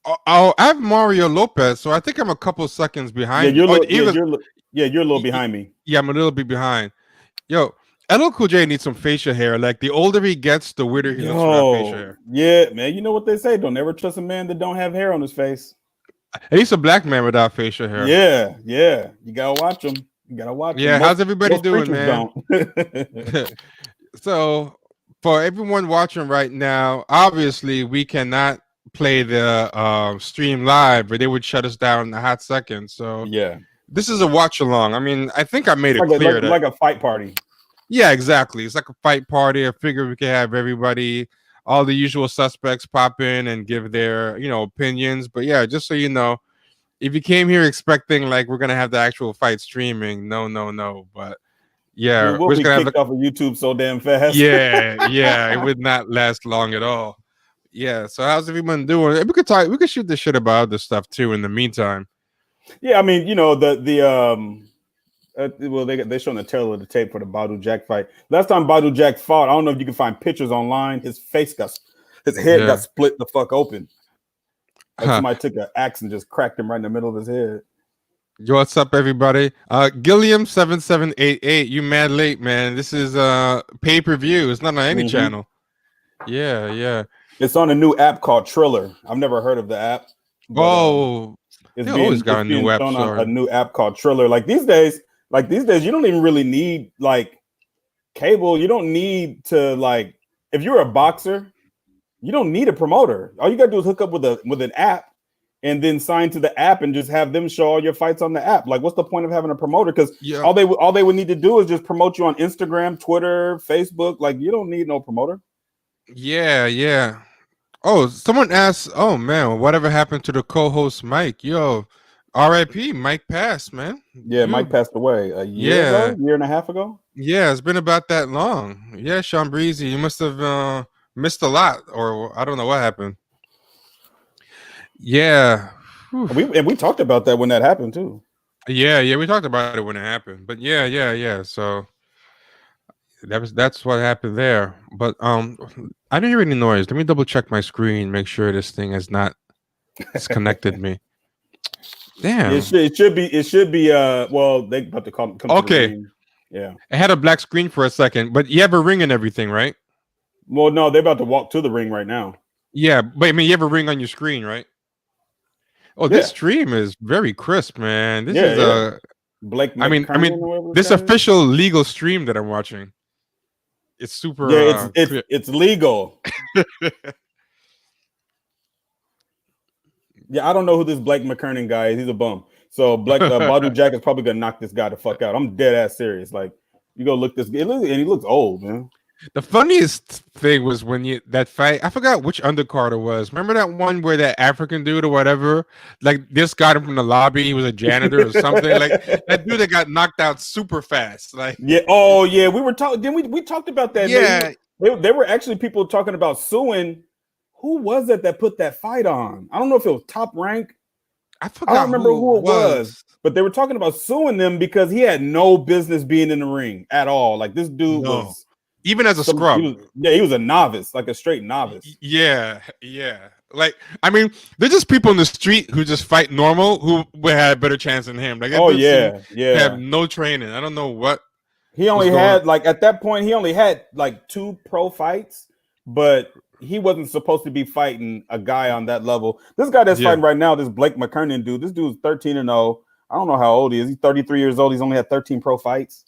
I have Mario Lopez, so I think I'm a couple seconds Yeah, behind. Oh, even you're a little behind me. yeah, I'm a little bit behind. Yo, LL Cool J needs some facial hair. Like the older he gets, the weirder he looks without facial Yo, hair. yeah, man. You know what they say? Don't ever trust a man that don't have hair on his face. At least a black man without facial hair. Yeah, yeah. You gotta watch them. You gotta watch them. Yeah, how's everybody Most doing, preachers man? don't. So, for everyone watching right now, obviously we cannot play the stream live, but they would shut us down in a hot second. So, Yeah, this is a watch along. I mean, I think I made it's it like a, clear that like a fight party. yeah, exactly. It's like a fight party. I figure we could have everybody, all the usual suspects, pop in and give their opinions. But yeah, just so you know, if you came here expecting like we're gonna have the actual fight streaming, no, no, no. But We yeah, will we're just be gonna have kicked off of YouTube so damn fast. yeah, it would not last long at all. Yeah. So how's everyone doing? We could talk. We could shoot the shit about other stuff too. In the meantime. Yeah, I mean, well, they showing the tail of the tape for the Badu Jack fight. Last time Badu Jack fought, I don't know if you can find pictures online. His head got split the fuck open. Like somebody took an axe and just cracked him right in the middle of his head. Yo, what's up, everybody? Gilliam7788. You mad late, man. This is pay-per-view. It's not on any channel. Yeah, yeah. It's on a new app called Triller. I've never heard of the app. But, they always got a new app. A new app called Triller. Like these days, you don't even really need like cable. You don't need to like if you're a boxer, you don't need a promoter. All you gotta do is hook up with an app and then sign to the app and just have them show all your fights on the app. Like, what's the point of having a promoter? Because all they would need to do is just promote you on Instagram, Twitter, Facebook. Like, you don't need no promoter. Yeah, yeah. Oh, someone asked, oh man, whatever happened to the co-host Mike? Yo, R.I.P. Mike passed, man. Yeah, Mike passed away a year and a half ago. Yeah, it's been about that long. Yeah, Sean Breezy, you must have missed a lot, or I don't know what happened. Yeah. We talked about that when that happened too. Yeah, we talked about it when it happened. But yeah. So that's what happened there. But I didn't hear any noise. Let me double check my screen, make sure this thing has not disconnected me. Damn. It should be well, they about to come okay. To the ring. Yeah. It had a black screen for a second, but you have a ring and everything, right? Well, no, they're about to walk to the ring right now. Yeah, but I mean you have a ring on your screen, right? Oh, this stream is very crisp, man. This is a Blake. I mean, this official legal stream that I'm watching. It's super. Yeah, it's legal. Yeah, I don't know who this Blake McKernan guy is. He's a bum. So Badu Jack is probably gonna knock this guy the fuck out. I'm dead ass serious. Like, you go look and he looks old, man. The funniest thing was when that fight. I forgot which undercard it was. Remember that one where that African dude or whatever, like this got him from the lobby. He was a janitor or something. Like that dude that got knocked out super fast. Like yeah, oh yeah, we were talking. Then we talked about that. Yeah, there were actually people talking about suing. Who was it that put that fight on? I don't know if it was Top Rank. I forgot. I don't remember who it was, but they were talking about suing them because he had no business being in the ring at all. Like this dude was. Even as a scrub. He was a novice, like a straight novice. Yeah. Like, I mean, there's just people in the street who just fight normal who would have a better chance than him. Like, have no training. I don't know what. He only had, like, at that point, he only had, like, 2 pro fights, but he wasn't supposed to be fighting a guy on that level. This guy that's fighting right now, this Blake McKernan dude, this dude's 13-0. I don't know how old he is. He's 33 years old. He's only had 13 pro fights.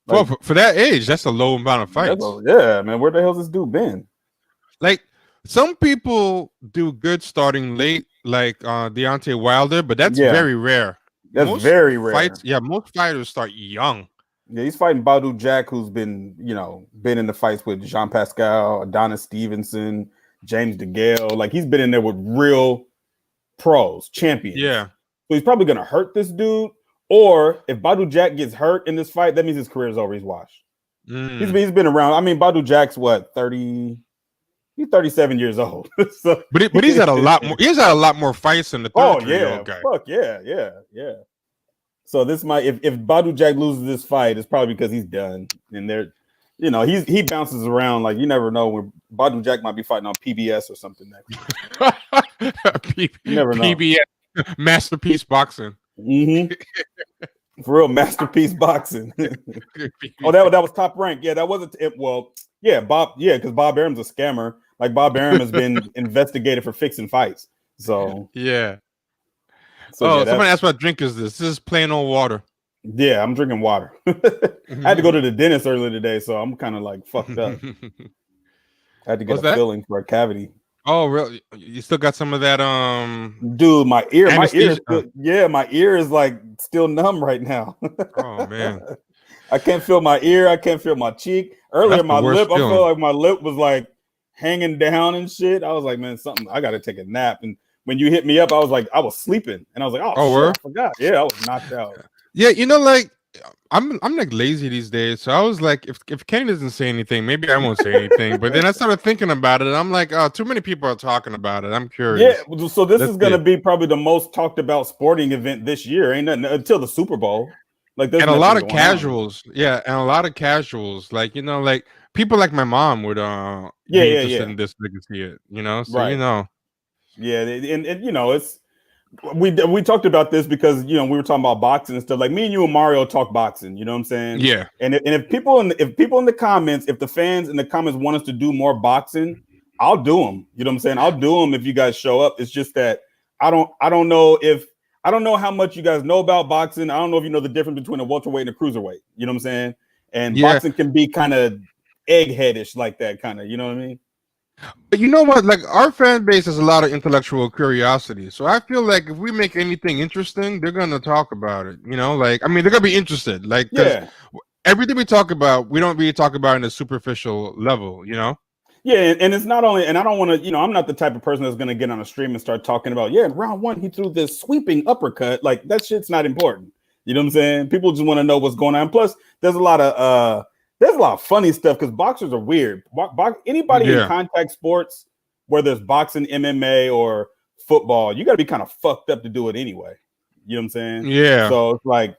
Like, well, for that age, that's a low amount of fights. Yeah, man. Where the hell's this dude been? Like, some people do good starting late, like Deontay Wilder, but that's very rare. That's very rare. Most fighters start young. Yeah, he's fighting Badu Jack, who's been in the fights with Jean Pascal, Adonis Stevenson, James DeGale. Like, he's been in there with real pros, champions. Yeah. So he's probably gonna hurt this dude. Or if Badu Jack gets hurt in this fight, that means his career is over. He's washed. He's been around. I mean, Badu Jack's what, 30? He's 37 years old. So, but he's had a lot more. He's had a lot more fights than the 33-year-old guy. Fuck yeah. So this might, if Badu Jack loses this fight, it's probably because he's done. And You know, he bounces around like you never know when Badou Jack might be fighting on PBS or something next. You never know. PBS Masterpiece Boxing. Mm-hmm. For real, Masterpiece Boxing. Oh, that was Top Rank. Yeah, that wasn't it. Well, yeah, Bob. Yeah, because Bob Arum's a scammer. Like Bob Arum has been investigated for fixing fights. So yeah. So oh, someone asked what drink is this? This is plain old water. Yeah, I'm drinking water. I had to go to the dentist earlier today, so I'm kind of like fucked up. I had to get filling for a cavity. Oh, really? You still got some of that? Dude, my ear is like still numb right now. Oh man, I can't feel my ear. I can't feel my cheek. Earlier, my lip. I felt like my lip was like hanging down and shit. I was like, man, something. I got to take a nap. And when you hit me up, I was like, I was sleeping, and I was like, oh shit, I forgot. Yeah, I was knocked out. Yeah, you know, like I'm like lazy these days, so I was like, if Kenny doesn't say anything, maybe I won't say anything. But then I started thinking about it, and I'm like, oh, too many people are talking about it. I'm curious. Yeah, so this is going to be probably the most talked about sporting event this year, ain't nothing until the Super Bowl. Like, and a lot of casuals, and a lot of casuals, like you know, like people like my mom would be interested in this, they can see it, you know. So you know, and you know, it's. We talked about this because you know we were talking about boxing and stuff. Like me and you and Mario talk boxing. You know what I'm saying? Yeah. And if people in the comments, if the fans in the comments want us to do more boxing, I'll do them. You know what I'm saying? I'll do them if you guys show up. It's just that I don't know how much you guys know about boxing. I don't know if you know the difference between a welterweight and a cruiserweight. You know what I'm saying? And boxing can be kind of eggheadish like that, kind of. You know what I mean? But you know what? Like our fan base has a lot of intellectual curiosity, so I feel like if we make anything interesting, they're gonna talk about it. You know, like I mean, they're gonna be interested. Like, everything we talk about, we don't really talk about in a superficial level. You know. Yeah, and it's not only, and I don't want to, you know, I'm not the type of person that's gonna get on a stream and start talking about, in round one he threw this sweeping uppercut. Like that shit's not important. You know what I'm saying? People just want to know what's going on. Plus, there's a lot of funny stuff because boxers are weird. Anybody in contact sports, whether it's boxing, MMA, or football, you got to be kind of fucked up to do it anyway. You know what I'm saying? Yeah. So it's like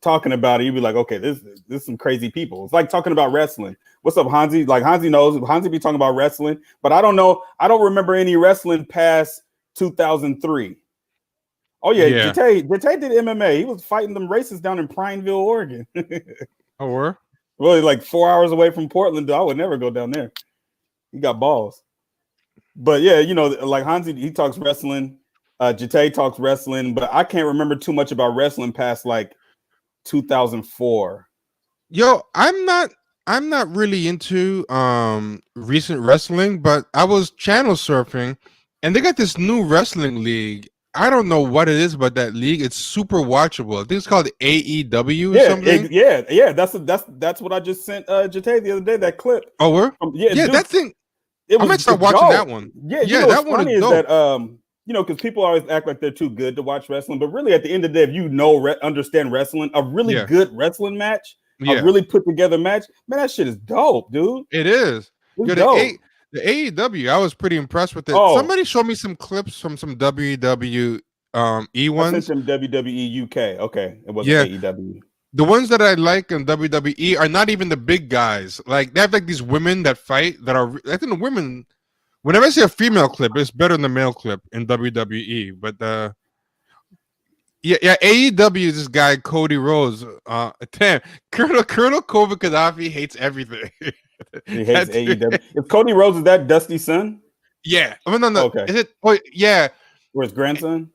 talking about it, you'd be like, okay, this is some crazy people. It's like talking about wrestling. What's up, Hansi? Like Hansi knows. Hansi be talking about wrestling, but I don't know. I don't remember any wrestling past 2003. Oh yeah. Jete did MMA. He was fighting them racists down in Prineville, Oregon. Oh, were? Well, like 4 hours away from Portland. I would never go down there. He got balls. But yeah, you know, like Hansi, he talks wrestling. Jete talks wrestling, but I can't remember too much about wrestling past like 2004. Yo, I'm not really into recent wrestling, but I was channel surfing, and they got this new wrestling league. I don't know what it is, but that league, it's super watchable. I think it's called AEW or something. Yeah. That's what I just sent Jete the other day. That clip. Oh, where? Dude, that thing. I might start watching that one. Yeah, that one is dope. That you know, because people always act like they're too good to watch wrestling, but really, at the end of the day, if you know, understand wrestling, a really good wrestling match, a really put together match, man, that shit is dope, dude. It is. The AEW, I was pretty impressed with it. Somebody showed me some clips from some WWE ones. I sent them WWE UK. Okay, it wasn't AEW. The ones that I like in WWE are not even the big guys. Like they have like these women that fight that are. I think the women. Whenever I see a female clip, it's better than the male clip in WWE. But AEW is this guy Cody Rhodes. Damn, Colonel Kobe Gaddafi hates everything. He hates AEW. If Cody Rhodes is that Dusty's son? Yeah. I mean, no. Okay. Is it? Oh, yeah. Or his grandson?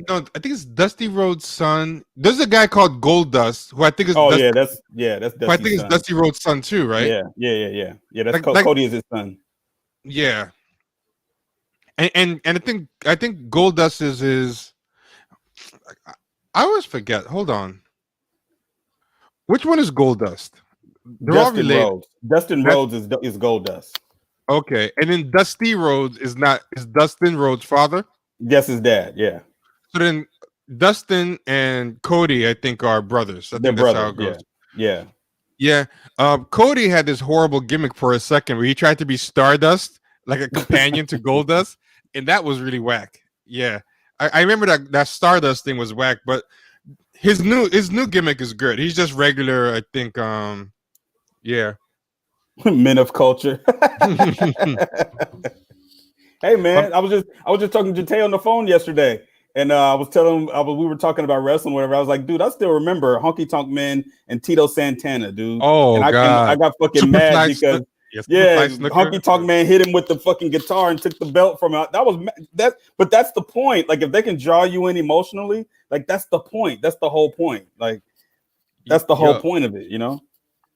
No, I think it's Dusty Rhodes' son. There's a guy called Goldust who I think is. That's Dusty's I think it's Dusty Rhodes' son too, right? Yeah. That's Cody is his son. Yeah. And I think Goldust is his. I always forget. Hold on. Which one is Goldust? They're all related. Rhodes. Dustin Rhodes is Goldust. Okay, and then Dusty Rhodes is Dustin Rhodes' father? Yes, his dad. Yeah. So then Dustin and Cody, I think, are brothers. I think that's how it goes. Yeah. Cody had this horrible gimmick for a second where he tried to be Stardust, like a companion to Goldust, and that was really whack. Yeah, I remember that Stardust thing was whack, but his new gimmick is good. He's just regular, I think. Yeah. Men of culture. Hey Um, man, I was just talking to Jay on the phone yesterday, and I was telling him we were talking about wrestling, whatever. I was like, dude, I still remember Honky Tonk Man and Tito Santana, dude. And oh I God, got fucking mad Superfly because Snook, yeah, yeah, Superfly Snooker. Honky Tonk Man hit him with the fucking guitar and took the belt from out. That was that, but that's the point. Like if they can draw you in emotionally, like that's the point. That's the whole point. Like that's the whole Yeah. point of it, you know?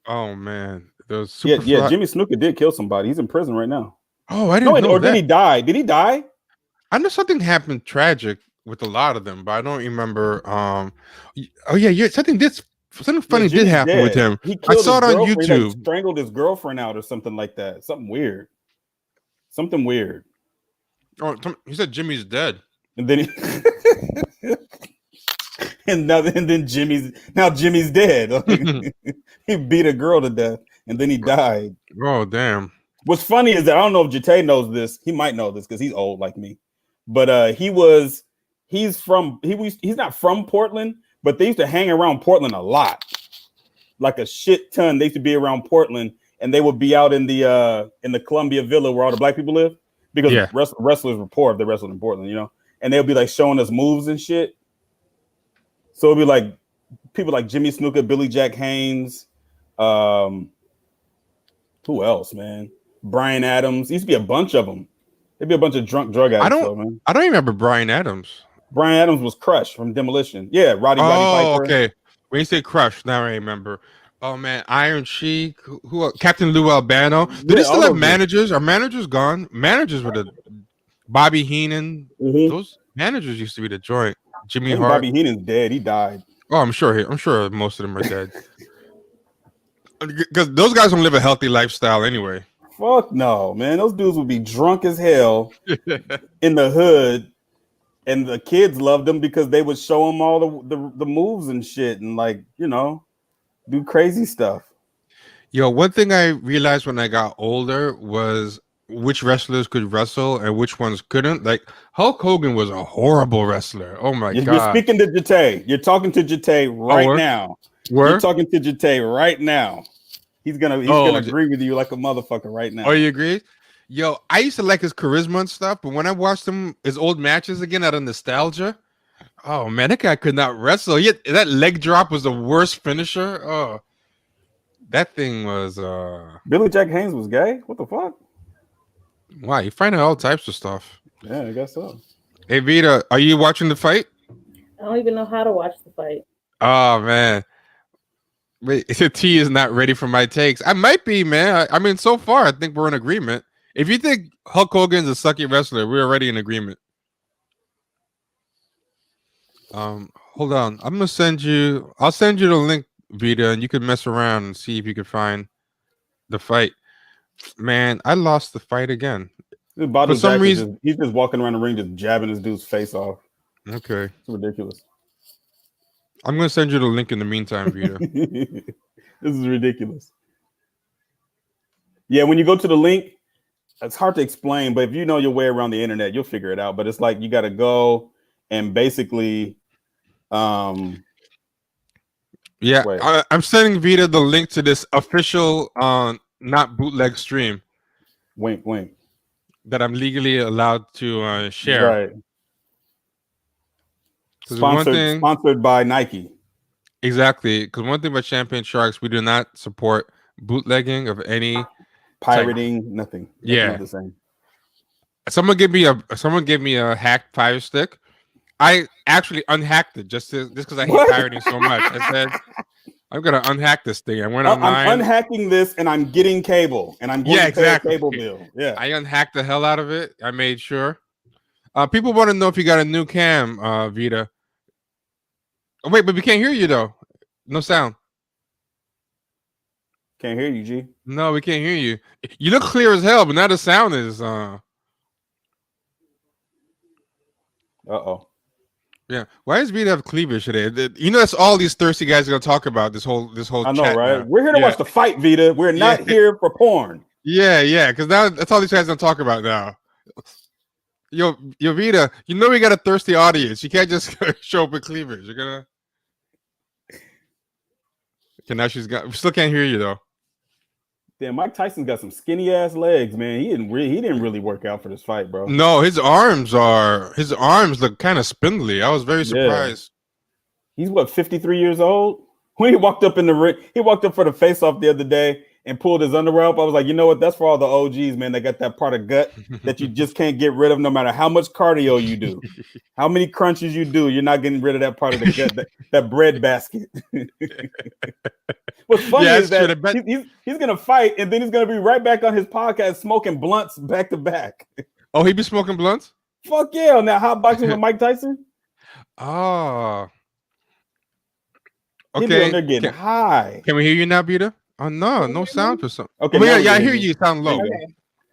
Oh man, those Yeah. Superfly. Jimmy Snuka did kill somebody. He's in prison right now. Oh, I No, didn't know or did that. he die? Did he die? I know something happened tragic with a lot of them, but I don't remember. Oh yeah, something Yeah, funny did Jimmy's happen with dead. him. He I killed saw his it on girlfriend. He like YouTube. strangled his girlfriend out or something like that. Something weird. Something weird. Oh, he said Jimmy's dead. And then and then Jimmy's dead. Like, he beat a girl to death and then he died. Oh damn. What's funny is that I don't know if Jate knows this. He might know this because he's old like me. But he's not from Portland, but they used to hang around Portland a lot. Like a shit ton. They used to be around Portland and they would be out in the Columbia Villa where all the black people live because Yeah. wrestlers were poor if they wrestled in Portland, you know, and they'll be like showing us moves and shit. So it'd be like people like Jimmy Snuka, Billy Jack Haynes, who else, man? Brian Adams. Used to be a bunch of them. There'd be a bunch of drug addicts, though, man. I don't remember Brian Adams. Brian Adams was Crush from Demolition. Yeah, Roddy Oh, Piper. okay. When you say Crush, now I remember. Oh man, Iron Sheik, who Captain Lou Albano. Do they still have managers? Are managers gone? Managers were the Bobby Heenan. Mm-hmm. Those managers used to be the joint. Jimmy Hart. Bobby Heenan's dead. He died. Oh, I'm sure most of them are dead. Because those guys don't live a healthy lifestyle anyway. Fuck no, man. Those dudes would be drunk as hell in the hood, and the kids loved them because they would show them all the moves and shit, and like, you know, do crazy stuff. Yo, one thing I realized when I got older was which wrestlers could wrestle and which ones couldn't. Like Hulk Hogan was a horrible wrestler. Oh my god! You're speaking to Jate. You're talking to Jate right now. You're talking to Jate right now. He's gonna agree with you like a motherfucker right now. Oh, you agree? Yo, I used to like his charisma and stuff, but when I watched his old matches again out of nostalgia, oh man, that guy could not wrestle. That leg drop was the worst finisher. Oh, that thing was. Billy Jack Haynes was gay. What the fuck? Wow, you find out all types of stuff. Yeah, I guess so. Hey Vita, are you watching the fight? I don't even know how to watch the fight. Oh man. Wait, the T is not ready for my takes. I might be, man. I mean, so far, I think we're in agreement. If you think Hulk Hogan's a sucky wrestler, we're already in agreement. Hold on. I'll send you the link, Vita, and you can mess around and see if you can find the fight. Man, I lost the fight again. For some reason, he's just walking around the ring, just jabbing his dude's face off. Okay. It's ridiculous. I'm going to send you the link in the meantime, Vita. This is ridiculous. Yeah, when you go to the link, it's hard to explain, but if you know your way around the internet, you'll figure it out. But it's like you got to go and basically, I'm sending Vita the link to this official, not bootleg stream. Wink, wink. That I'm legally allowed to share. Right. Sponsored by Nike. Exactly. Because one thing about Champagne Sharks, we do not support bootlegging of any pirating, nothing. Yeah. The same. Someone gave me a hacked Fire Stick. I actually unhacked it just because I hate pirating so much. I said, I'm gonna unhack this thing. I went online. I'm unhacking this and I'm getting cable and I'm going to pay a cable bill. Yeah. I unhacked the hell out of it. I made sure. People want to know if you got a new cam, Vita. Oh, wait, but we can't hear you though. No sound. Can't hear you, G. No, we can't hear you. You look clear as hell, but now the sound is Uh-oh. Yeah. Why does Vita have cleavage today? You know that's all these thirsty guys are gonna talk about this whole I know, chat right? now. We're here to watch the fight, Vita. We're not here for porn. Yeah, because now that's all these guys gonna talk about now. Yo, Vita, you know we got a thirsty audience. You can't just show up with cleavage. You're gonna. Okay, now we still can't hear you though. Damn, Mike Tyson's got some skinny ass legs, man. He didn't really work out for this fight, bro. No, his arms look kind of spindly. I was very surprised. He's what, 53 years old? When he walked up in the ring, he walked up for the face off the other day and pulled his underwear up. I was like, you know what? That's for all the OGs, man. They got that part of gut that you just can't get rid of no matter how much cardio you do. How many crunches you do, you're not getting rid of that part of the gut, that bread basket. What's funny is that he's going to fight and then he's going to be right back on his podcast smoking blunts back to back. Oh, he be smoking blunts? Fuck yeah. Now, hot boxing with Mike Tyson? Oh. Okay. They're getting high. Can we hear you now, Peter? Oh, no sound for some. Okay. Yeah, I hear you. Sound low.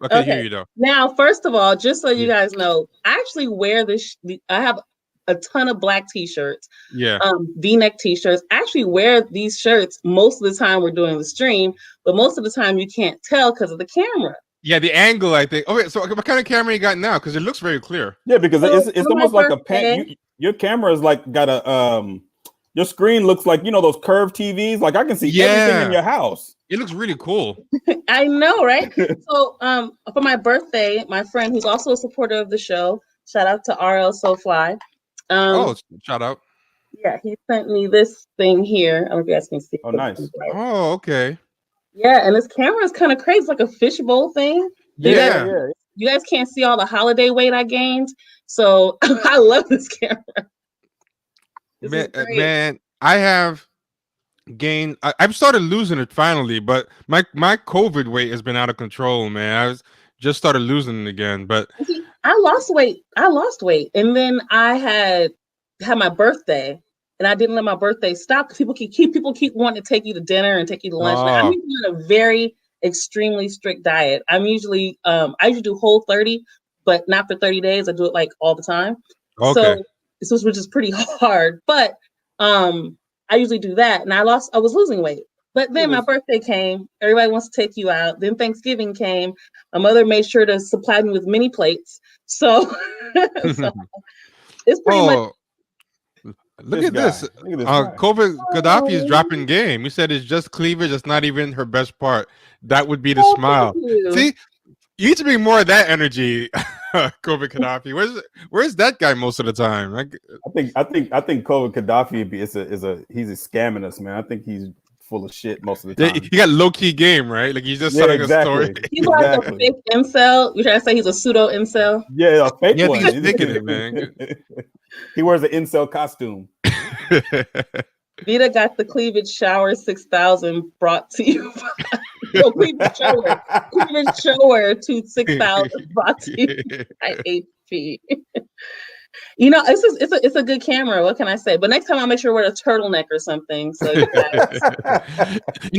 Okay. I hear you, though. Now, first of all, just so you guys know, I actually wear this. I have a ton of black t-shirts. Yeah. V-neck t-shirts. I actually wear these shirts most of the time we're doing the stream, but most of the time you can't tell because of the camera. Yeah, the angle, I think. Okay, so what kind of camera you got now? Because it looks very clear. Yeah, because it's almost like a pan. Your camera is like got a your screen looks like, you know, those curved TVs. Like I can see everything in your house. It looks really cool. I know, right? So for my birthday, my friend who's also a supporter of the show, shout out to RL SoFly. Shout out. Yeah, he sent me this thing here. I don't know if you guys can see. Oh, nice. Oh, okay. Yeah, and this camera is kind of crazy. It's like a fishbowl thing. Yeah. You guys can't see all the holiday weight I gained. So I love this camera. Man, I have gained. I've started losing it finally, but my COVID weight has been out of control, man. I just started losing it again, but I lost weight, and then I had my birthday, and I didn't let my birthday stop because people keep wanting to take you to dinner and take you to lunch. And I'm usually on a very extremely strict diet. I usually do Whole30, but not for 30 days. I do it like all the time. Okay. So which is pretty hard, but I usually do that, and I was losing weight. But then my birthday came, everybody wants to take you out. Then Thanksgiving came. My mother made sure to supply me with mini plates. So, it's pretty much. Look at this. COVID Gaddafi is dropping game. You said it's just cleavage. It's not even her best part. That would be the smile. See, you need to bring more of that energy, COVID Gaddafi. Where's that guy most of the time? Like, I think COVID Gaddafi he's scamming us, man. I think he's full of shit most of the time. He got low key game, right? Like he's just telling a story. He's like a fake incel. You're trying to say he's a pseudo incel? Yeah, a fake one. He's thinking it, man. He wears an incel costume. Vita got the cleavage shower 6000 brought to you. Cleavage shower to 6000 brought to you by HP. You know, it's a good camera. What can I say? But next time I'll make sure I wear a turtleneck or something. So you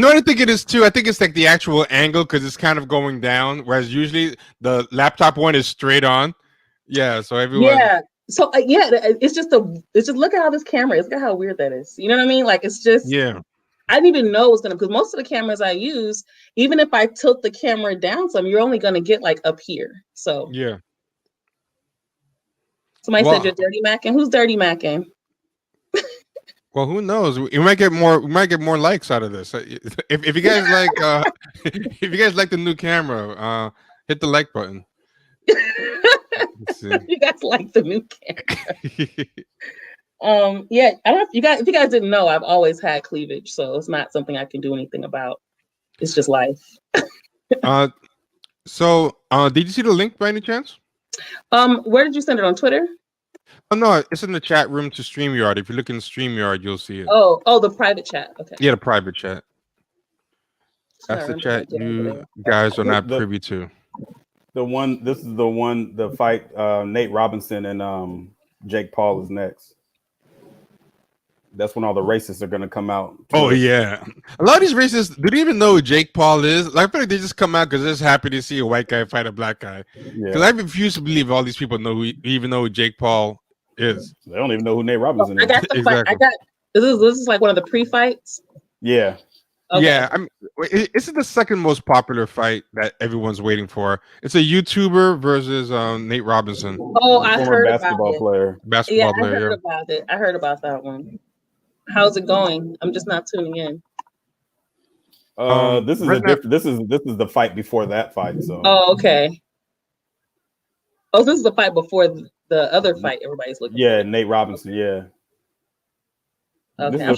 know what I think it is too? I think it's like the actual angle because it's kind of going down, whereas usually the laptop one is straight on. Yeah, so everyone. Yeah. So it's just look at how this camera is. Look at how weird that is. You know what I mean? Like it's just I didn't even know it was gonna, because most of the cameras I use, even if I tilt the camera down some, you're only gonna get like up here. So yeah. Somebody said you're dirty macking. Who's dirty macking? Well, who knows? We might get more. We might get more likes out of this. If you guys like, if you guys like the new camera, hit the like button. You guys like the new camera. Yeah, I don't know if you guys didn't know, I've always had cleavage, so it's not something I can do anything about. It's just life. So did you see the link by any chance? Where did you send it, on Twitter? Oh no, it's in the chat room to StreamYard. If you look in StreamYard, you'll see it. Oh, the private chat. Okay. Yeah, the private chat. That's the chat you guys are not privy to. This is the fight. Nate Robinson and Jake Paul is next. That's when all the racists are gonna come out. Oh yeah, a lot of these racists, do they even know who Jake Paul is? Like, I feel like they just come out because they're just happy to see a white guy fight a black guy. Because I refuse to believe all these people even know who Jake Paul is. They don't even know who Nate Robinson is. I got the fight. This is like one of the pre-fights. Yeah. Okay. Yeah, this is the second most popular fight that everyone's waiting for. It's a YouTuber versus Nate Robinson. Oh, I heard basketball about player. Basketball player. I heard about it. I heard about that one. How's it going? I'm just not tuning in. This is this is the fight before that fight. So. Oh, okay. Oh, this is the fight before the other fight. Everybody's looking. Yeah, for. Nate Robinson. Yeah. Okay, This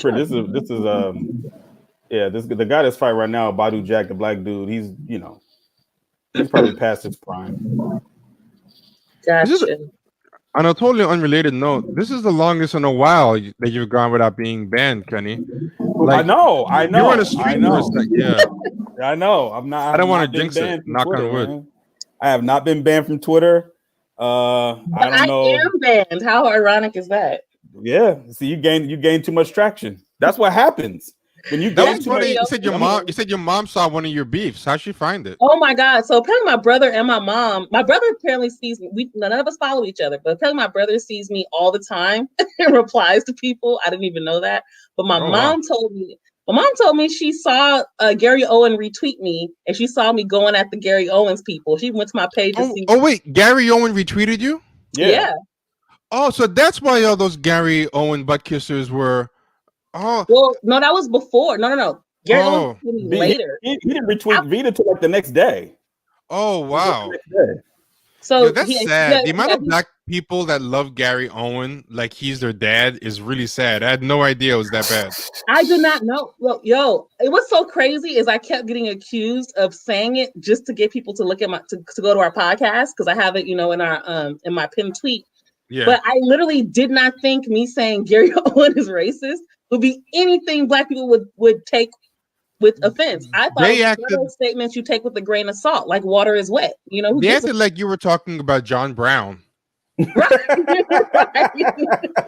is the guy that's fighting right now, Badu Jack, the black dude. He's he's probably past his prime. Gotcha. On a totally unrelated note, this is the longest in a while that you've gone without being banned, Kenny. Like, I know. You're on a street for a sec, yeah. I know. I'm not. I don't want to jinx it. Knock on wood. Man. I have not been banned from Twitter. I don't know. I am banned. How ironic is that? Yeah. See, you gain too much traction. That's what happens. When you that was funny. You said your mom saw one of your beefs. How'd she find it? Oh my God. So apparently my brother and my mom, my brother apparently sees me. None of us follow each other, but apparently my brother sees me all the time and replies to people. I didn't even know that. But my mom told me she saw Gary Owen retweet me, and she saw me going at the Gary Owens people. She went to my page to see. Oh wait, Gary Owen retweeted you? Yeah. Oh, so that's why all those Gary Owen butt kissers were. Oh well, no, that was before. No. Gary Owen tweeted me later. He didn't retweet Vita till like the next day. Oh wow. So that's sad. The amount of black people that love Gary Owen like he's their dad is really sad. I had no idea it was that bad. I did not know. Well, it was so crazy is I kept getting accused of saying it just to get people to look at to go to our podcast because I have it, in our in my pinned tweet. Yeah. But I literally did not think me saying Gary Owen is racist would be anything black people would take with offense. I thought it was statements you take with a grain of salt, like water is wet. They acted like you were talking about John Brown. Right.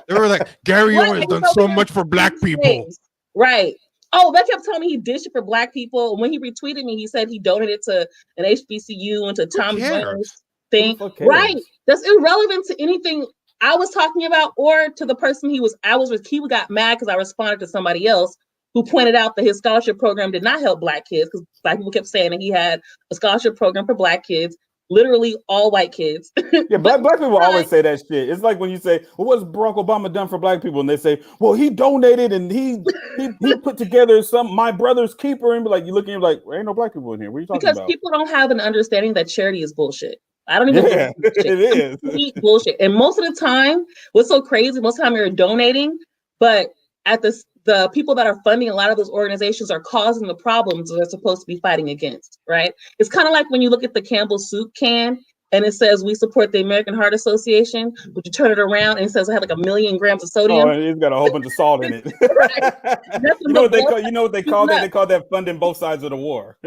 They were like, Gary Owen has done so much for black people. Right. Oh, they kept telling me he did shit for black people. When he retweeted me, he said he donated to an HBCU and to Tom Jones thing. Right. That's irrelevant to anything I was talking about or to the person he got mad because I responded to somebody else who pointed out that his scholarship program did not help black kids because black people kept saying that he had a scholarship program for black kids, literally all white kids. Yeah, black people always say that shit. It's like when you say, well, what's Barack Obama done for black people? And they say, well, he donated and he put together my brother's keeper. And be like, you look at him like, well, ain't no black people in here. What are you talking about? Because people don't have an understanding that charity is bullshit. I don't even it is bullshit. And most of the time, what's so crazy, most of the time you're donating, but at the people that are funding a lot of those organizations are causing the problems they're supposed to be fighting against, right? It's kind of like when you look at the Campbell soup can and it says we support the American Heart Association, but you turn it around and it says I have like 1 million grams of sodium. Oh, and it's got a whole bunch of salt in it. You know what they call that? They call that funding both sides of the war.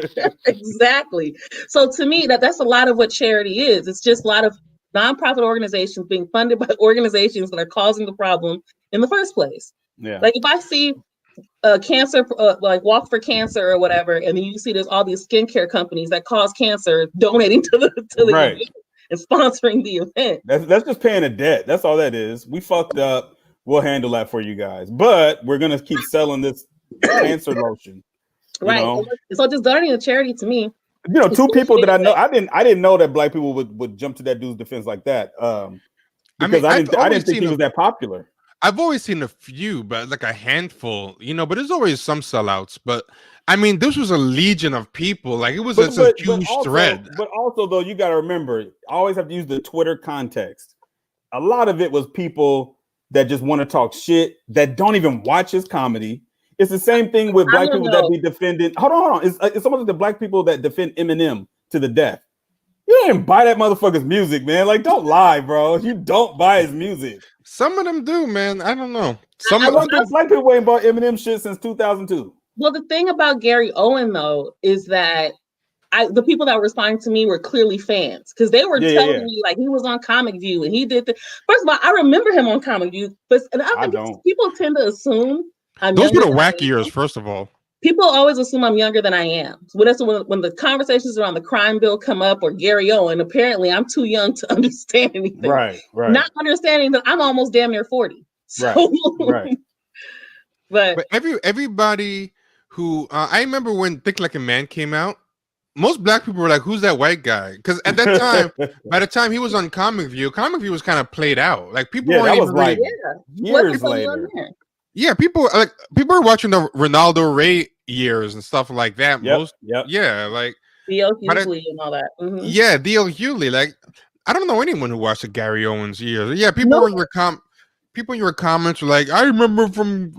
Exactly. So to me, that's a lot of what charity is. It's just a lot of nonprofit organizations being funded by organizations that are causing the problem in the first place. Yeah. Like if I see cancer, like Walk for Cancer or whatever, and then you see there's all these skincare companies that cause cancer donating to the right. event and sponsoring the event. That's just paying a debt. That's all that is. We fucked up. We'll handle that for you guys, but we're gonna keep selling this cancer lotion. Right. So just donating to charity to me. Two people that I know. I didn't know that black people would jump to that dude's defense like that. Because I didn't think he was that popular. I've always seen a few, but like a handful, but there's always some sellouts. But I mean, this was a legion of people. Like it was a huge thread. But also, though, you got to remember, I always have to use the Twitter context. A lot of it was people that just want to talk shit, that don't even watch his comedy. It's the same thing with black people that be defending. Hold on. It's almost like the black people that defend Eminem to the death. You didn't buy that motherfucker's music, man. Like, don't lie, bro. You don't buy his music. Some of them do, man. I don't know. Black people ain't bought Eminem shit since 2002. Well, the thing about Gary Owen, though, is that the people that were responding to me were clearly fans because they were telling me like he was on Comic View and he did First of all, I remember him on Comic View, but I don't. People tend to assume those were the wacky years. First of all, people always assume I'm younger than I am. So when the conversations around the crime bill come up or Gary Owen, apparently I'm too young to understand anything. Right. Not understanding that I'm almost damn near 40. So, right. But everybody who I remember when Think Like a Man came out, most black people were like, "Who's that white guy?" Because at that time, by the time he was on Comic View was kind of played out. Like people weren't even years later. Yeah, people were watching the Ronaldo Ray years and stuff like that. Yep, Most, yep. yeah, like D.L. but Hughley and all that. yeah, D.L. Hughley. Like, I don't know anyone who watched the Gary Owens years. Yeah, No. people in your comments were like, I remember from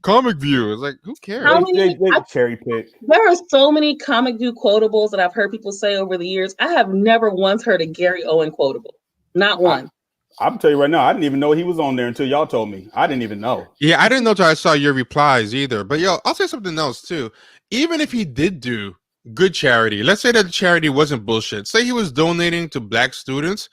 Comic View. It's like, who cares? How They cherry pick. There are so many Comic View quotables that I've heard people say over the years. I have never once heard a Gary Owen quotable. Not one. I'm tell you right now, I didn't even know he was on there until y'all told me. I didn't even know. Yeah, I didn't know till I saw your replies either. But yo, I'll say something else too. Even if he did do good charity, let's say that the charity wasn't bullshit. Say he was donating to black students.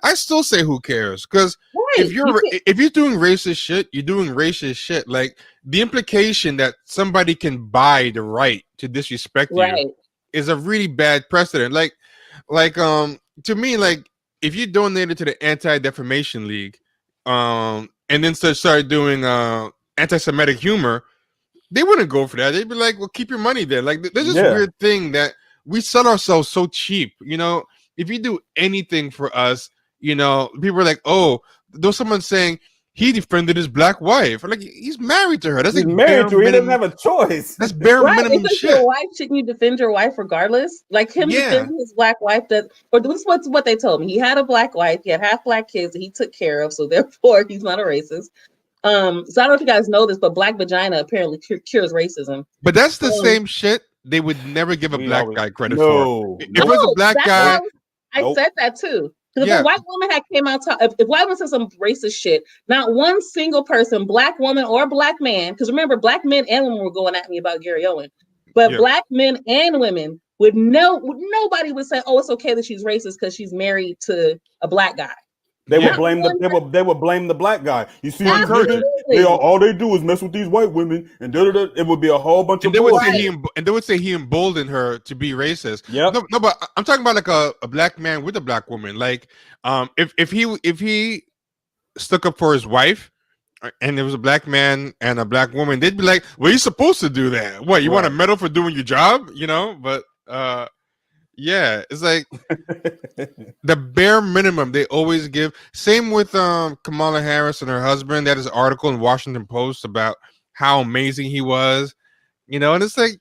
I still say who cares? Because if you're doing racist shit, you're doing racist shit. Like the implication that somebody can buy the right to disrespect you is a really bad precedent. Like to me, like if you donated to the Anti-Defamation League, and then start doing anti-Semitic humor, they wouldn't go for that. They'd be like, well, keep your money there. Like there's this weird thing that we sell ourselves so cheap. You know, if you do anything for us, you know, people are like, oh, there's someone saying he defended his black wife. Like he's married to her. That's he's like married to her. He doesn't have a choice. That's bare minimum shit. Your wife, shouldn't you defend your wife regardless? Like him defending his black wife. This is what they told me. He had a black wife. He had half black kids that he took care of. So therefore, he's not a racist. So I don't know if you guys know this, but black vagina apparently cures racism. But that's the same shit they would never give a black guy credit for. If it was a black guy, I said that too. Because if a white woman had came out, if white woman said some racist shit, not one single person, black woman or black man, because remember, black men and women were going at me about Gary Owen, but black men and women nobody would say, oh, it's okay that she's racist because she's married to a black guy. They would blame the black guy. You see these niggas, all they do is mess with these white women, and it would be a whole bunch of bullshit. And they would say he emboldened her to be racist. Yeah. No, but I'm talking about like a black man with a black woman. Like, if he stuck up for his wife, and there was a black man and a black woman, they'd be like, well, you're supposed to do that. What, you want a medal for doing your job? You know, but yeah, it's like the bare minimum they always give. Same with Kamala Harris and her husband. That is an article in Washington Post about how amazing he was, you know, and it's like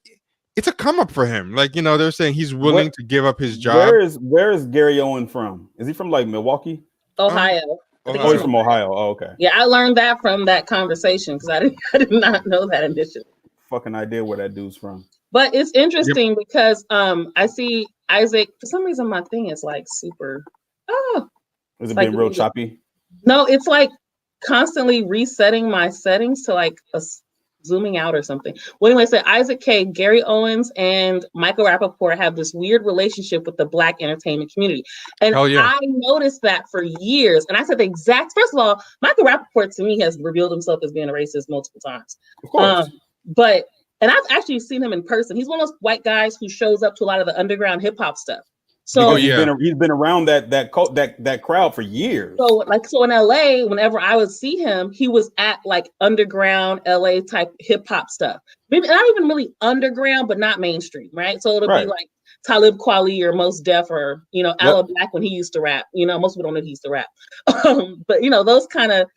it's a come up for him. Like, you know, they're saying he's willing to give up his job. Where is Gary Owen from? Is he from like Milwaukee? Ohio. Oh, he's from Ohio. Oh, okay. Yeah, I learned that from that conversation because I did not know that initially. Fucking idea where that dude's from. But it's interesting because I see Isaac. For some reason, my thing is like super. Is it being real choppy? No, it's like constantly resetting my settings to like zooming out or something. Well, anyway, so Isaac K, Gary Owens, and Michael Rappaport have this weird relationship with the Black entertainment community. And I noticed that for years. And I said the exact, first of all, Michael Rappaport to me has revealed himself as being a racist multiple times. Of course. And I've actually seen him in person. He's one of those white guys who shows up to a lot of the underground hip hop stuff. So he's been around that crowd for years. So in LA, whenever I would see him, he was at like underground LA type hip hop stuff. Maybe not even really underground, but not mainstream, right? So it'll be like Talib Kweli or Mos Def or Aloe Black when he used to rap. Most people don't know he used to rap, but those kind of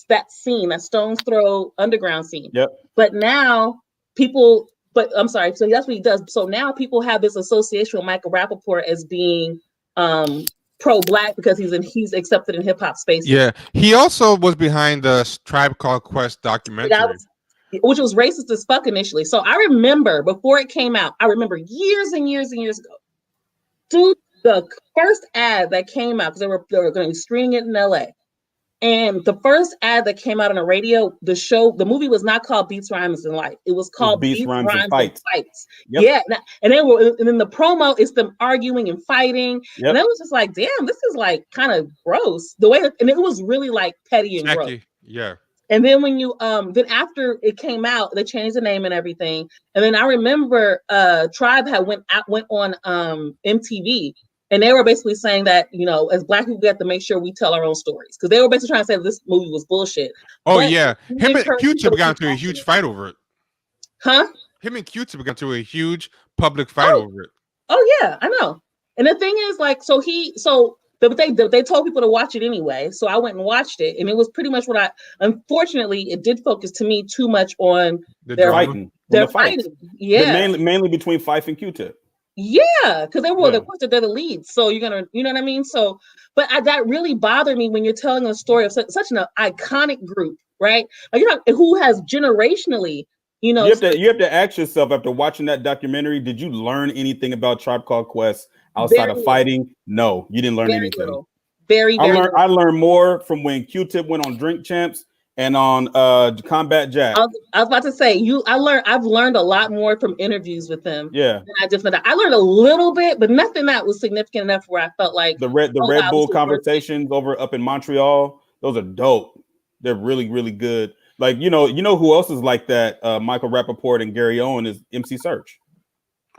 that scene, that Stone's Throw underground scene. Yep. But now people. But I'm sorry, so that's what he does. So now people have this association with Michael Rappaport as being pro-Black because he's accepted in hip hop spaces. Yeah, he also was behind the Tribe Called Quest documentary, which was racist as fuck initially. So I remember before it came out, years and years and years ago, dude, the first ad that came out because they were going to be screening it in LA. And the first ad that came out on the radio, the movie was not called Beats, Rhymes, and Life. It was called Beats, Rhymes, and Fights. Yep. Yeah, and then the promo is them arguing and fighting, and it was just like, damn, this is like kind of gross. The way, and it was really like petty and gross. Yeah. And then when you then after it came out, they changed the name and everything. And then I remember Tribe had went on MTV. And they were basically saying that, as Black people, we have to make sure we tell our own stories. Because they were basically trying to say this movie was bullshit. Oh, yeah. Him and Q-Tip got into a huge fight over it. Huh? Him and Q-Tip got into a huge public fight over it. Oh, yeah, I know. And the thing is, like, but they told people to watch it anyway. So I went and watched it. And it was pretty much unfortunately, it did focus to me too much on their fighting. They're fighting. Yeah. Mainly between Fife and Q-Tip. Yeah, because they're the leads. So you're gonna, you know what I mean? So, but that really bothered me when you're telling a story of such an iconic group, right? Like, you know, who has generationally, you know, you have to ask yourself after watching that documentary, did you learn anything about Tribe Called Quest outside of fighting? No, you didn't learn anything. Little. Very little. I learned more from when Q-Tip went on Drink Champs and on Combat Jack. I was about to say I've learned a lot more from interviews with them. Yeah. I learned a little bit, but nothing that was significant enough where I felt like the Red Bull conversations over up in Montreal. Those are dope. They're really, really good. Like, you know who else is like that? Michael Rappaport and Gary Owen is MC Search.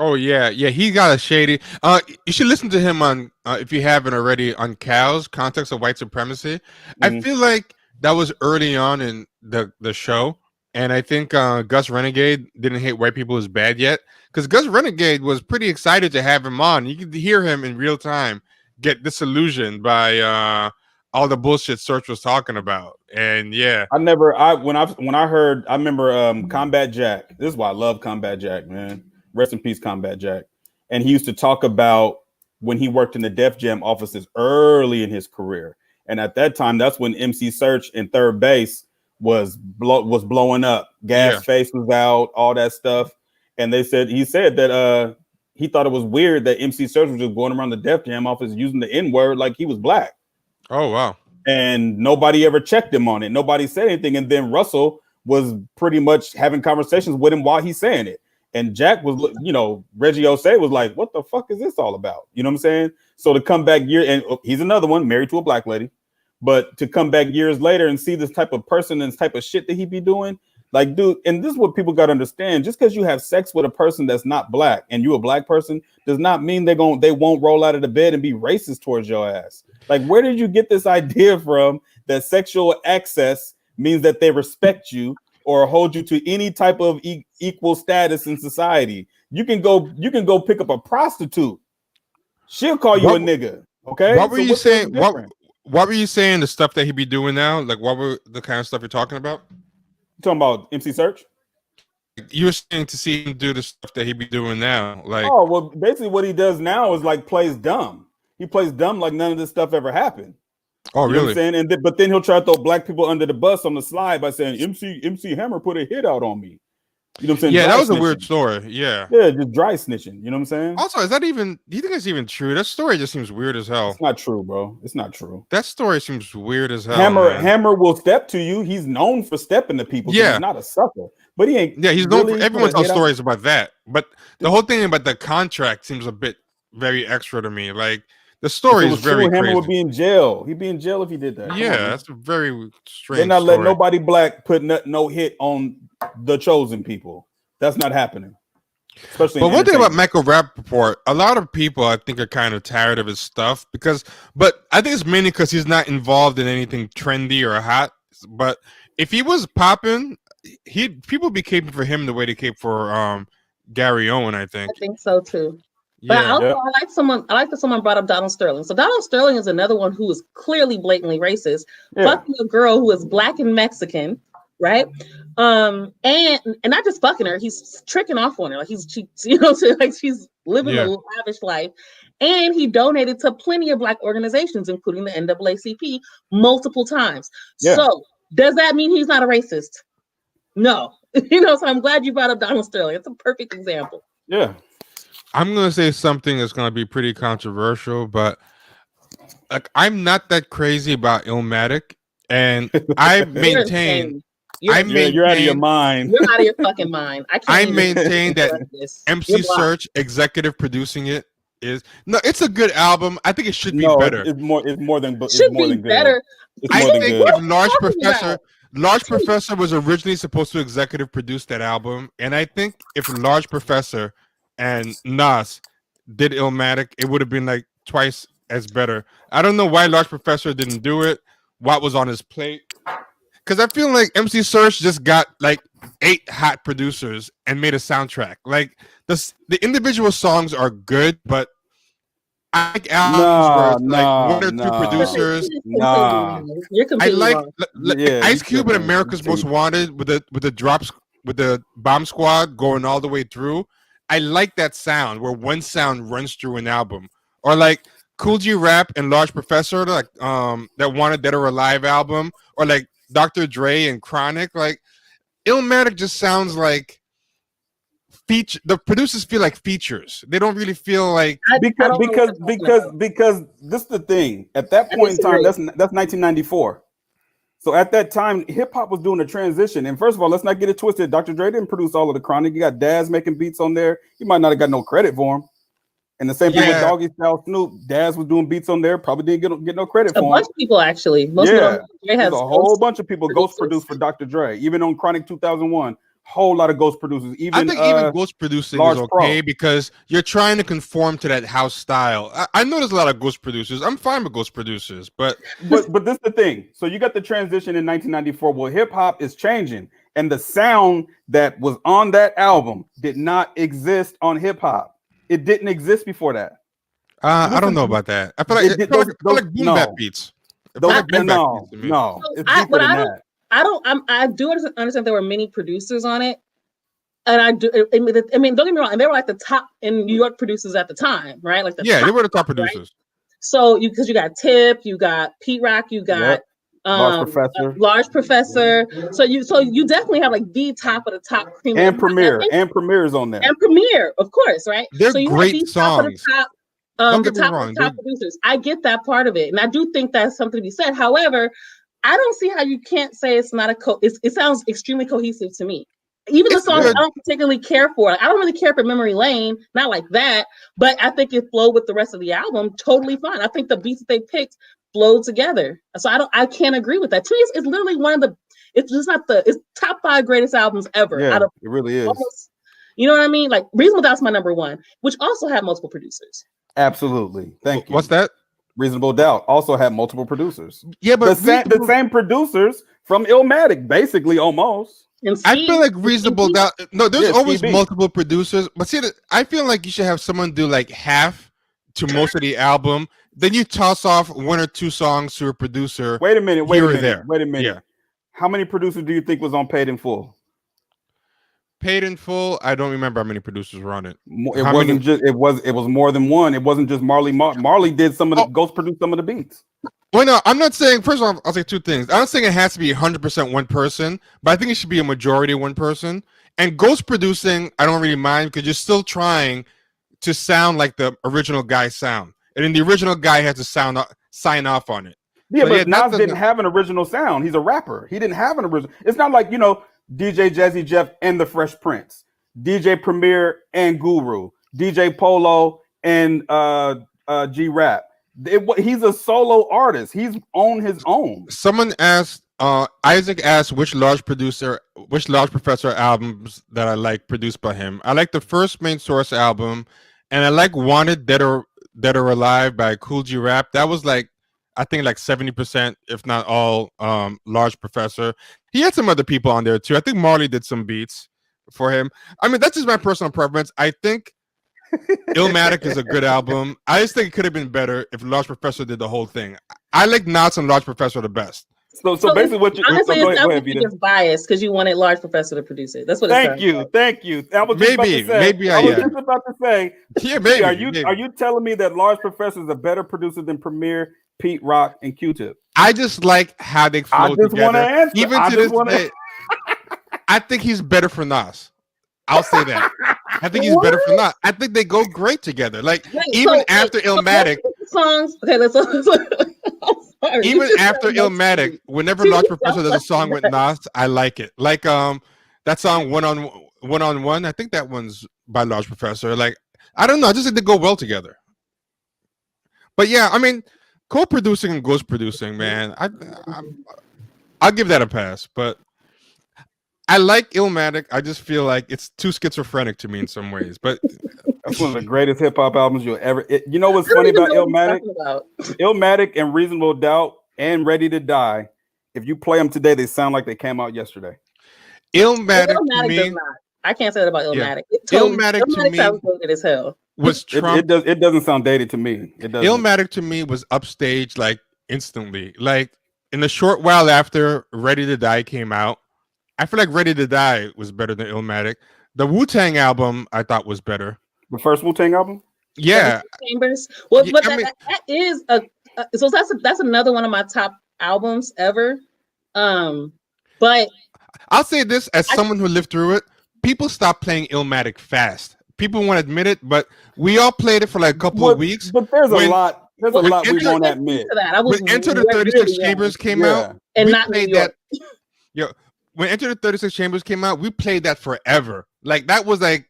Oh yeah, he got a shady. You should listen to him on if you haven't already on Cows Context of White Supremacy. I feel like that was early on in the show, and I think Gus Renegade didn't hate white people as bad yet, because Gus Renegade was pretty excited to have him on. You could hear him in real time get disillusioned by all the bullshit Search was talking about, and yeah, I remember Combat Jack. This is why I love Combat Jack, man. Rest in peace, Combat Jack. And he used to talk about when he worked in the Def Jam offices early in his career. And at that time, that's when MC Search in third base was blowing up. Gas Face was out, all that stuff. And he said that he thought it was weird that MC Search was just going around the Def Jam office using the N-word like he was black. Oh, wow. And nobody ever checked him on it. Nobody said anything. And then Russell was pretty much having conversations with him while he's saying it. And Jack was, Reggie Osei was like, what the fuck is this all about? You know what I'm saying? So to come back and he's another one married to a black lady, but to come back years later and see this type of person and this type of shit that he be doing, like, dude, and this is what people got to understand. Just because you have sex with a person that's not black and you a black person does not mean they won't roll out of the bed and be racist towards your ass. Like, where did you get this idea from that sexual access means that they respect you or hold you to any type of equal status in society? You can go pick up a prostitute. She'll call you a nigga. Okay. What were you saying? What were you saying? The stuff that he be doing now? Like, what were the kind of stuff you're talking about? You talking about MC Search? You were saying to see him do the stuff that he be doing now. Like, oh, well, basically what he does now is like plays dumb. He plays dumb like none of this stuff ever happened. Oh, you really? Know what I'm saying? But then he'll try to throw black people under the bus on the slide by saying MC Hammer put a hit out on me. You know what I'm saying? Yeah, that was a weird story. Yeah. Yeah, just dry snitching. You know what I'm saying? Also, do you think it's even true? That story just seems weird as hell. It's not true, bro. It's not true. That story seems weird as hell. Hammer will step to you. He's known for stepping to people. Yeah. He's not a sucker. But he ain't. Yeah, he's known for everyone tells stories about that. But the whole thing about the contract seems a bit very extra to me. Like, the story is very crazy. Hammer would be in jail. He'd be in jail if he did that. Yeah, that's a very strange. They're not letting nobody black put no hit on the chosen people. That's not happening. Especially. But one thing about Michael Rappaport, a lot of people I think are kind of tired of his stuff but I think it's mainly because he's not involved in anything trendy or hot. But if he was popping, people be caping for him the way they cape for Gary Owen. I think so too. But I like that someone brought up Donald Sterling. So Donald Sterling is another one who is clearly blatantly racist, fucking a girl who is black and Mexican, right? And not just fucking her, he's tricking off on her. Like she's living a lavish life. And he donated to plenty of black organizations, including the NAACP, multiple times. Yeah. So does that mean he's not a racist? No. So I'm glad you brought up Donald Sterling. It's a perfect example. Yeah. I'm going to say something that's going to be pretty controversial, but like, I'm not that crazy about Illmatic, and I maintain you're out of your mind. You're out of your fucking mind. I maintain that MC Search executive producing it it's a good album. I think it should be better. It's more than good. Better. I think if Large Professor was originally supposed to executive produce that album, and I think if Large Professor and Nas did Illmatic, it would have been like twice as better. I don't know why Large Professor didn't do it. What was on his plate? Because I feel like MC Search just got like 8 hot producers and made a soundtrack. Like the individual songs are good, but I like albums where like 1 or 2 producers. You're completely wrong. Ice Cube and America's Most Wanted with the drops with the Bomb Squad going all the way through. I like that sound where one sound runs through an album, or like Cool G Rap and Large Professor, like that Wanted Dead or Alive album, or like Dr. Dre and Chronic. Like Illmatic just sounds like feature. The producers feel like features. They don't really feel like because this is the thing. At that point in time, that's 1994. So at that time, hip hop was doing a transition. And first of all, let's not get it twisted. Dr. Dre didn't produce all of the Chronic. You got Daz making beats on there. You might not have got no credit for him. And the same thing with Doggy Style Snoop. Daz was doing beats on there. Probably didn't get no credit for him. A bunch of people actually. Most people, there's a whole bunch of people ghost produced for Dr. Dre. Even on Chronic 2001. Whole lot of ghost producers. I think even ghost producing is okay because you're trying to conform to that house style. I know there's a lot of ghost producers. I'm fine with ghost producers, but this is the thing. So you got the transition in 1994. Well, hip hop is changing, and the sound that was on that album did not exist on hip hop. It didn't exist before that. I don't know about that. I feel like boom bap beats. No. It's deeper than that. I do understand there were many producers on it, and I mean, don't get me wrong, and they were like the top in New York producers at the time, right? Like they were the top producers. Right? So because you got Tip, you got Pete Rock, you got Large Professor. So you definitely have like the top of the top cream. And Premier is on there. And Premier, of course, right? They're so you great have the songs. Top of the top producers. I get that part of it, and I do think that's something to be said. However, I don't see how you can't say it's not it sounds extremely cohesive to me. Even the songs I don't particularly care for. I don't really care for Memory Lane, not like that, but I think it flowed with the rest of the album totally fine. I think the beats that they picked flowed together. So I can't agree with that. To me, it's literally it's top 5 greatest albums ever. Yeah, it really is. Almost, you know what I mean? Like Reasonable Doubt's my number 1, which also had multiple producers. Absolutely. Thank you. What's that? Reasonable Doubt also had multiple producers. Yeah, but the same producers from Illmatic, basically, almost. I feel like Reasonable Doubt. No, there's always multiple producers. But see, I feel like you should have someone do like half to most of the album. Then you toss off 1 or 2 songs to a producer. Wait a minute. Yeah. How many producers do you think was on Paid in Full? Paid in Full, I don't remember how many producers were on it. It was more than one. It wasn't just Marley. Marley did some of the ghost produced some of the beats. Well, no, I'm not saying. First of all, I'll say 2 things. I'm not saying it has to be 100% one person, but I think it should be a majority one person. And ghost producing, I don't really mind because you're still trying to sound like the original guy's sound, and then the original guy has to sign off on it. Yeah, so but Nas didn't have an original sound. He's a rapper. He didn't have an original. It's not like DJ Jazzy Jeff and the Fresh Prince, DJ Premier and Guru, DJ Polo and G Rap. He's a solo artist. He's on his own. Someone asked, Isaac asked which large professor albums that I like produced by him. I like the first Main Source album, and I like Wanted Dead or Alive by Cool G Rap. That was like, I think like 70%, if not all, Large Professor. He had some other people on there too. I think Marley did some beats for him. I mean, that's just my personal preference. I think Illmatic is a good album. I just think it could have been better if Large Professor did the whole thing. I like Knots and Large Professor the best. So basically, what you honestly, it's just biased because you wanted Large Professor to produce it. That's what. Thank you. I was maybe I was just about to say. Yeah, maybe. Are you telling me that Large Professor is a better producer than Premier, Pete Rock, and Q-Tip? I just like how they flow together. Even to this day, I think he's better for Nas. I'll say that. I think he's better for Nas. I think they go great together. Like after Illmatic songs. Okay, let's. Even after Illmatic, whenever Large Professor does a song with Nas, I like it. Like that song One on One. I think that one's by Large Professor. Like I don't know. I just think they go well together. But yeah, I mean, co-producing and ghost producing, man. I'll give that a pass. But I like Illmatic. I just feel like it's too schizophrenic to me in some ways. But that's one of the greatest hip hop albums you'll ever. You know what's funny about Illmatic? Illmatic and Reasonable Doubt and Ready to Die. If you play them today, they sound like they came out yesterday. Illmatic to me, does not. I can't say that about Illmatic. Yeah. Illmatic to me sounds dated as hell. Was Trump? It doesn't sound dated to me. It doesn't. Illmatic to me was upstaged like instantly. Like in the short while after Ready to Die came out, I feel like Ready to Die was better than Illmatic. The Wu-Tang album I thought was better. The first Wu-Tang album? Yeah. Chambers. Well, Yeah, but I mean- that is so that's another one of my top albums ever. But I'll say this as someone who lived through it, people stopped playing Illmatic fast. People won't admit it, but we all played it for like a couple of weeks. But there's a lot. There's a lot we Enter- won't admit. to that, I was When Enter the 36 Chambers came out, and we not New played York. that. Yo, when Enter the 36 Chambers came out, we played that forever. Like that was like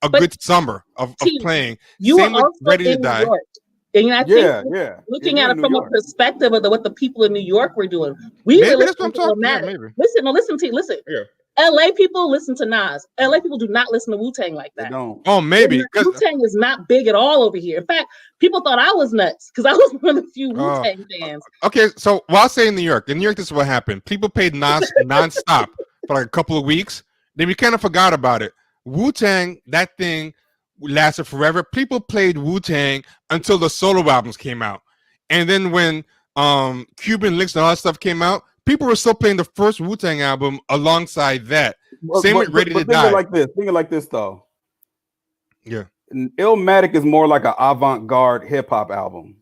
a good summer of playing. You Same were with also Ready in to Die. New York. And I think Yeah. looking Yeah, at it from a perspective of what the people in New York were doing, we Maybe were that's what I'm listening to talking. Yeah, Illmatic. maybe. Listen. Yeah. LA people listen to Nas. LA people do not listen to Wu-Tang like that. They don't. Oh, maybe. Wu-Tang is not big at all over here. In fact, people thought I was nuts because I was one of the few Wu-Tang fans. Okay, so while saying New York, in New York, this is what happened. People played Nas nonstop for like a couple of weeks. Then we kind of forgot about it. Wu-Tang, that thing lasted forever. People played Wu-Tang until the solo albums came out. And then when Cuban Links and all that stuff came out, people were still playing the first Wu-Tang album alongside that. Same with Ready to Die. Think of like this though. Yeah. Illmatic is more like an avant-garde hip-hop album.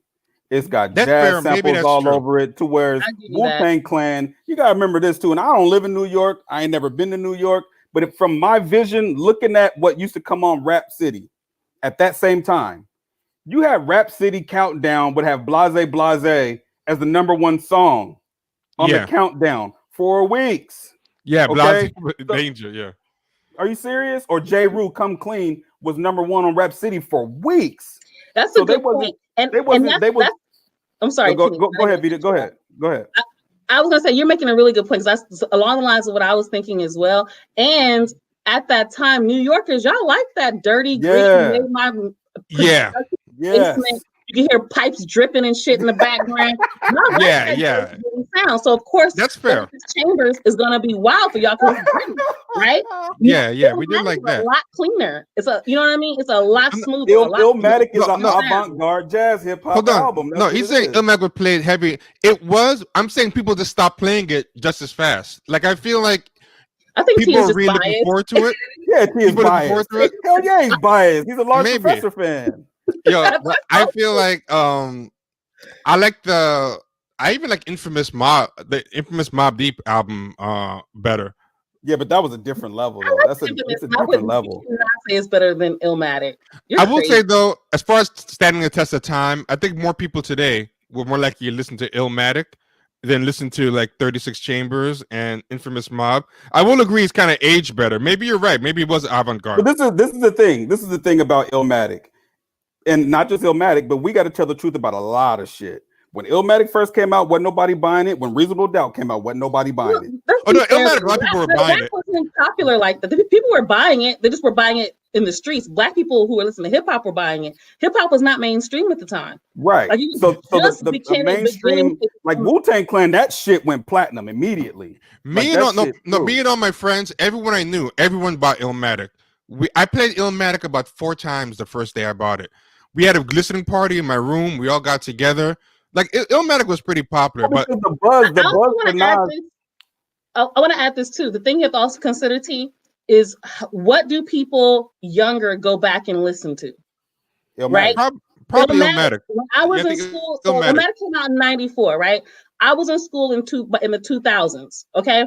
It's got That's jazz fair. Maybe samples that's all true. over it, to where Wu-Tang Clan, you gotta remember this too. And I don't live in New York. I ain't never been to New York. But from my vision, looking at what used to come on Rap City at that same time, you had Rap City Countdown would have Blase Blase as the #1 song on the countdown for weeks. Yeah, okay? Danger, yeah. Are you serious? Or J. Rue Come Clean was #1 on Rap City for weeks. That's a good point. And that's I'm sorry. Go ahead, Vita. Go ahead. I was gonna say you're making a really good point because that's along the lines of what I was thinking as well. And at that time, New Yorkers, y'all like that dirty, gritty, instrument. You can hear pipes dripping and shit in the background. Sound. So of course, that's fair. Chambers is gonna be wild for y'all, right? Yeah, we did like that. A lot cleaner. It's you know what I mean? It's a lot smoother. Illmatic is an avant-garde jazz hip hop album. No, he's saying Illmatic would play it heavy. It was. I'm saying people just stopped playing it just as fast. Like I feel like. I think people are really looking forward to it. Yeah, T is biased. Hell yeah, he's biased. He's a large Professor fan. Yo, I feel like I like I even like the infamous Mobb Deep album better. Yeah, but that was a different level though. That's a different level. I not say it's better than Illmatic. I will say though, as far as standing the test of time, I think more people today were more likely to listen to Illmatic than listen to like 36 Chambers and Infamous Mob. I will agree it's kind of aged better. Maybe you're right. Maybe it was avant-garde. But this is the thing. This is the thing about Illmatic. And not just Illmatic, but we got to tell the truth about a lot of shit. When Illmatic first came out, wasn't nobody buying it. When Reasonable Doubt came out, wasn't nobody buying it. Oh no, Illmatic, a lot of people were buying it. Wasn't popular like that. People were buying it. They just were buying it in the streets. Black people who were listening to hip hop were buying it. Hip hop was not mainstream at the time. Right. Like, so the mainstream, like Wu-Tang Clan, that shit went platinum immediately. Me and all my friends, everyone I knew, everyone bought Illmatic. I played Illmatic about 4 times the first day I bought it. We had a listening party in my room. We all got together. Like Illmatic was pretty popular, but the buzz for Nas. I want to add this too. The thing you have to also consider, T, is what do people younger go back and listen to? Illmatic. Right? Probably Illmatic. When I was in school, so Illmatic came out in '94, right? I was in school in the 2000s. Okay,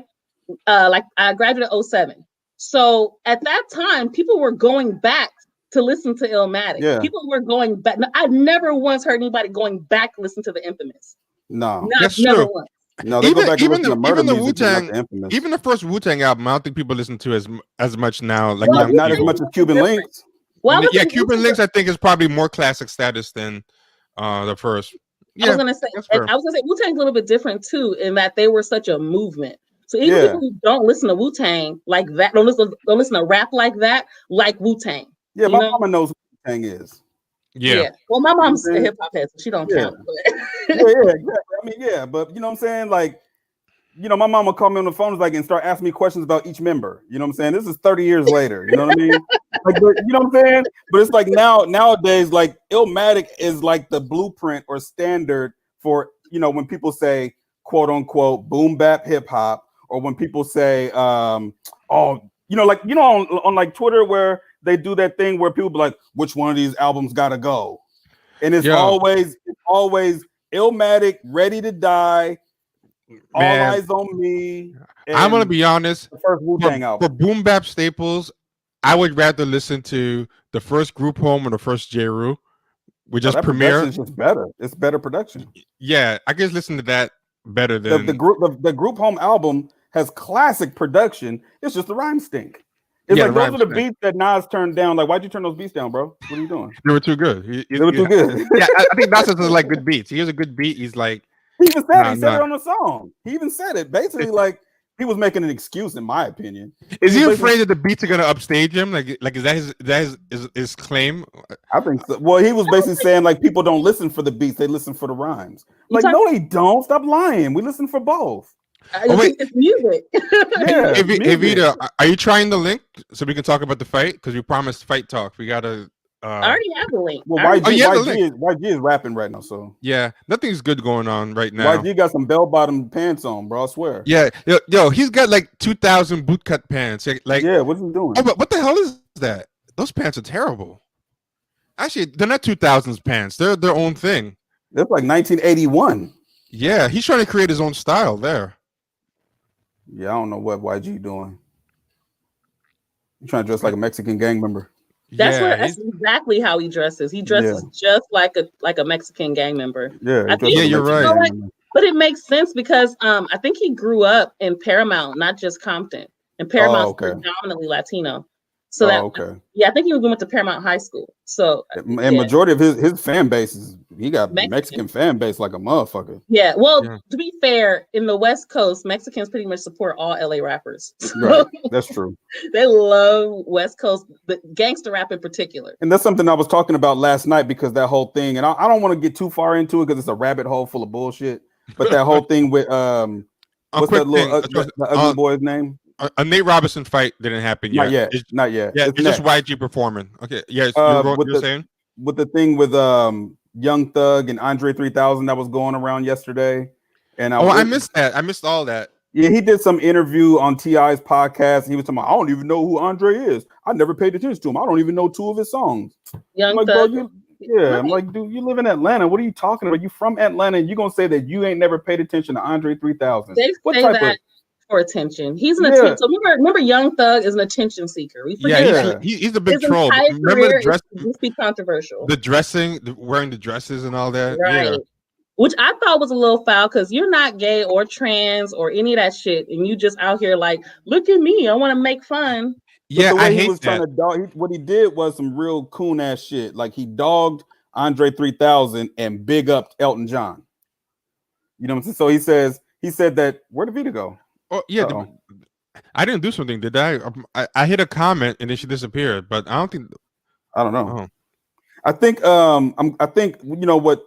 like I graduated in 07. So at that time, people were going back to listen to Illmatic. Yeah. People were going back. I never once heard anybody going back to listen to the Infamous. No, that's never true. once. No, they go back and listen to Murder even the Music, Wu-Tang, even the first Wu-Tang album, I don't think people listen to as much now. Like not as much as Cuban Links. Well, yeah, Cuban Links I think is probably more classic status than the first. Yeah, I was gonna say Wu-Tang's a little bit different too, in that they were such a movement. So even people who don't listen to Wu-Tang like that, don't listen to rap like that, like Wu-Tang. Yeah, my mama knows who Wu-Tang is. Yeah. Well, my mom's a hip hop head, so she don't count. But. Exactly. I mean, but you know what I'm saying? Like, my mama called me on the phone and start asking me questions about each member. You know what I'm saying? This is 30 years later. You know what I mean? Like, you know what I'm saying? But it's like nowadays, like Illmatic is like the blueprint or standard for, when people say quote unquote boom bap hip hop or when people say, "Oh, on like Twitter where they do that thing where people be like, which one of these albums gotta go?" And it's always Illmatic, Ready to Die, Man, All Eyes on Me. I'm gonna be honest. The first Wu-Tang For album. boom bap staples, I would rather listen to the first Group Home or the first J. Rue. We just premiere. It's just better. It's better production. Yeah, I can listen to that better than the Group Home album has classic production. It's just the rhymes stink. It's like those are the beats that Nas turned down. Like, why'd you turn those beats down, bro? What are you doing? They were too good. They were too good. Yeah, I think Nas doesn't like good beats. He has a good beat. He's like, he even said he said it on the song. He even said it basically like he was making an excuse, in my opinion. Is he afraid that the beats are gonna upstage him? Like is that his claim? I think so. Well, he was basically saying like people don't listen for the beats; they listen for the rhymes. Like, no, they don't. Stop lying. We listen for both. Wait, it's music. Yeah. Hey Vita, are you trying the link so we can talk about the fight? Because we promised fight talk. We gotta. I already have the link. Well, YG is rapping right now, so yeah, nothing's good going on right now. YG got some bell-bottom pants on, bro. I swear. Yeah, yo, he's got like 2,000 bootcut pants. Like, yeah, what's he doing? Oh, but what the hell is that? Those pants are terrible. Actually, they're not 2000s pants. They're their own thing. They're like 1981. Yeah, he's trying to create his own style there. Yeah, I don't know what YG doing. He's trying to dress like a Mexican gang member. That's exactly how he dresses. He dresses just like a Mexican gang member. Yeah, you're right. But it makes sense because I think he grew up in Paramount, not just Compton. And Paramount's predominantly Latino. So I think he went to Paramount High School. So majority of his fan base he got Mexican fan base like a motherfucker. Yeah, to be fair, in the West Coast, Mexicans pretty much support all LA rappers. Right, that's true. They love West Coast, the gangster rap in particular. And that's something I was talking about last night because that whole thing, and I don't want to get too far into it because it's a rabbit hole full of bullshit. But that whole thing with what's that little the ugly boy's name? A Nate Robinson fight didn't happen yet. Not yet. Yeah, it's just YG performing. Okay, yeah, you're saying with the thing with Young Thug and Andre 3000 that was going around yesterday, and I missed that. I missed all that. Yeah, he did some interview on T.I.'s podcast, and he was talking about, I don't even know who Andre is. I never paid attention to him. I don't even know 2 of his songs. Young Thug. I'm like, dude, you live in Atlanta. What are you talking about? You from Atlanta, and you gonna say that you ain't never paid attention to Andre 3000? They say that for attention. He's an attention. So remember, Young Thug is an attention seeker. We forget he's a big troll. Remember the dress? This be controversial. The dressing, wearing the dresses and all that. Right. Yeah. Which I thought was a little foul because you're not gay or trans or any of that shit, and you just out here like, look at me, I want to make fun. Yeah, I hate that. Trying to dog, what he did was some real coon ass shit. Like he dogged Andre 3000 and big up Elton John. You know what I'm saying? So he said that. Where did Vita go? Oh yeah, I didn't do something, did I? I hit a comment and then she disappeared, but I don't know. Oh. I think you know what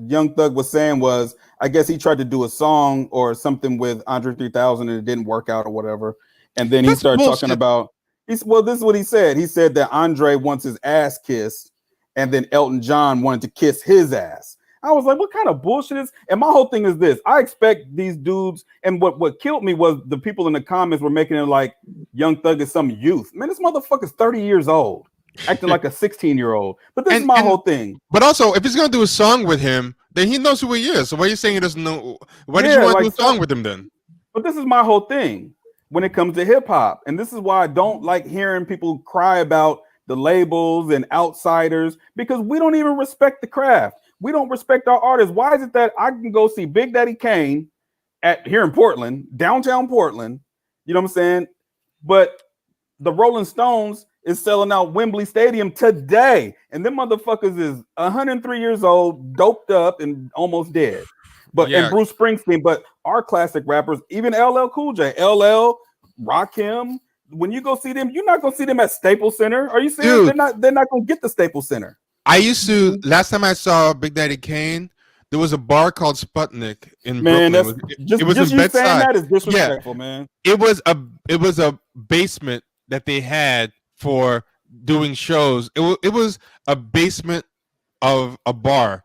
Young Thug was saying was, I guess he tried to do a song or something with Andre 3000 and it didn't work out or whatever. And then he started talking about this is what he said. He said that Andre wants his ass kissed, and then Elton John wanted to kiss his ass. I was like, what kind of bullshit is? And my whole thing is this: I expect these dudes, and what killed me was the people in the comments were making it like Young Thug is some youth. Man, this motherfucker's 30 years old, acting like a 16-year-old. But this is my whole thing. But also, if he's gonna do a song with him, then he knows who he is. So why are you saying he doesn't know? Why did you want to do a song with him then? But this is my whole thing when it comes to hip hop, and this is why I don't like hearing people cry about the labels and outsiders, because we don't even respect the craft. We don't respect our artists. Why is it that I can go see Big Daddy Kane here in Portland, downtown Portland, you know what I'm saying? But the Rolling Stones is selling out Wembley Stadium today, and them motherfuckers is 103 years old, doped up, and almost dead. But and Bruce Springsteen, but our classic rappers, even LL Cool J, LL, Rakim, when you go see them, you're not gonna see them at Staples Center. Are you serious? Dude, they're not gonna get the Staples Center. I used to, last time I saw Big Daddy Kane, there was a bar called Sputnik in Brooklyn. It was just you saying that is disrespectful, man. It was a basement that they had for doing shows. It was a basement of a bar,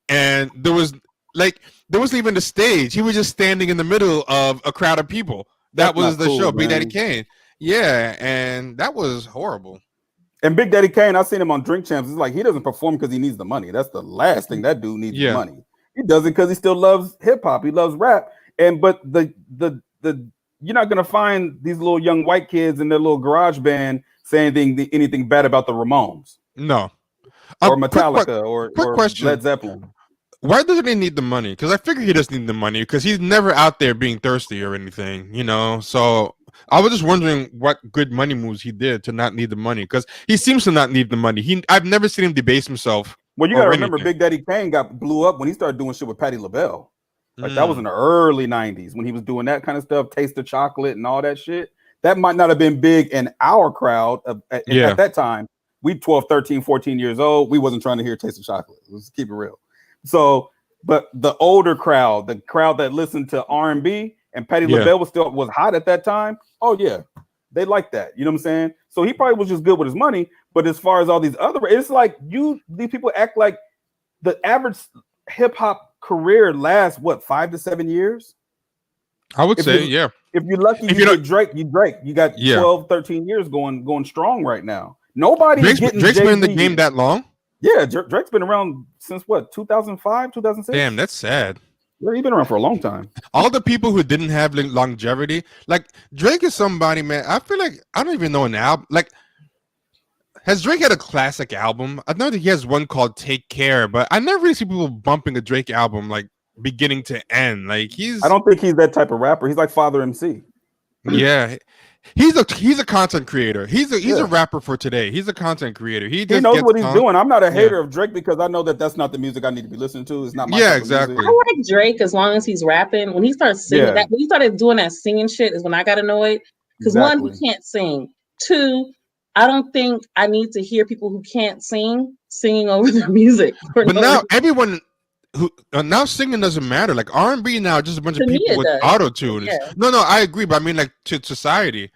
and there was Like there wasn't even the stage. He was just standing in the middle of a crowd of people. That was the cool, show, Big man. Daddy Kane. Yeah, and that was horrible. And Big Daddy Kane, I've seen him on Drink Champs. It's like he doesn't perform because he needs the money. That's the last thing that dude needs, is money. He does it because he still loves hip hop. He loves rap. But the you're not gonna find these little young white kids in their little garage band saying anything bad about the Ramones. No. Or Metallica or question. Led Zeppelin. Why doesn't he need the money? Because I figure he doesn't need the money because he's never out there being thirsty or anything, you know. So I was just wondering what good money moves he did to not need the money, because he seems to not need the money. I've never seen him debase himself. Well, you gotta remember, Big Daddy Kane blew up when he started doing shit with Patti LaBelle. Like that was in the early 90s when he was doing that kind of stuff, Taste of Chocolate and all that shit. That might not have been big in our crowd at that time. We 12, 13, 14 years old. We wasn't trying to hear Taste of Chocolate. Let's keep it real. So, but the older crowd, the crowd that listened to R&B and Patti LaBelle was hot at that time. Oh yeah, they like that. You know what I'm saying? So he probably was just good with his money. But as far as all these other, it's like these people act like the average hip hop career lasts 5 to 7 years. I would say, yeah. If you're lucky, you get Drake. You got 12, 13 years going strong right now. Nobody's getting Drake's been in the game that long? Yeah, Drake's been around since 2005, 2006. Damn, that's sad. Yeah, he's been around for a long time. All the people who didn't have longevity, like Drake is somebody, man. I feel like I don't even know an album. Like, has Drake had a classic album? I know that he has one called Take Care, but I never really see people bumping a Drake album like beginning to end. Like I don't think he's that type of rapper. He's like Father MC. Yeah. He's a content creator. He's a rapper for today. He's a content creator. He knows what he's doing. I'm not a hater of Drake because I know that's not the music I need to be listening to. It's not my type exactly. Of music. I like Drake as long as he's rapping. When he starts singing when he started doing that singing shit is when I got annoyed. Because one, he can't sing. Two, I don't think I need to hear people who can't singing over their music. But now everyone who now singing doesn't matter. Like R&B now, just a bunch of people with auto tune. Yeah. No, I agree, but I mean, like to society,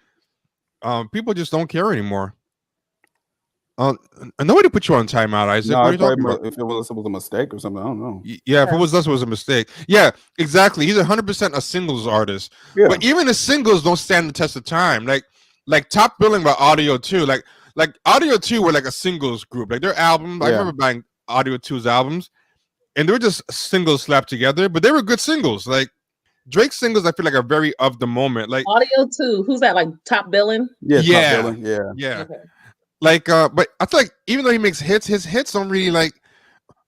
people just don't care anymore. Nobody put you on timeout, Isaac. No, what are you talking about? If it was a mistake or something, I don't know. Yeah, if it was us, it was a mistake. Yeah, exactly. He's 100% a singles artist. Yeah. But even the singles don't stand the test of time. Like top billing by Audio 2. Like Audio 2 were like a singles group. Like their album, I remember buying Audio 2's albums, and they were just singles slapped together, but they were good singles. Like Drake's singles, I feel like are very of the moment. Like Audio 2, who's that? Like top billing? Yeah. Top billing. Yeah. Okay. Like, but I feel like even though he makes hits, his hits don't really like.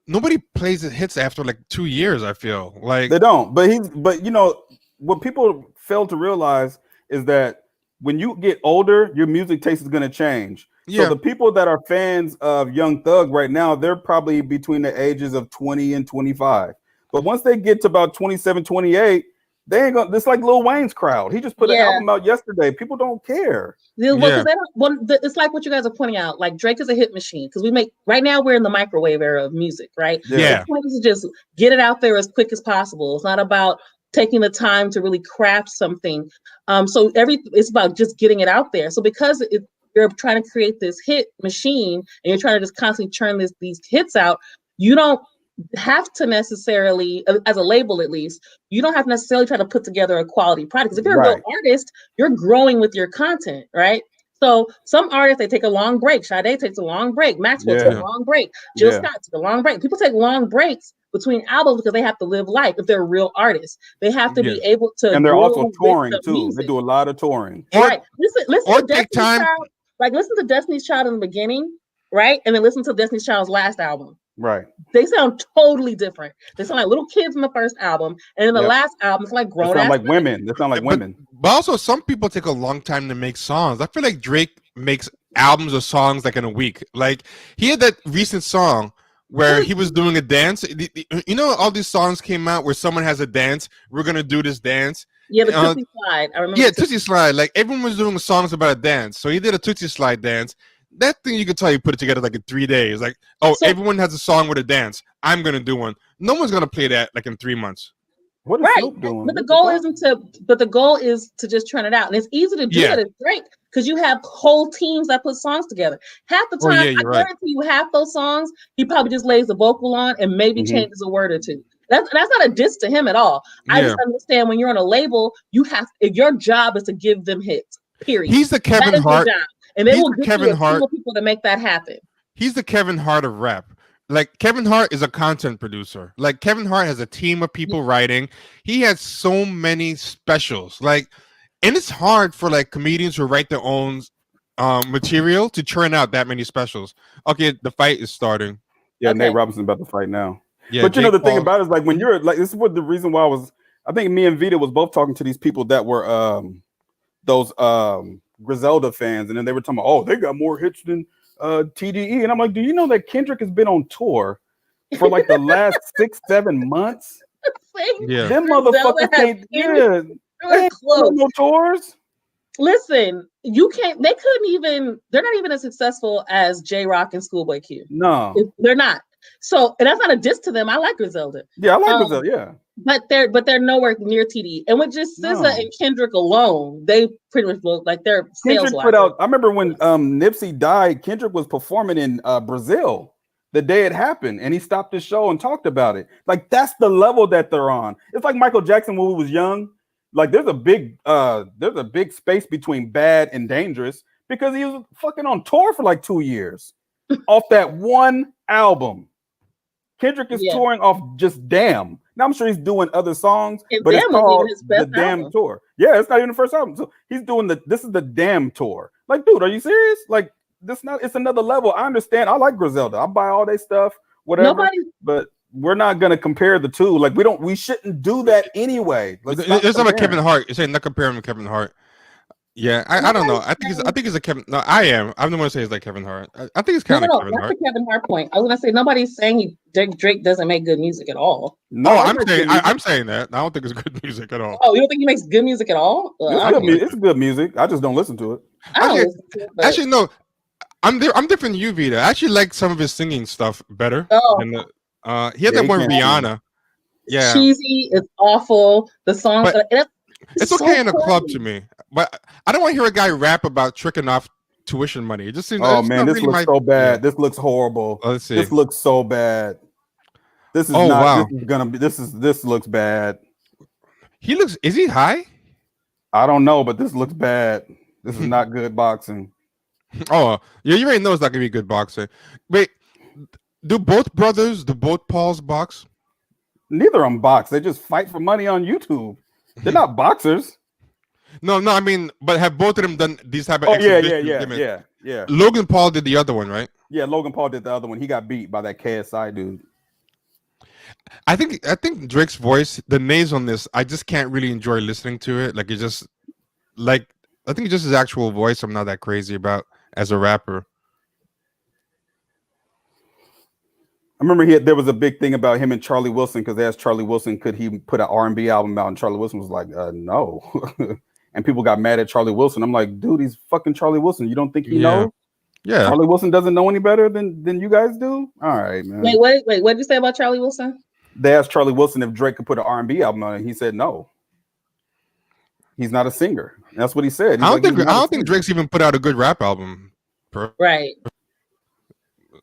Nobody plays his hits after like 2 years. I feel like they don't. But you know what people fail to realize is that when you get older, your music taste is going to change. Yeah. So the people that are fans of Young Thug right now, they're probably between the ages of 20 and 25. But once they get to about 27, 28, they ain't gonna. It's like Lil Wayne's crowd. He just put an album out yesterday. People don't care. It's like what you guys are pointing out. Like Drake is a hit machine because right now we're in the microwave era of music, right? Yeah. The point is to just get it out there as quick as possible. It's not about taking the time to really craft something. So it's about just getting it out there. So because you're trying to create this hit machine and you're trying to just constantly churn these hits out, you don't have to necessarily, as a label at least, you don't have to necessarily try to put together a quality product. Because if you're a real artist, you're growing with your content, right? So some artists, they take a long break. Sade takes a long break. Maxwell takes a long break. Jill Scott took a long break. People take long breaks between albums because they have to live life. If they're real artists, they have to be able to. And they're also touring too. Music. They do a lot of touring. Right. Listen to Destiny's Child. Like listen to Destiny's Child in the beginning, right? And then listen to Destiny's Child's last album. Right. They sound totally different. They sound like little kids in the first album, and in the last album, it's like grown. They sound like women. They sound like women. But also, some people take a long time to make songs. I feel like Drake makes albums or songs like in a week. Like he had that recent song where he was doing a dance. You know, all these songs came out where someone has a dance. We're gonna do this dance. Yeah, the Tootsie Slide. I remember. Yeah, Tootsie Slide. Like everyone was doing songs about a dance, so he did a Tootsie Slide dance. That thing you could tell you put it together like in 3 days. Like, everyone has a song with a dance. I'm gonna do one. No one's gonna play that like in 3 months. What is Snoop doing? But the goal is to just turn it out, and it's easy to do it as Drake because you have whole teams that put songs together. Half the time, I guarantee you, half those songs he probably just lays the vocal on and maybe changes a word or two. That's not a diss to him at all. I Yeah. just understand when you're on a label, your job is to give them hits. Period. He's the Kevin That is Hart. your job. And they He's will the give Kevin you a Hart. team of people to make that happen. He's the Kevin Hart of rap. Like Kevin Hart is a content producer. Like Kevin Hart has a team of people writing. He has so many specials. Like, and it's hard for like comedians who write their own material to churn out that many specials. Okay, the fight is starting. Yeah, Okay. Nate Robinson about to fight now. Yeah, but you know Jake the thing Paul. about it is like when you're like this is what the reason why I think me and Vita was both talking to these people that were those Griselda fans, and then they were talking about, oh, they got more hits than TDE, and I'm like, do you know that Kendrick has been on tour for like the last 6-7 months? Yeah, Them motherfuckers can't. Yeah, they ain't on no tours. Listen, you can't. They couldn't even. They're not even as successful as J Rock and Schoolboy Q. No, they're not. So, and that's not a diss to them. I like Griselda. Yeah, I like Griselda. Yeah, but they're nowhere near TDE. And with just SZA and Kendrick alone, they pretty much look like their sales. Kendrick put out. I remember when Nipsey died. Kendrick was performing in Brazil the day it happened, and he stopped his show and talked about it. Like that's the level that they're on. It's like Michael Jackson when we was young. Like there's a big space between bad and dangerous because he was fucking on tour for like 2 years off that one album. Kendrick is touring off just Damn. Now I'm sure he's doing other songs, but it's called the Damn Tour. Yeah, it's not even the first album. So he's doing this is the Damn Tour. Like, dude, are you serious? Like, it's another level. I understand. I like Griselda. I buy all their stuff, whatever. But we're not gonna compare the two. Like, we shouldn't do that anyway. It's not like Kevin Hart. You're saying not comparing with Kevin Hart. Yeah, I don't know. I think it's a Kevin. No, I am. I'm the one to say it's like Kevin Hart. I think it's kind of Kevin Hart. That's the Kevin Hart point. I was gonna say nobody's saying Drake doesn't make good music at all. No, I'm saying that. I don't think it's good music at all. Oh, you don't think he makes good music at all? It's good music. I just don't listen to it. Actually, no. I'm different than you, Vita. I actually like some of his singing stuff better. He had that one Rihanna. Yeah, cheesy. It's awful. The song. It's okay in a club to me, but I don't want to hear a guy rap about tricking off tuition money. It just seems. Oh man, this looks so bad. This looks horrible. Let's see. This looks so bad. This is not. Wow. This is gonna be. This looks bad. He looks. Is he high? I don't know, but this looks bad. This is not good boxing. Oh yeah, you already know it's not gonna be good boxing. Wait, do both Pauls box? Neither of them box. They just fight for money on YouTube. They're not boxers. No, I mean, but have both of them done these type of? Oh yeah. Logan Paul did the other one, right? Yeah, Logan Paul did the other one. He got beat by that KSI dude. I think Drake's voice, the nays on this, I just can't really enjoy listening to it. Like it's just like I think just his actual voice. I'm not that crazy about as a rapper. I remember there was a big thing about him and Charlie Wilson because they asked Charlie Wilson, could he put an R&B album out? And Charlie Wilson was like, no. And people got mad at Charlie Wilson. I'm like, dude, he's fucking Charlie Wilson. You don't think he knows? Yeah. Charlie Wilson doesn't know any better than you guys do? All right, man. Wait, what did you say about Charlie Wilson? They asked Charlie Wilson if Drake could put an R&B album on it. He said no. He's not a singer. That's what he said. I don't think Drake's even put out a good rap album. Right.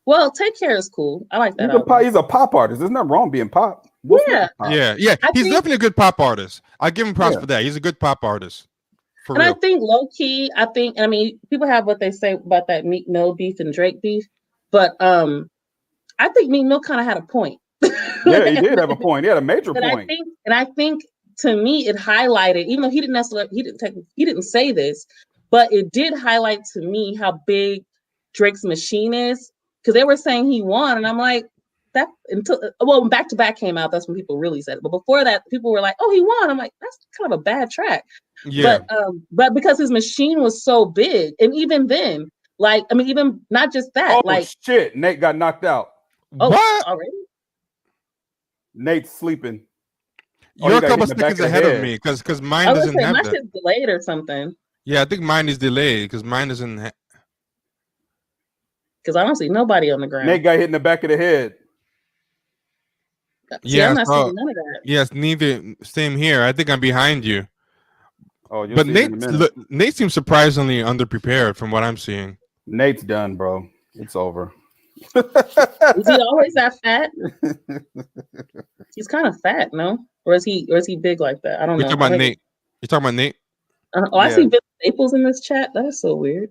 Well, Take Care is cool. I like that. He's a pop artist. There's nothing wrong being pop. Yeah. He's definitely a good pop artist. I give him props for that. He's a good pop artist. I think low key, I mean, people have what they say about that Meek Mill beef and Drake beef, but I think Meek Mill kind of had a point. Yeah, he did have a point. He had a major point. I think to me it highlighted, even though he didn't say this, but it did highlight to me how big Drake's machine is. Because they were saying he won, and I'm like, when Back to Back came out, that's when people really said it. But before that, people were like, "Oh, he won." I'm like, that's kind of a bad track. Yeah. But because his machine was so big, and even then, like, I mean, even not just that, shit, Nate got knocked out. Oh, what? Already? Nate's sleeping. You're a couple seconds ahead of me because mine doesn't have that. Mine is delayed or something. Yeah, I think mine is delayed because mine isn't. Because I don't see nobody on the ground. Nate got hit in the back of the head. I'm not seeing none of that. Yes, neither. Same here. I think I'm behind you. Oh, but Nate seems surprisingly underprepared from what I'm seeing. Nate's done, bro. It's over. Is he always that fat? He's kind of fat, no? Or is he big like that? I don't You're know. talking about Nate. You're talking about Nate. I see Vince Staples in this chat. That's so weird.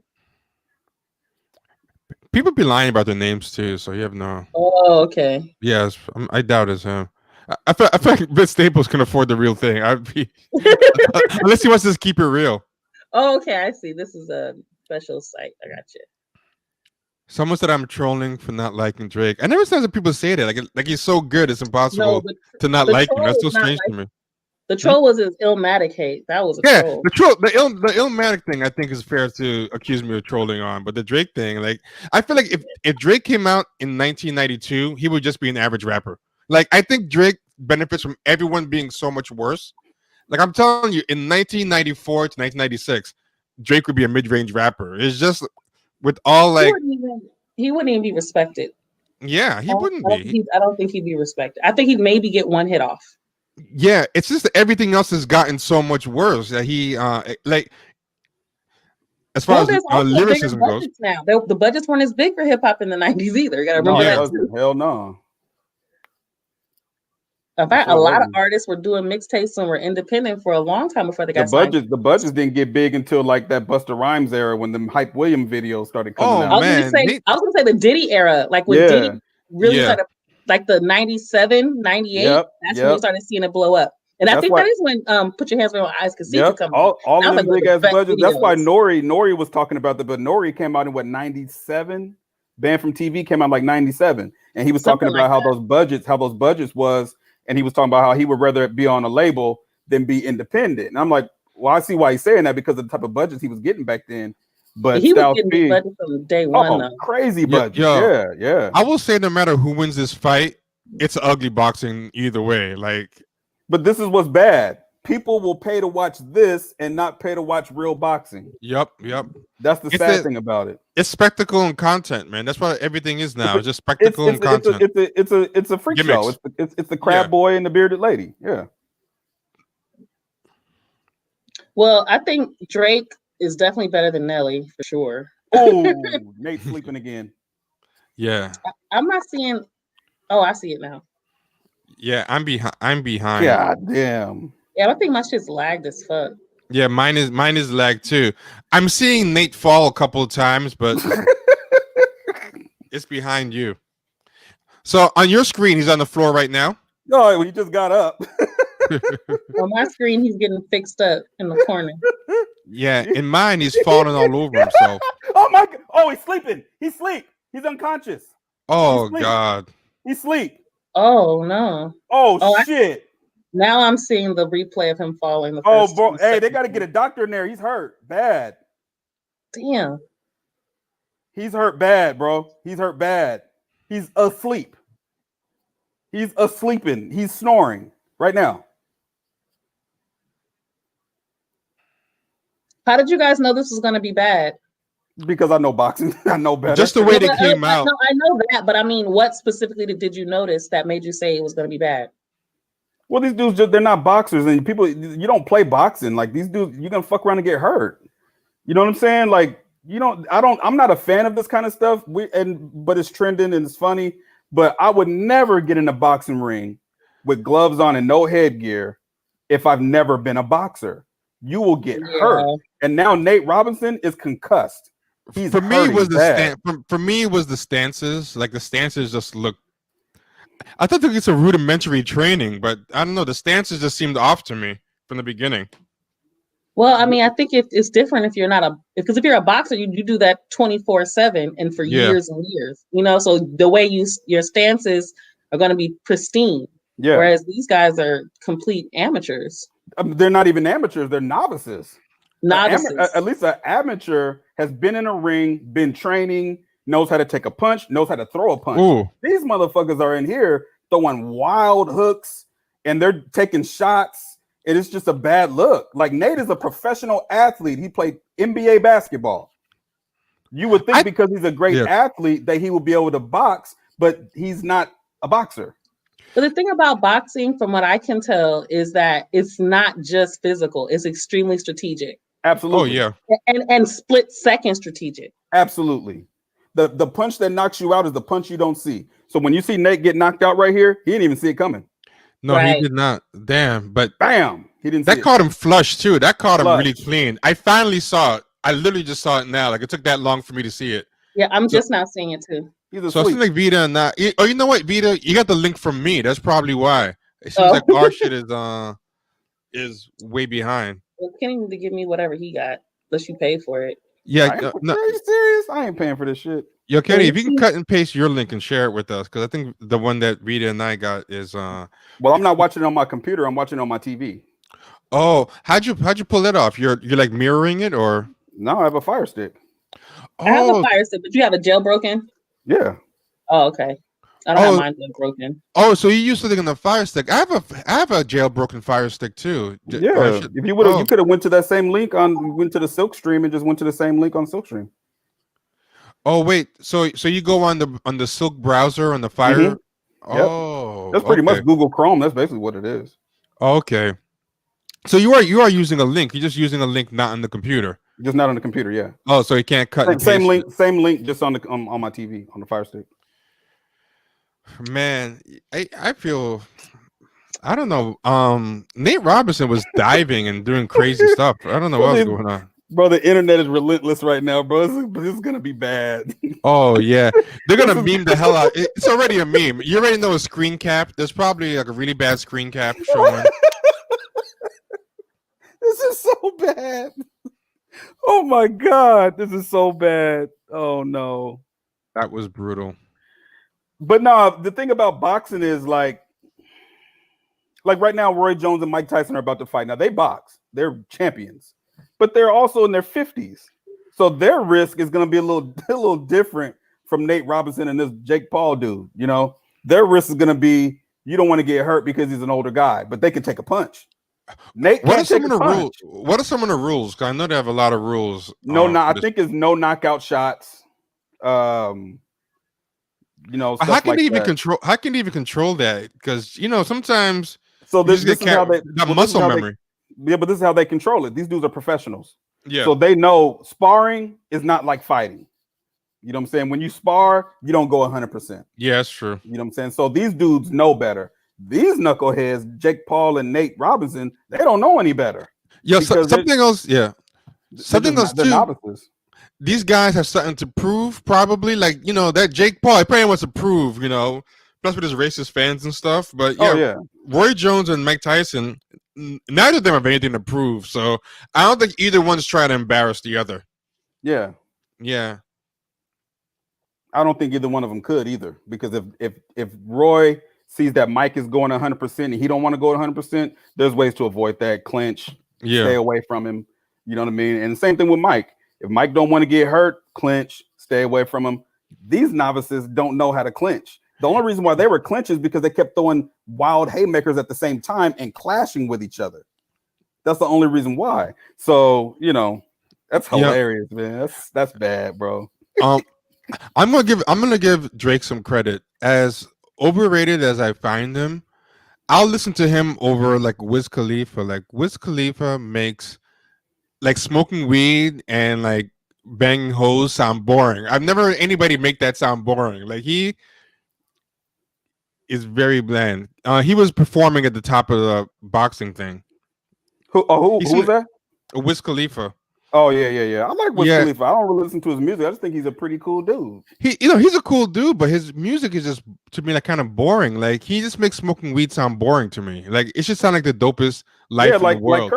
People be lying about their names too, so you have no. Oh, okay. Yes, I doubt it's him. I feel like Vince Staples can afford the real thing. I'd be unless he wants to just keep it real. Oh, okay. I see. This is a special site. I got you. Someone said I'm trolling for not liking Drake. I never said that people say that. Like he's so good, it's impossible to not like him. That's so strange to me. The troll was his Illmatic hate. That was a troll. The Illmatic thing, I think, is fair to accuse me of trolling on. But the Drake thing, like, I feel like if Drake came out in 1992, he would just be an average rapper. Like, I think Drake benefits from everyone being so much worse. Like, I'm telling you, in 1994 to 1996, Drake would be a mid-range rapper. It's just with all like he wouldn't even be respected. Yeah, he wouldn't be. I don't think he'd be respected. I think he'd maybe get one hit off. Yeah, it's just everything else has gotten so much worse that he like as far as lyricism goes. Now the budgets weren't as big for hip hop in the 90s either. You gotta remember that too. Hell no. In fact, a lot of artists were doing mixtapes and were independent for a long time before they got the budgets didn't get big until like that Busta Rhymes era when the Hype William videos started coming out. I was gonna say the Diddy era, like when Diddy really started, like the 97, 98. That's when you started seeing it blow up. And I think that is when Put Your Hands Where My Eyes Can See could come all of them big ass budgets. That's why Nori was talking about that, but Nori came out in what 97? Banned from TV came out like 97, and he was talking about how those budgets was. And he was talking about how he would rather be on a label than be independent. And I'm like, well, I see why he's saying that because of the type of budgets he was getting back then. But he was getting the budget from day one, though. Crazy budget. Yeah. I will say no matter who wins this fight, it's ugly boxing either way. Like, but this is what's bad. People will pay to watch this and not pay to watch real boxing. Yep. That's the sad thing about it. It's spectacle and content, man. That's what everything is now. It's just spectacle and content. It's a freak show. It's the crab boy and the bearded lady. Yeah. Well, I think Drake is definitely better than Nelly for sure. Oh, Nate's sleeping again. Yeah. I'm not seeing. Oh, I see it now. Yeah, I'm behind. God damn. Yeah, I think my shit's lagged as fuck. Yeah, mine is lagged too. I'm seeing Nate fall a couple of times, but it's behind you. So on your screen, he's on the floor right now. No, he just got up. On my screen, he's getting fixed up in the corner. Yeah, in mine, he's falling all over himself. Oh my God! Oh, he's sleeping. He's asleep. He's unconscious. Oh God. He's asleep. Oh no. Oh shit. Now I'm seeing the replay of him falling. Bro, hey, they got to get a doctor in there. He's hurt bad. Damn. He's hurt bad, bro. He's hurt bad. He's asleep. He's asleeping. He's snoring right now. How did you guys know this was going to be bad? Because I know boxing. I know better. Just the way they came out. I know that, but I mean, what specifically did you notice that made you say it was going to be bad? Well, these dudes they're not boxers, and people, you don't play boxing. Like these dudes, you're gonna fuck around and get hurt. You know what I'm saying? Like, I'm not a fan of this kind of stuff. But it's trending and it's funny. But I would never get in a boxing ring with gloves on and no headgear if I've never been a boxer. You will get hurt. And now Nate Robinson is concussed. For me, it was the stances. Like the stances just look. I thought it's a rudimentary training, but I don't know. The stances just seemed off to me from the beginning. Well, I mean, I think it's different if you're not because if you're a boxer, you do that 24/7 and for years and years. So the way your stances are going to be pristine. Yeah. Whereas these guys are complete amateurs. They're not even amateurs; they're novices. At least an amateur has been in a ring, been training. Knows how to take a punch, knows how to throw a punch. Ooh. These motherfuckers are in here throwing wild hooks and they're taking shots. And it's just a bad look. Like Nate is a professional athlete. He played NBA basketball. You would think because he's a great athlete that he will be able to box, but he's not a boxer. But the thing about boxing, from what I can tell, is that it's not just physical. It's extremely strategic. Absolutely. Oh, yeah. And split second strategic. Absolutely. The punch that knocks you out is the punch you don't see. So when you see Nate get knocked out right here, he didn't even see it coming. No, he did not. Damn, but bam, he didn't see that caught him flush too. That caught him Flush. really clean. I finally saw it. I literally just saw it now. Like it took that long for me to see it. Yeah, I'm just now seeing it too. So it seems like Vita and that. Oh, you know what, Vita? You got the link from me. That's probably why. It seems like our shit is way behind. Well, Kenny need to give me whatever he got, unless you pay for it. Yeah, no. Are you serious? I ain't paying for this shit. Yo, Kenny, if you can cut and paste your link and share it with us, because I think the one that Vita and I got is Well, I'm not watching it on my computer. I'm watching it on my TV. Oh, how'd you pull that off? You're like mirroring it, or no? I have a Fire Stick. I have a Fire Stick, but you have a jailbroken. Yeah. Oh, okay. I don't have mine jailbroken. Oh, so you used something on the Fire Stick. I have a jailbroken Fire Stick too. Yeah. If you would have, you could have went to that same link went to the Silkstream and just went to the same link on Silkstream. Oh wait, so you go on the Silk browser on the Fire? Mm-hmm. Oh, yep. That's pretty much Google Chrome. That's basically what it is. Okay, so you are using a link. You're just using a link not on the computer. Just not on the computer, yeah. Oh, so you can't cut. Same link, just on the on my TV on the Fire Stick. Man, I feel. I don't know. Nate Robinson was diving and doing crazy stuff. I don't know what's going on. Bro, the internet is relentless right now, bro. This is gonna be bad. Oh yeah, they're gonna meme the hell out. It's already a meme. You already know a screen cap. There's probably like a really bad screen cap showing. This is so bad. Oh my god, this is so bad. Oh no, that was brutal. But no, the thing about boxing is like right now, Roy Jones and Mike Tyson are about to fight. Now they box. They're champions. But they're also in their 50s. So their risk is going to be a little different from Nate Robinson and this Jake Paul dude. You know, their risk is going to be you don't want to get hurt because he's an older guy, but they can take a punch. Nate, what are some of the rules? What are some of the rules? Because I know they have a lot of rules. I think it's no knockout shots. You know, how can they even control? How can they even control that? Because sometimes this is how they muscle memory. Yeah, but this is how they control it. These dudes are professionals. Yeah. So they know sparring is not like fighting. You know what I'm saying? When you spar, you don't go 100%. Yeah, that's true. You know what I'm saying? So these dudes know better. These knuckleheads, Jake Paul and Nate Robinson, they don't know any better. Yeah, something else. Yeah. Something else too. Novices. These guys have something to prove, probably. Like, that Jake Paul, he probably wants to prove, plus with his racist fans and stuff. But yeah. Roy Jones and Mike Tyson, neither of them have anything to prove. So I don't think either one's trying to embarrass the other. Yeah. Yeah. I don't think either one of them could either. Because if Roy sees that Mike is going 100% and he don't want to go 100%, there's ways to avoid that. Clinch. Yeah. Stay away from him. You know what I mean? And the same thing with Mike. If Mike don't want to get hurt, clinch. Stay away from him. These novices don't know how to clinch. The only reason why they were clinch is because they kept throwing wild haymakers at the same time and clashing with each other. That's the only reason why. So, that's hilarious, man. That's bad, bro. I'm gonna give Drake some credit. As overrated as I find him, I'll listen to him over like Wiz Khalifa. Like Wiz Khalifa makes like smoking weed and like banging hoes sound boring. I've never heard anybody make that sound boring. Like he is very bland. He was performing at the top of the boxing thing. Who was that? Wiz Khalifa. Oh yeah. I like Wiz Khalifa. I don't really listen to his music. I just think he's a pretty cool dude. He's a cool dude, but his music is just to me like kind of boring. Like he just makes smoking weed sound boring to me. Like it just sound like the dopest life in the world. Like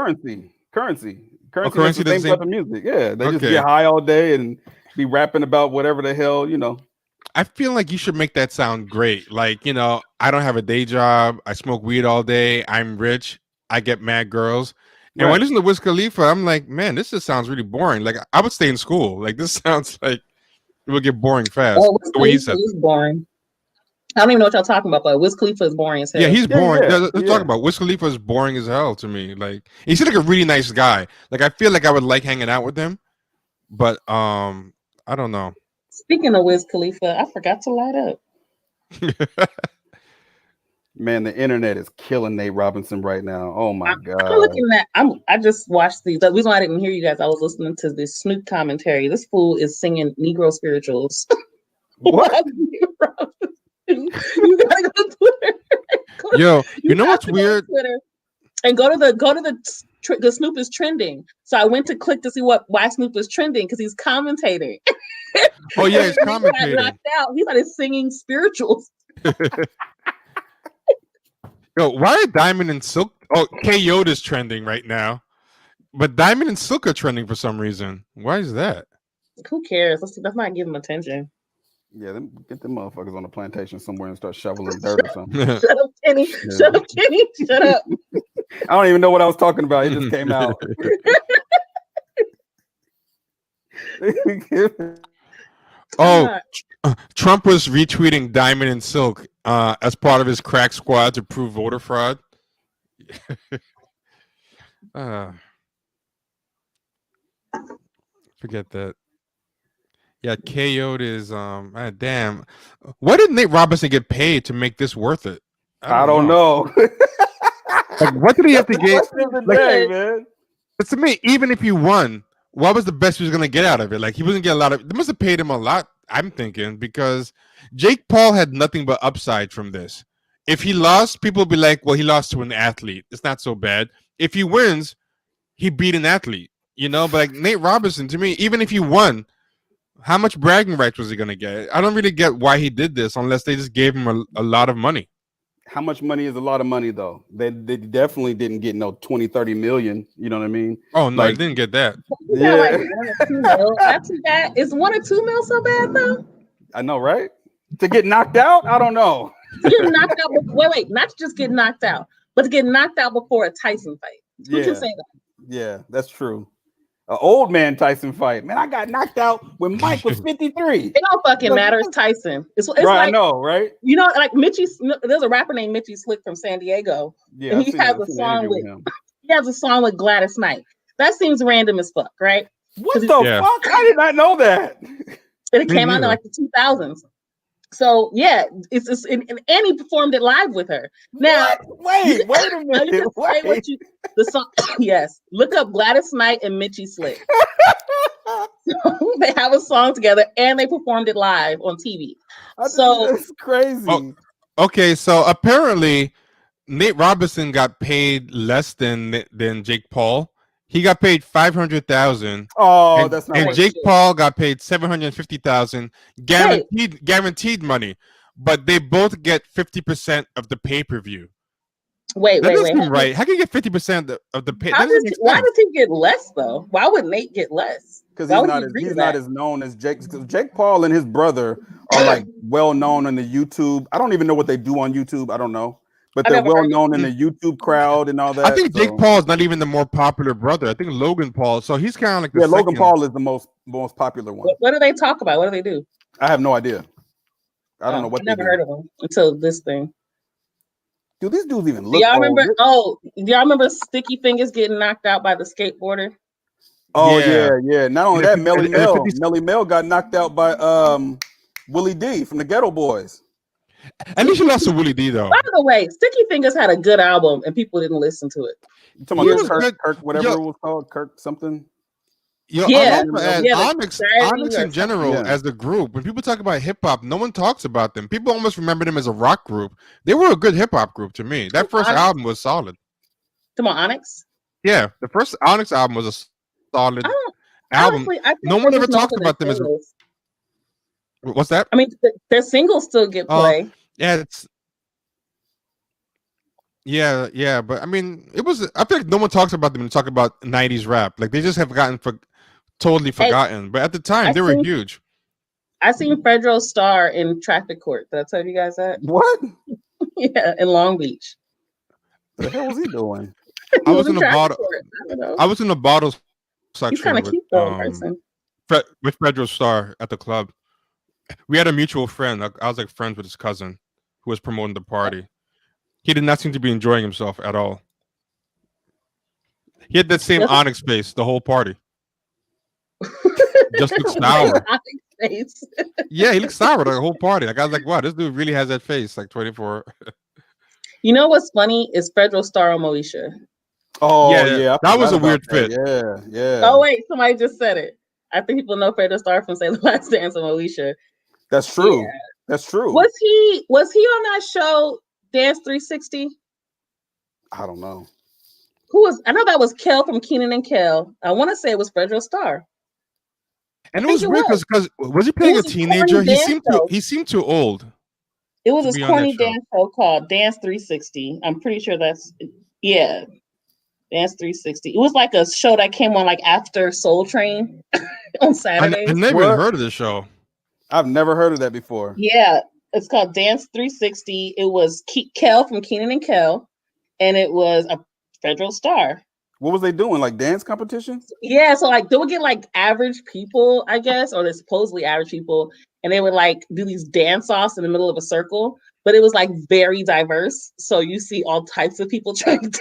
Currency makes the same type of music. Yeah, they just get high all day and be rapping about whatever the hell, I feel like you should make that sound great. Like, I don't have a day job. I smoke weed all day. I'm rich. I get mad girls. And when I listen to Wiz Khalifa, I'm like, man, this just sounds really boring. Like, I would stay in school. Like, this sounds like it would get boring fast. Oh, Wiz Khalifa is boring. I don't even know what y'all talking about, but Wiz Khalifa is boring as hell. Yeah, he's boring. Let's talk about Wiz Khalifa is boring as hell to me. Like, he seems like a really nice guy. Like, I feel like I would like hanging out with him, but I don't know. Speaking of Wiz Khalifa, I forgot to light up. Man, the internet is killing Nate Robinson right now. Oh my god! I'm looking at. I just watched these. The reason why I didn't hear you guys, I was listening to this Snoop commentary. This fool is singing Negro spirituals. What? You gotta go to Twitter. Yo, you know have what's to go to weird? Twitter and go to the Snoop is trending. So I went to click to see why Snoop is trending because he's commentating. Oh yeah, he's And he got commentating. knocked out. He started singing spirituals. Yo, why are Diamond and Silk? Oh, K-Yoda's trending right now, but Diamond and Silk are trending for some reason. Why is that? Who cares? Let's not give him attention. Yeah, get them motherfuckers on the plantation somewhere and start shoveling dirt or something. Shut up, Kenny. Yeah. Shut up, Kenny. Shut up. I don't even know what I was talking about. It just came out. Oh, Trump was retweeting Diamond and Silk as part of his crack squad to prove voter fraud. Forget that. Yeah, KO'd is damn. Why did Nate Robinson get paid to make this worth it? I don't know. Like, what did he have to get? Like, man. But to me, even if you won, what was the best he was gonna get out of it? Like, he wasn't getting a lot of. They must have paid him a lot. I'm thinking because Jake Paul had nothing but upside from this. If he lost, people would be like, "Well, he lost to an athlete. It's not so bad." If he wins, he beat an athlete. You know, but like Nate Robinson, to me, even if he won, how much bragging rights was he gonna get? I don't really get why he did this unless they just gave him a lot of money. How much money is a lot of money though? They definitely didn't get no 20, 30 million. You know what I mean? Oh no, he didn't get that. Yeah. Like 1 or 2 mil. Not too bad. Is 1 or 2 mil so bad though? I know, right? To get knocked out? I don't know. To get knocked out. Wait, not to just get knocked out, but to get knocked out before a Tyson fight. Who can say that? Yeah, that's true. An old man Tyson fight. Man, I got knocked out when Mike was 53. It don't fucking matter. It's Tyson. It's right, like, I know, right? You know, like Mitchie. There's a rapper named Mitchie Slick from San Diego. Yeah, and he has a song with him. He has a song with Gladys Knight. That seems random as fuck, right? What the fuck? I did not know that. And it came out in like the 2000s. So yeah, and he performed it live with her. Now, wait a minute. Wait. The song, yes. Look up Gladys Knight and Mitchie Slick. So they have a song together and they performed it live on TV. So it's crazy. Oh, okay, so apparently Nate Robinson got paid less than Jake Paul. He got paid $500,000. Oh, that's not. And Jake Paul got paid $750,000 guaranteed money, but they both get 50% of the pay-per-view. Wait. Right? How can you get 50% of the pay? Why does he get less though? Why would Nate get less? Because he's not as known as Jake. Because Jake Paul and his brother are like well known on the YouTube. I don't even know what they do on YouTube. I don't know. But they're well known in the YouTube crowd and all that. I think Jake Paul is not even the more popular brother. I think Logan Paul. So he's kind of like Logan Paul is the most popular one. What do they talk about? What do they do? I have no idea. I don't know what. I never heard of them until this thing. Do these dudes even look? Do y'all remember? Do y'all remember Sticky Fingers getting knocked out by the skateboarder? Oh yeah. Not only that, Melly Mel got knocked out by Willie D from the Ghetto Boys. At least you lost to Willie D though. By the way, Sticky Fingers had a good album and people didn't listen to it. You talking about Kirk, whatever it was called, Kirk something. Onyx in general, as a group, when people talk about hip hop, no one talks about them. People almost remember them as a rock group. They were a good hip hop group to me. That first album was solid. Come on, Onyx? Yeah, the first Onyx album was a solid album. Honestly, no one ever talks about them as. What's that? I mean, their singles still get play. Yeah, but I mean, it was. I feel like no one talks about them and talk about '90s rap. Like they just have gotten totally forgotten. But at the time, they were huge. I seen Fredro Starr in Traffic Court. Did I tell you guys that? What? Yeah, in Long Beach. What the hell was he doing? I was in the bottle. I was in the bottle section. He's kind of cute though, person. With Fredro Starr at the club. We had a mutual friend. I was like friends with his cousin who was promoting the party. He did not seem to be enjoying himself at all. He had that same Onyx face the whole party. Just looked sour. Yeah, he looked sour the whole party. Like I was like, wow, this dude really has that face. Like 24. You know what's funny is Fredro Starr on Moesha. Oh yeah, that was a weird fit. Yeah. Oh wait, somebody just said it. I think people know Fredro Starr from Say the Last Dance on Moesha. That's true. Yeah. That's true. Was he on that show Dance 360? I don't know. Who was? I know that was Kel from Keenan and Kel. I want to say it was Fredro Starr. And it was weird because was he playing a teenager? He seemed too old. It was this corny dance show called Dance 360. I'm pretty sure that's Dance 360. It was like a show that came on like after Soul Train on Saturdays. I never even heard of this show. I've never heard of that before. Yeah, it's called Dance 360. It was Kel from Keenan and Kel, and it was a Federal Star. What was they doing? Like dance competitions? Yeah, so like they would get like average people, I guess, or they're supposedly average people, and they would like do these dance offs in the middle of a circle. But it was like very diverse, so you see all types of people trying to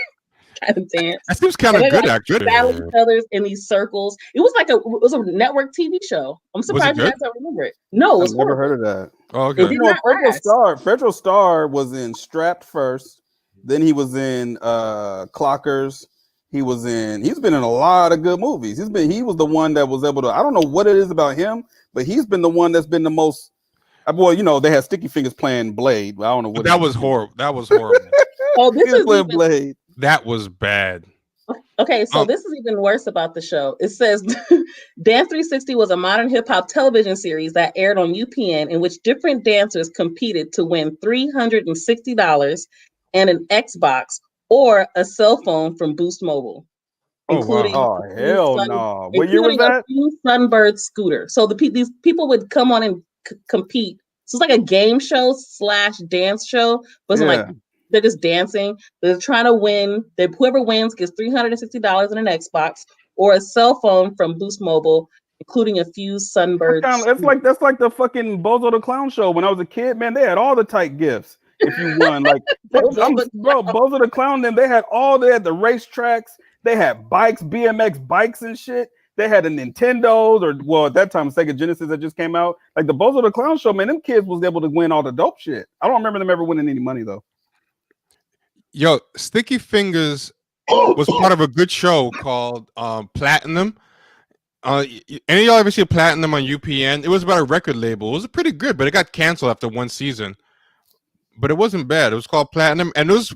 kind of dance. That seems kind of good, actually. Battle each other in these circles. It was a network TV show. I'm surprised you guys don't remember it. No, I've never heard of that. Oh, okay. You know, Fredro Starr was in Strapped first. Then he was in Clockers. He's been in a lot of good movies. He was the one that was able to, I don't know what it is about him, but he's been the one that's been the most, well, you know, they had Sticky Fingers playing Blade. I don't know what that was horrible. That was horrible. Oh, this is playing Blade. That was bad. Okay, so this is even worse about the show. It says Dance 360 was a modern hip hop television series that aired on UPN in which different dancers competed to win $360 and an Xbox or a cell phone from Boost Mobile. Including hell no. What year was that? Sunbird scooter. So these people would come on and compete. So it's like a game show / dance show, but it's like they're just dancing. They're trying to win. Whoever wins gets $360 and an Xbox or a cell phone from Boost Mobile, including a few Sunbirds. That's like the fucking Bozo the Clown show. When I was a kid, man, they had all the tight gifts. If you won, like Bozo the Clown, then they had the racetracks, they had bikes, BMX bikes and shit. They had a Nintendo's, or at that time Sega Genesis that just came out. Like the Bozo the Clown show, man, them kids was able to win all the dope shit. I don't remember them ever winning any money though. Yo, Sticky Fingers was part of a good show called Platinum. Any of y'all ever see Platinum on UPN? It was about a record label. It was pretty good, but it got canceled after one season. But it wasn't bad. It was called Platinum, and it was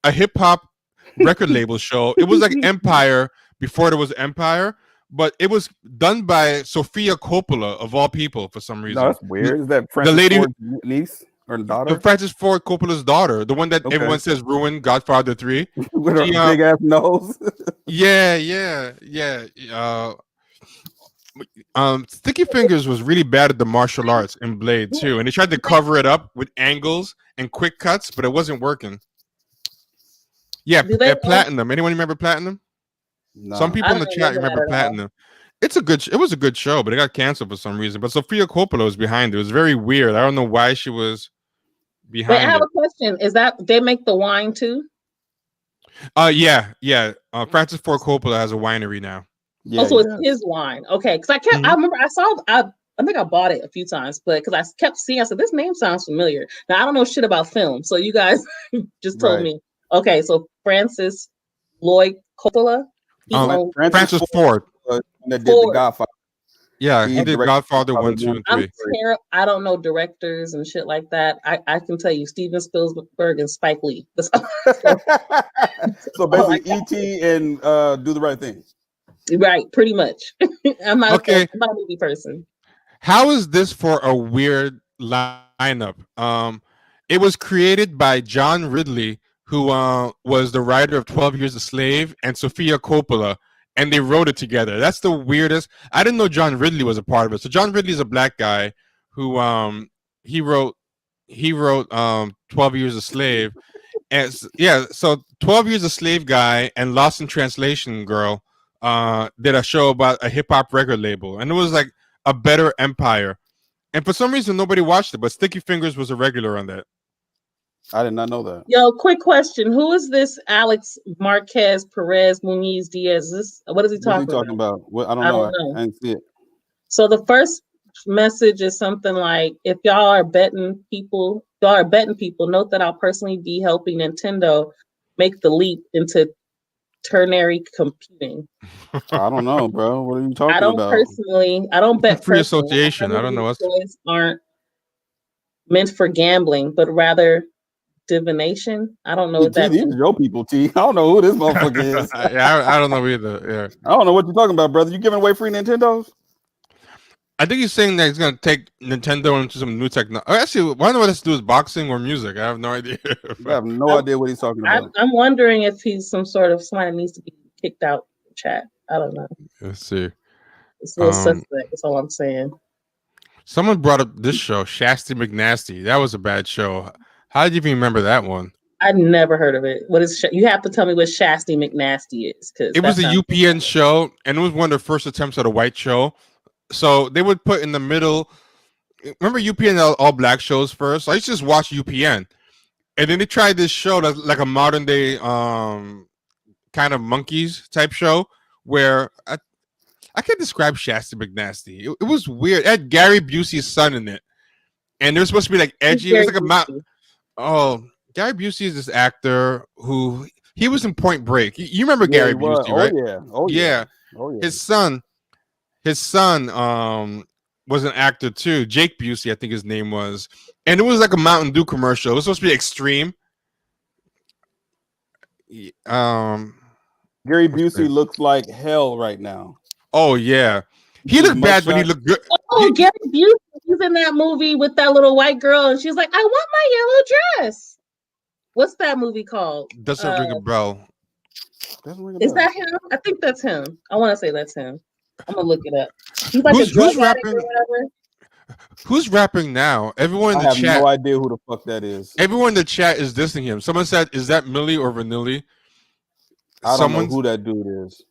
a hip hop record label show. It was like Empire before there was Empire, but it was done by Sofia Coppola of all people for some reason. No, that's weird. Is that Francis Ford's niece or daughter? Francis Ford Coppola's daughter, the one that everyone says ruined Godfather 3 with her big ass nose. Yeah. Sticky Fingers was really bad at the martial arts in Blade too, and they tried to cover it up with angles and quick cuts, but it wasn't working. Yeah, Platinum. Anyone remember Platinum? No. Some people in the chat remember Platinum. It was a good show, but it got canceled for some reason. But Sofia Coppola was behind it. It was very weird. I don't know why she was behind it. I have a question. Is that they make the wine too? Yeah. Francis Ford Coppola has a winery now. Yeah, it's his wine. Okay, because I remember I think I bought it a few times, but because I kept seeing, I said this name sounds familiar. Now I don't know shit about film, so you guys just told me. Okay, so Francis Lloyd Coppola. Francis Ford. That did the Godfather. Yeah, he did Godfather 1, 2, and 3. I don't know directors and shit like that. I can tell you Steven Spielberg and Spike Lee. So basically, E.T. and Do the Right Thing. Right, pretty much. I'm not a movie person. How is this for a weird lineup? It was created by John Ridley, who was the writer of 12 Years a Slave, and Sofia Coppola, and they wrote it together. That's the weirdest. I didn't know John Ridley was a part of it. So John Ridley is a black guy who he wrote 12 Years a Slave. And so 12 Years a Slave guy and Lost in Translation girl did a show about a hip hop record label, and it was like a better Empire. And for some reason, nobody watched it, but Sticky Fingers was a regular on that. I did not know that. Yo, quick question: who is this Alex Marquez Perez Muniz Diaz? What is he talking about? I don't know. I didn't see it. So the first message is something like, "If y'all are betting people, note that I'll personally be helping Nintendo make the leap into ternary computing." I don't know, bro. What are you talking about? I don't bet. Free association. I don't know. Aren't meant for gambling, but rather divination. I don't know what that These means. are your people, T. I don't know who this motherfucker is. I don't know either. Yeah, I don't know what you're talking about, brother. You giving away free Nintendos? I think he's saying that he's gonna take Nintendo into some new technology. Actually, I don't know what this to do with boxing or music. I have no idea. I have no idea what he's talking about. I'm wondering if he's some sort of someone that needs to be kicked out of the chat. I don't know. Let's see. It's a little suspect. That's all I'm saying. Someone brought up this show, Shasty McNasty. That was a bad show. How did you even remember that one? I never heard of it. What is? You have to tell me what Shasty McNasty is, because it was a UPN show, and it was one of the first attempts at a white show. So they would put in the middle. Remember UPN all black shows first? So I used to just watch UPN, and then they tried this show that's like a modern day kind of monkeys type show where I can't describe Shasta McNasty. It was weird. It had Gary Busey's son in it, and they're supposed to be like edgy. It was like Gary Busey is this actor who he was in Point Break. You remember Gary Busey, right? Oh yeah. His son was an actor too. Jake Busey, I think his name was. And it was like a Mountain Dew commercial. It was supposed to be extreme. Gary Busey looks like hell right now. Oh yeah. He looked bad, but he looked good. Oh, Gary Busey, he's in that movie with that little white girl, and she's like, I want my yellow dress. What's that movie called? Doesn't ring a bell. Is that him? I think that's him. I want to say that's him. I'm gonna look it up. He's like who's rapping? Who's rapping now? Everyone in the chat. I have no idea who the fuck that is. Everyone in the chat is dissing him. Someone said, "Is that Millie or Vanilli?" I don't know who that dude is.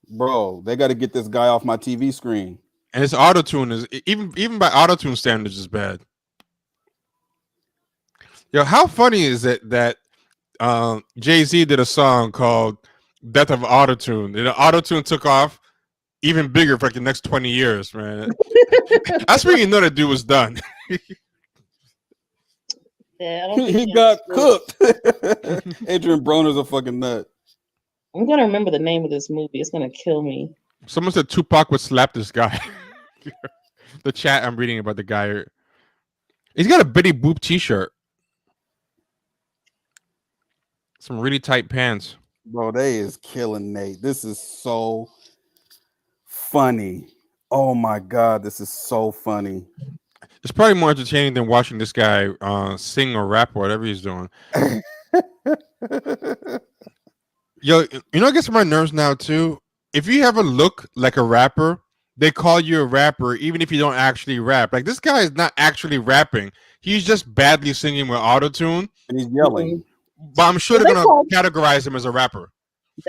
Bro, they got to get this guy off my TV screen. And his auto-tune is even by auto-tune standards is bad. Yo, how funny is it that Jay-Z did a song called Death of Auto-Tune? And the auto-tune took off even bigger for like the next 20 years, man. That's when you know that dude was done. Yeah, he got cooked. Adrian Broner's a fucking nut. I'm gonna remember the name of this movie. It's gonna kill me. Someone said Tupac would slap this guy. The chat I'm reading about the guy. He's got a Bitty Boop t-shirt. Some really tight pants. Bro, they is killing Nate. This is so funny. Oh my God, this is so funny. It's probably more entertaining than watching this guy sing or rap or whatever he's doing. Yo, you know, it gets on my nerves now too. If you ever look like a rapper, they call you a rapper even if you don't actually rap. Like, this guy is not actually rapping. He's just badly singing with auto-tune. And he's yelling. But I'm sure they're going to categorize him as a rapper.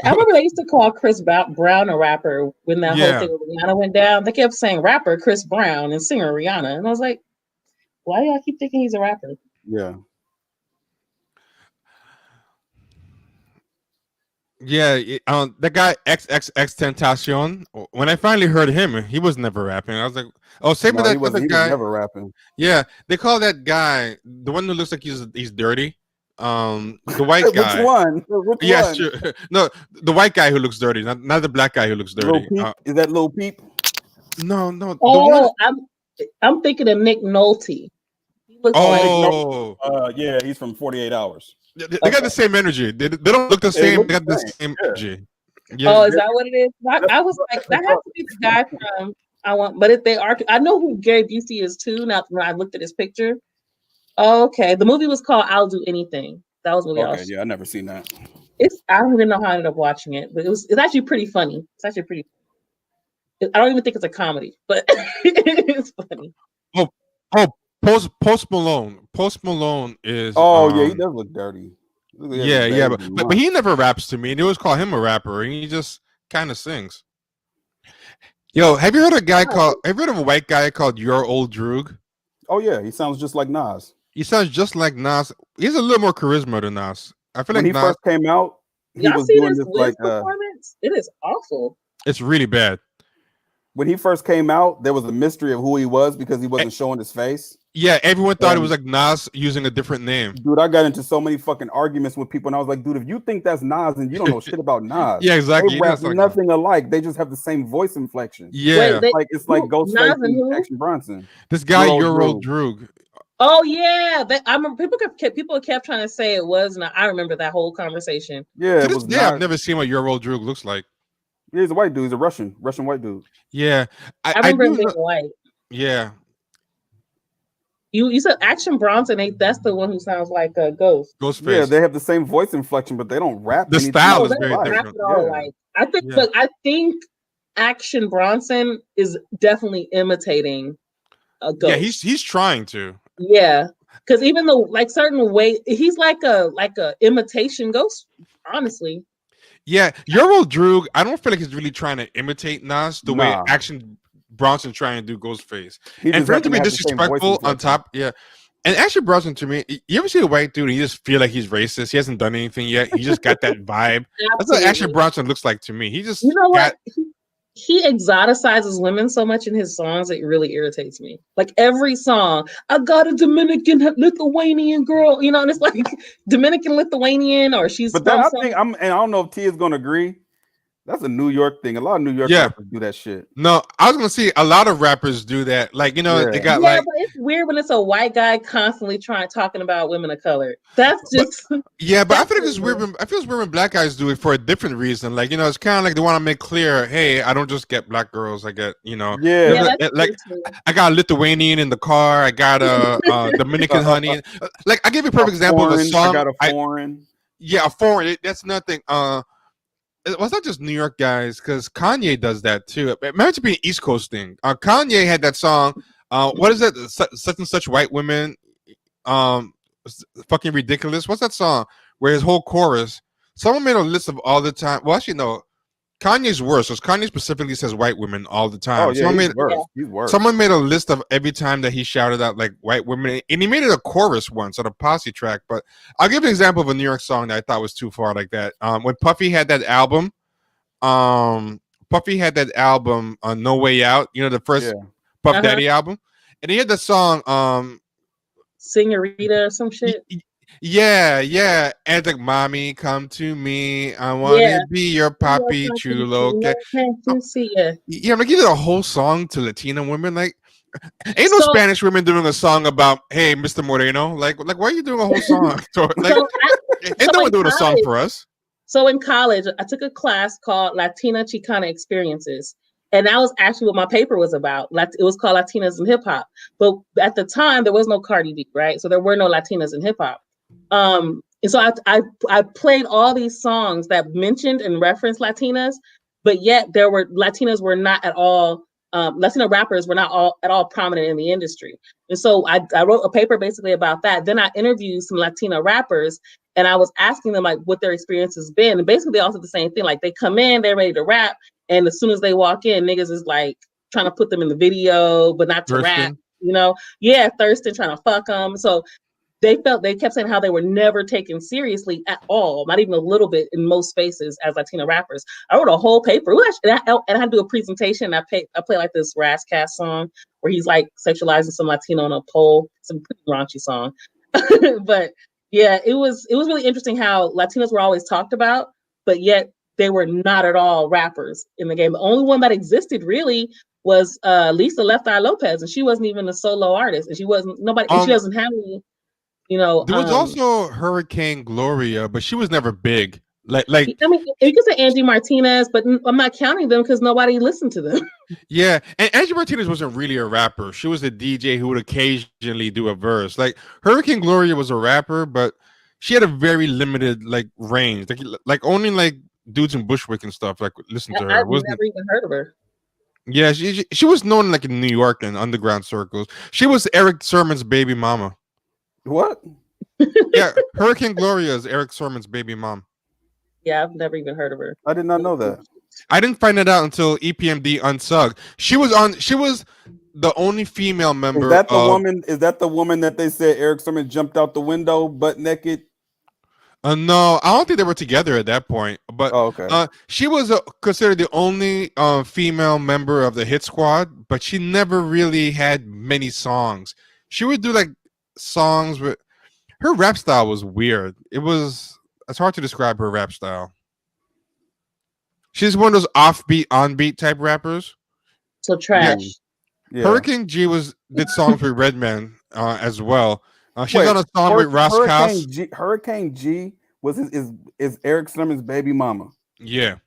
I remember they used to call Chris Brown a rapper when that whole thing with Rihanna went down. They kept saying rapper Chris Brown and singer Rihanna. And I was like, why do y'all keep thinking he's a rapper? Yeah. Yeah, that guy XXX Tentacion. When I finally heard him, he was never rapping. I was like, "Oh, same with that other guy." Was never rapping. Yeah, they call that guy the one who looks like he's dirty. The white guy. Which one? Which yes, one? sure. No, the white guy who looks dirty, not the black guy who looks dirty. Is that Lil Peep? No. Oh, I'm thinking of Nick Nolte. He looks yeah, he's from 48 Hours. They got the same energy. They don't look the same. They got the same energy. Yeah. Oh, is that what it is? I was like, that has to be the guy from but if they are, I know who Gary Busey is too. Now when I looked at his picture. Okay, the movie was called "I'll Do Anything." That was what okay. Yeah, I never seen that. I don't even know how I ended up watching it, but it's actually pretty funny. It's actually pretty. I don't even think it's a comedy, but it's funny. Oh, Post Malone. Post Malone is. Oh yeah, he does look dirty. Yeah, but he never raps to me. They always call him a rapper, and he just kind of sings. Yo, have you heard of a white guy called Your Old Droog? Oh yeah, he sounds just like Nas. He sounds just like Nas. He has a little more charisma than Nas. I feel when like he first came out, he was doing this like performance. It is awful. It's really bad. when he first came out, there was a mystery of who he was because he wasn't showing his face. Yeah, everyone thought it was like Nas using a different name. Dude, I got into so many fucking arguments with people, and I was like, dude, if you think that's Nas and you don't know shit about Nas, Yeah, exactly. they rap nothing alike. They just have the same voice inflection. Yeah. Wait, it's like Ghostface and Action Bronson. This guy, Euro Droog. Oh yeah, I remember people kept trying to say it was not. I remember that whole conversation. Yeah, to this day, I've never seen what Euro Droog looks like. Yeah, he's a white dude. He's a Russian white dude. Yeah, I remember him being white. Yeah. You said Action Bronson ain't that's the one who sounds like a ghost. Ghostface. Yeah, they have the same voice inflection, but they don't rap. The style is very different. But I think Action Bronson is definitely imitating a ghost. Yeah, he's trying to. Yeah, because even though like certain way, he's like a imitation ghost. Honestly. Yeah, Euro Droog, I don't feel like he's really trying to imitate Nas the way Action Bronson trying to do Ghostface. And for him to be disrespectful on top, yeah. And Action Bronson, to me, you ever see a white dude and you just feel like he's racist? He hasn't done anything yet. He just got that vibe. That's what Action Bronson looks like to me. He just what? He exoticizes women so much in his songs, it really irritates me. Like every song, I got a Dominican Lithuanian girl, you know, and it's like Dominican Lithuanian or she's. But that, and I don't know if T is gonna agree. That's a New York thing. A lot of New York rappers do that shit. No, I was gonna say a lot of rappers do that. Like, they got but it's weird when it's a white guy constantly talking about women of color. That's just but I feel like it's weird. I feel it's weird when black guys do it for a different reason. Like, it's kind of like they want to make clear, hey, I don't just get black girls. I get, like I got a Lithuanian in the car. I got a Dominican honey. Like, I give you a perfect example of a song. I got a foreign. A foreign. That's nothing. Well, it's not just New York guys, because Kanye does that too. Imagine it being an East Coast thing. Kanye had that song. What is that? Such and such white women. Fucking ridiculous. What's that song? Where his whole chorus. Someone made a list of all the time. Well, actually, no. Kanye's worse. Because Kanye specifically says white women all the time. Oh, yeah, he's worse. Someone made a list of every time that he shouted out like white women, and he made it a chorus once on a posse track. But I'll give an example of a New York song that I thought was too far like that. When Puffy had that album, on No Way Out, the first Puff Daddy album, and he had the song Senorita or some shit. Yeah. And like, mommy, come to me. I want to be your papi chulo. Okay. Yeah, I'm like, you did a whole song to Latina women. Like, ain't no Spanish women doing a song about, hey, Mr. Moreno. Like, why are you doing a whole song? Ain't no one doing a song for us. So in college, I took a class called Latina Chicana Experiences. And that was actually what my paper was about. It was called Latinas in Hip Hop. But at the time, there was no Cardi B, right? So there were no Latinas in hip hop. And so I played all these songs that mentioned and referenced Latinas, but yet Latinas were not at all, Latino rappers were not at all prominent in the industry. And so I wrote a paper basically about that. Then I interviewed some Latina rappers and I was asking them like what their experience has been. And basically they all said the same thing. Like they come in, they're ready to rap. And as soon as they walk in, niggas is like trying to put them in the video, but not to rap, thirsting, trying to fuck them. So they kept saying how they were never taken seriously at all, not even a little bit in most spaces as Latino rappers. I wrote a whole paper, and I had to do a presentation. I play like this Razzcast song where he's like sexualizing some Latino on a pole. It's a pretty raunchy song, but yeah, it was really interesting how Latinos were always talked about, but yet they were not at all rappers in the game. The only one that existed really was Lisa Left Eye Lopez, and she wasn't even a solo artist, and she wasn't nobody. And she doesn't have any. There was also Hurricane Gloria, but she was never big. Like I mean, you could say Angie Martinez, but I'm not counting them because nobody listened to them. Yeah, and Angie Martinez wasn't really a rapper. She was a DJ who would occasionally do a verse. Like Hurricane Gloria was a rapper, but she had a very limited range. Like only dudes in Bushwick and stuff listen to her. I've never even heard of her. Yeah, she was known in New York and underground circles. She was Eric Sermon's baby mama. What? Yeah, Hurricane Gloria is Eric Sermon's baby mom. Yeah, I've never even heard of her. I did not know that. I didn't find it out until EPMD Unsug. She was the only female member. Is that the woman? Is that the woman that they said Eric Sermon jumped out the window butt naked? No, I don't think they were together at that point. But Oh, okay. she was considered the only female member of the Hit Squad, but she never really had many songs. She would do like songs with her rap style was weird. It's hard to describe her rap style. She's one of those offbeat, onbeat type rappers. So Yeah, trash. Yeah. Hurricane G did songs with Redman as well. She's Wait, on a song with Ross Kass. Hurricane G was is Eric Sermon's baby mama. Yeah,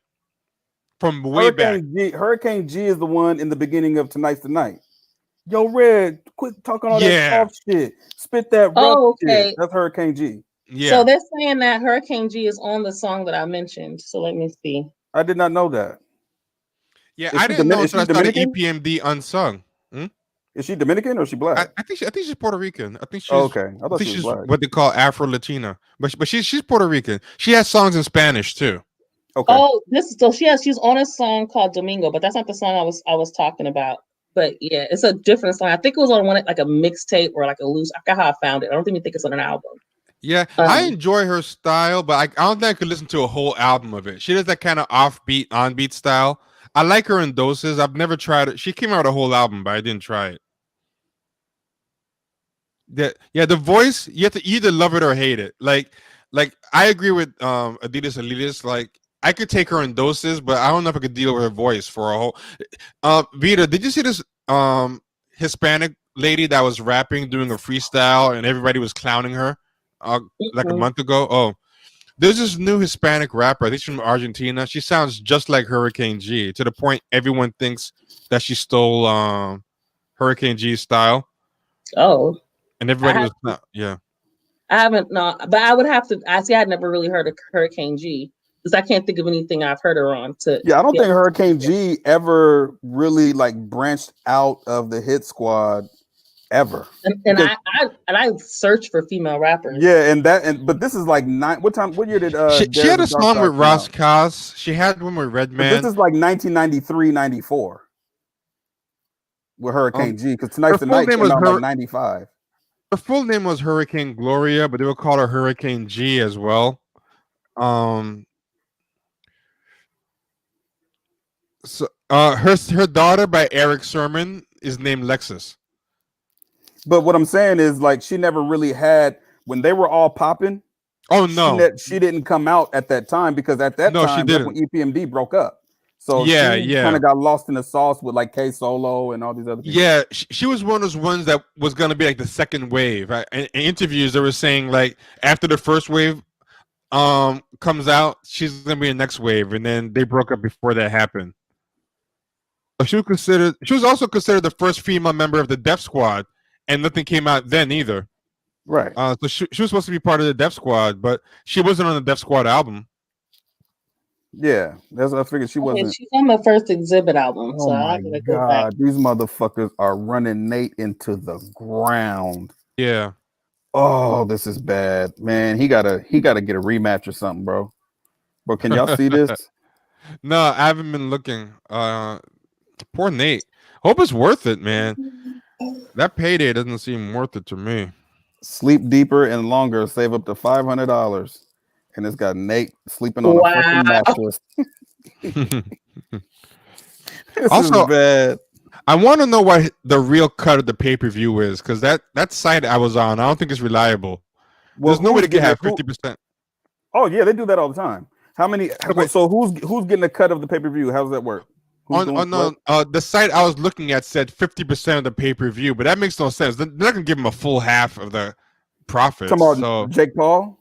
from way back. Hurricane G is the one in the beginning of Tonight's the Night. Yo, Red, quit talking all Yeah. that soft shit. Spit that rough Oh, okay. shit. That's Hurricane G. Yeah. So they're saying that Hurricane G is on the song that I mentioned. So let me see. I did not know that. Yeah, Is I she didn't know Is until I she started Dominican? EPMD Unsung. Is she Dominican or is she black? I think she's Puerto Rican. I think she's Oh, okay. I I thought think she was she's black. what they call Afro Latina, but she's Puerto Rican. She has songs in Spanish too. Okay. Oh, she's on a song called Domingo, but that's not the song I was talking about. But yeah, it's a different song. I think it was on one like a mixtape or like a loose. I forgot how I found it. I don't even think it's on an album. Yeah, I enjoy her style, but I don't think I could listen to a whole album of it. She does that kind of offbeat, onbeat style. I like her in doses. I've never tried it. She came out with a whole album, but I didn't try it. The voice, you have to either love it or hate it. Like I agree with Adidas Elitis. Like I could take her in doses, but I don't know if I could deal with her voice for a whole. Vita, did you see this Hispanic lady that was rapping, doing a freestyle, and everybody was clowning her like a month ago? Oh, there's this new Hispanic rapper. I think she's from Argentina. She sounds just like Hurricane G, to the point everyone thinks that she stole Hurricane G's style. Oh. And everybody was not, yeah. I haven't, no, but I would have to. I see. I'd never really heard of Hurricane G because I can't think of anything I've heard her on. Yeah, I don't think Hurricane G ever really like branched out of the Hit Squad ever. And I search for female rappers. Yeah, but this is like what year did she had a song with Ross Kass. She had one with Redman. This is like 1993, 94 with Hurricane G, because Tonight's the Night came out like 95. Her full name was Hurricane Gloria, but they would call her Hurricane G as well. So her daughter by Eric Sermon is named Lexus. But what I'm saying is, like, she never really had, when they were all popping. Oh no, she didn't come out at that time, because at that time that's when EPMD broke up. So she kind of got lost in the sauce with like K Solo and all these other people. Yeah, she was one of those ones that was gonna be like the second wave. Right? In interviews, they were saying like after the first wave comes out, she's gonna be the next wave, and then they broke up before that happened. She was also considered the first female member of the Def Squad, and nothing came out then either. Right. So she was supposed to be part of the Def Squad, but she wasn't on the Def Squad album. Yeah, that's what I figured. She wasn't. She's on the first Exhibit album. Oh my God, these motherfuckers are running Nate into the ground. Yeah. Oh, this is bad, man. He gotta get a rematch or something, bro. Bro, can y'all see this? No, I haven't been looking. Poor Nate. Hope it's worth it, man. That payday doesn't seem worth it to me. Sleep deeper and longer. Save up to $500. And it's got Nate sleeping on a fucking mattress. This also, is bad. I want to know what the real cut of the pay-per-view is, because that site I was on, I don't think it's reliable. Well, there's no way to get 50%. Oh yeah, they do that all the time. How many? So who's getting a cut of the pay-per-view? How does that work? The site I was looking at said 50% of the pay-per-view, but that makes no sense. They're not gonna give them a full half of the profits. So Jake Paul.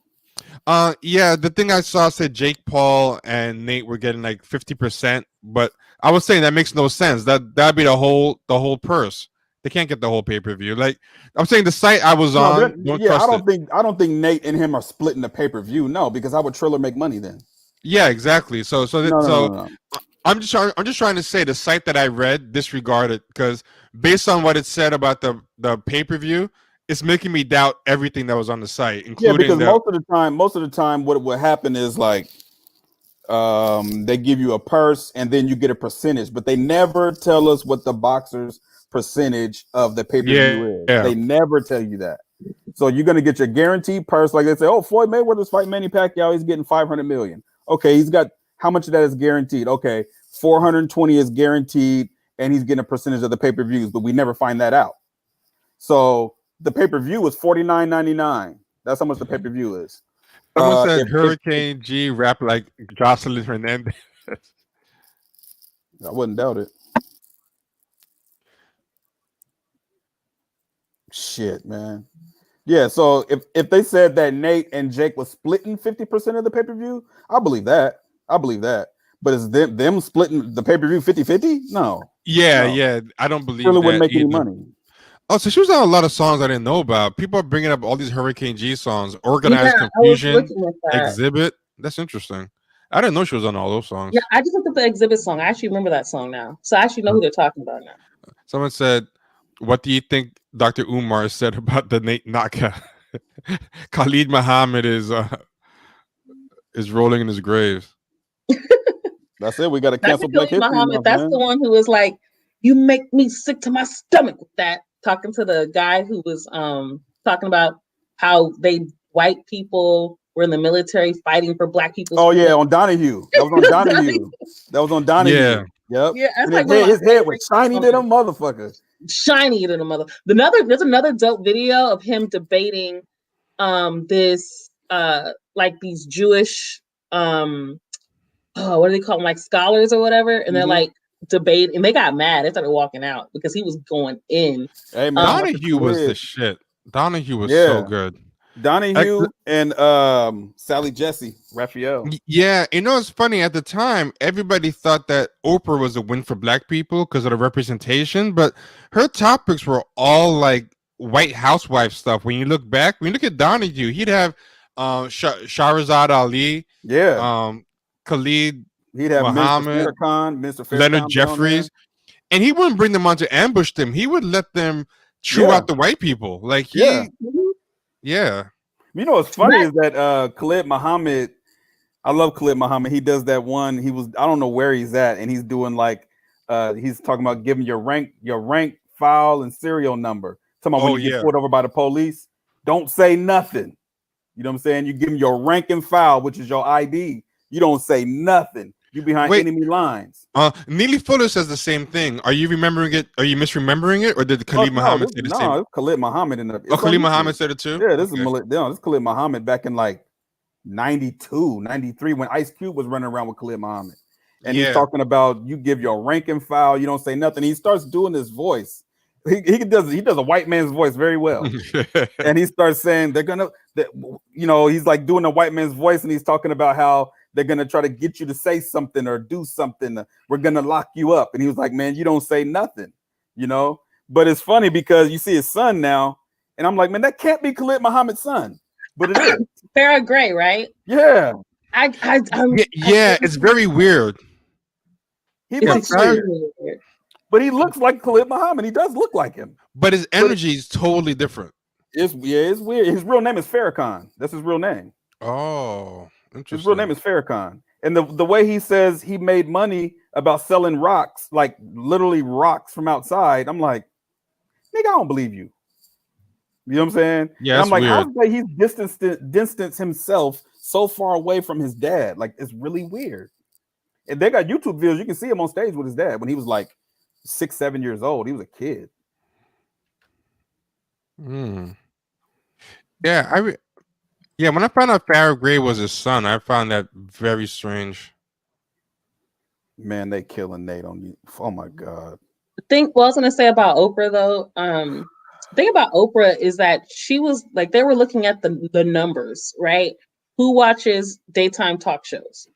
Yeah, the thing I saw said Jake Paul and Nate were getting like 50%, but I was saying that makes no sense. That'd be the whole purse. They can't get the whole pay-per-view. Like I'm saying, the site I was on. I don't think Nate and him are splitting the pay-per-view. No, because how would Triller make money then? Yeah, exactly. So no. I'm just trying to say the site that I read disregarded, because based on what it said about the pay-per-view, it's making me doubt everything that was on the site, including because most of the time, what would happen is like, they give you a purse and then you get a percentage, but they never tell us what the boxer's percentage of the pay-per-view is. Yeah. They never tell you that. So you're gonna get your guaranteed purse. Like they say, oh, Floyd Mayweather's fighting Manny Pacquiao. He's getting 500 million. Okay, he's got how much of that is guaranteed? Okay, 420 is guaranteed, and he's getting a percentage of the pay-per-views, but we never find that out. So the pay-per-view is $49.99. That's how much the pay-per-view is. Someone said Hurricane G rap like Jocelyn Hernandez. I wouldn't doubt it. Shit, man. Yeah, so if they said that Nate and Jake was splitting 50% of the pay-per-view, I believe that. But is them splitting the pay-per-view 50-50? No. Yeah, No. yeah. I don't believe Really that wouldn't make either. any money. Oh, so she was on a lot of songs I didn't know about. People are bringing up all these Hurricane G songs. Organized Confusion, Exhibit. That's interesting. I didn't know she was on all those songs. Yeah, I just looked at the Exhibit song. I actually remember that song now. So I actually know who they're talking about now. Someone said, what do you think Dr. Umar said about the Nate knockout? Khalid Muhammad is rolling in his grave. That's it. We got to cancel Black History Month, that's man. the one who was like, you make me sick to my stomach with that. Talking to the guy who was talking about how white people were in the military fighting for black people. Oh yeah, on Donahue. That was on Donahue. That was on Donahue. Yeah. Yep. Yeah, that's and like his head was shiny to them motherfuckers. Shiny to the mother. There's another dope video of him debating this like these Jewish what do they call them, like scholars or whatever, and they're like debate, and they got mad. They started walking out because he was going in. Hey man, Donahue was the shit. Donahue was so good. Donahue and Sally Jesse Raphael. Yeah, you know it's funny. At the time, everybody thought that Oprah was a win for black people because of the representation, but her topics were all like white housewife stuff. When you look at Donahue, he'd have Shahrazad Ali, Khalid, he'd have Muhammad, Mr. Farrakhan, Leonard Jeffries, and he wouldn't bring them on to ambush them. He would let them chew out the white people. Like yeah. You know what's funny is that Khalid Muhammad, I love Khalid Muhammad. He does that one. I don't know where he's at, and he's doing like he's talking about giving your rank, file, and serial number. Talking about when you get pulled over by the police, don't say nothing. You know what I'm saying? You give them your rank and file, which is your ID. You don't say nothing. You behind enemy lines. Neely Fuller says the same thing. Are you remembering it? Are you misremembering it, or did Khalid Muhammad say the same? No, it's Khalid Muhammad Khalid Muhammad said it too. Yeah, this is Khalid Muhammad back in like 92, 93 when Ice Cube was running around with Khalid Muhammad, and he's talking about you give your rank and file, you don't say nothing. He starts doing this voice. He does a white man's voice very well, and he starts saying he's like doing a white man's voice, and he's talking about how they're gonna try to get you to say something or do something. We're gonna lock you up. And he was like, man, you don't say nothing, But it's funny because you see his son now, and I'm like, man, that can't be Khalid Muhammad's son. But it is. Farrah Gray, right? Yeah. It's very weird. He looks weird. But he looks like Khalid Muhammad. He does look like him. But his energy is totally different. It's weird. His real name is Farrakhan. That's his real name. Oh. His real name is Farrakhan. And the way he says he made money about selling rocks, like literally rocks from outside, I'm like, nigga, I don't believe you. You know what I'm saying? Yeah, and I'm like, weird. how he's distanced himself so far away from his dad? Like, it's really weird. And they got YouTube videos. You can see him on stage with his dad when he was like 6, 7 years old. He was a kid. Yeah, when I found out Farrah Gray was his son, I found that very strange. Man, they killing Nate on you. Oh my God. I was gonna say about Oprah though. The thing about Oprah is that she was like, they were looking at the numbers, right? Who watches daytime talk shows?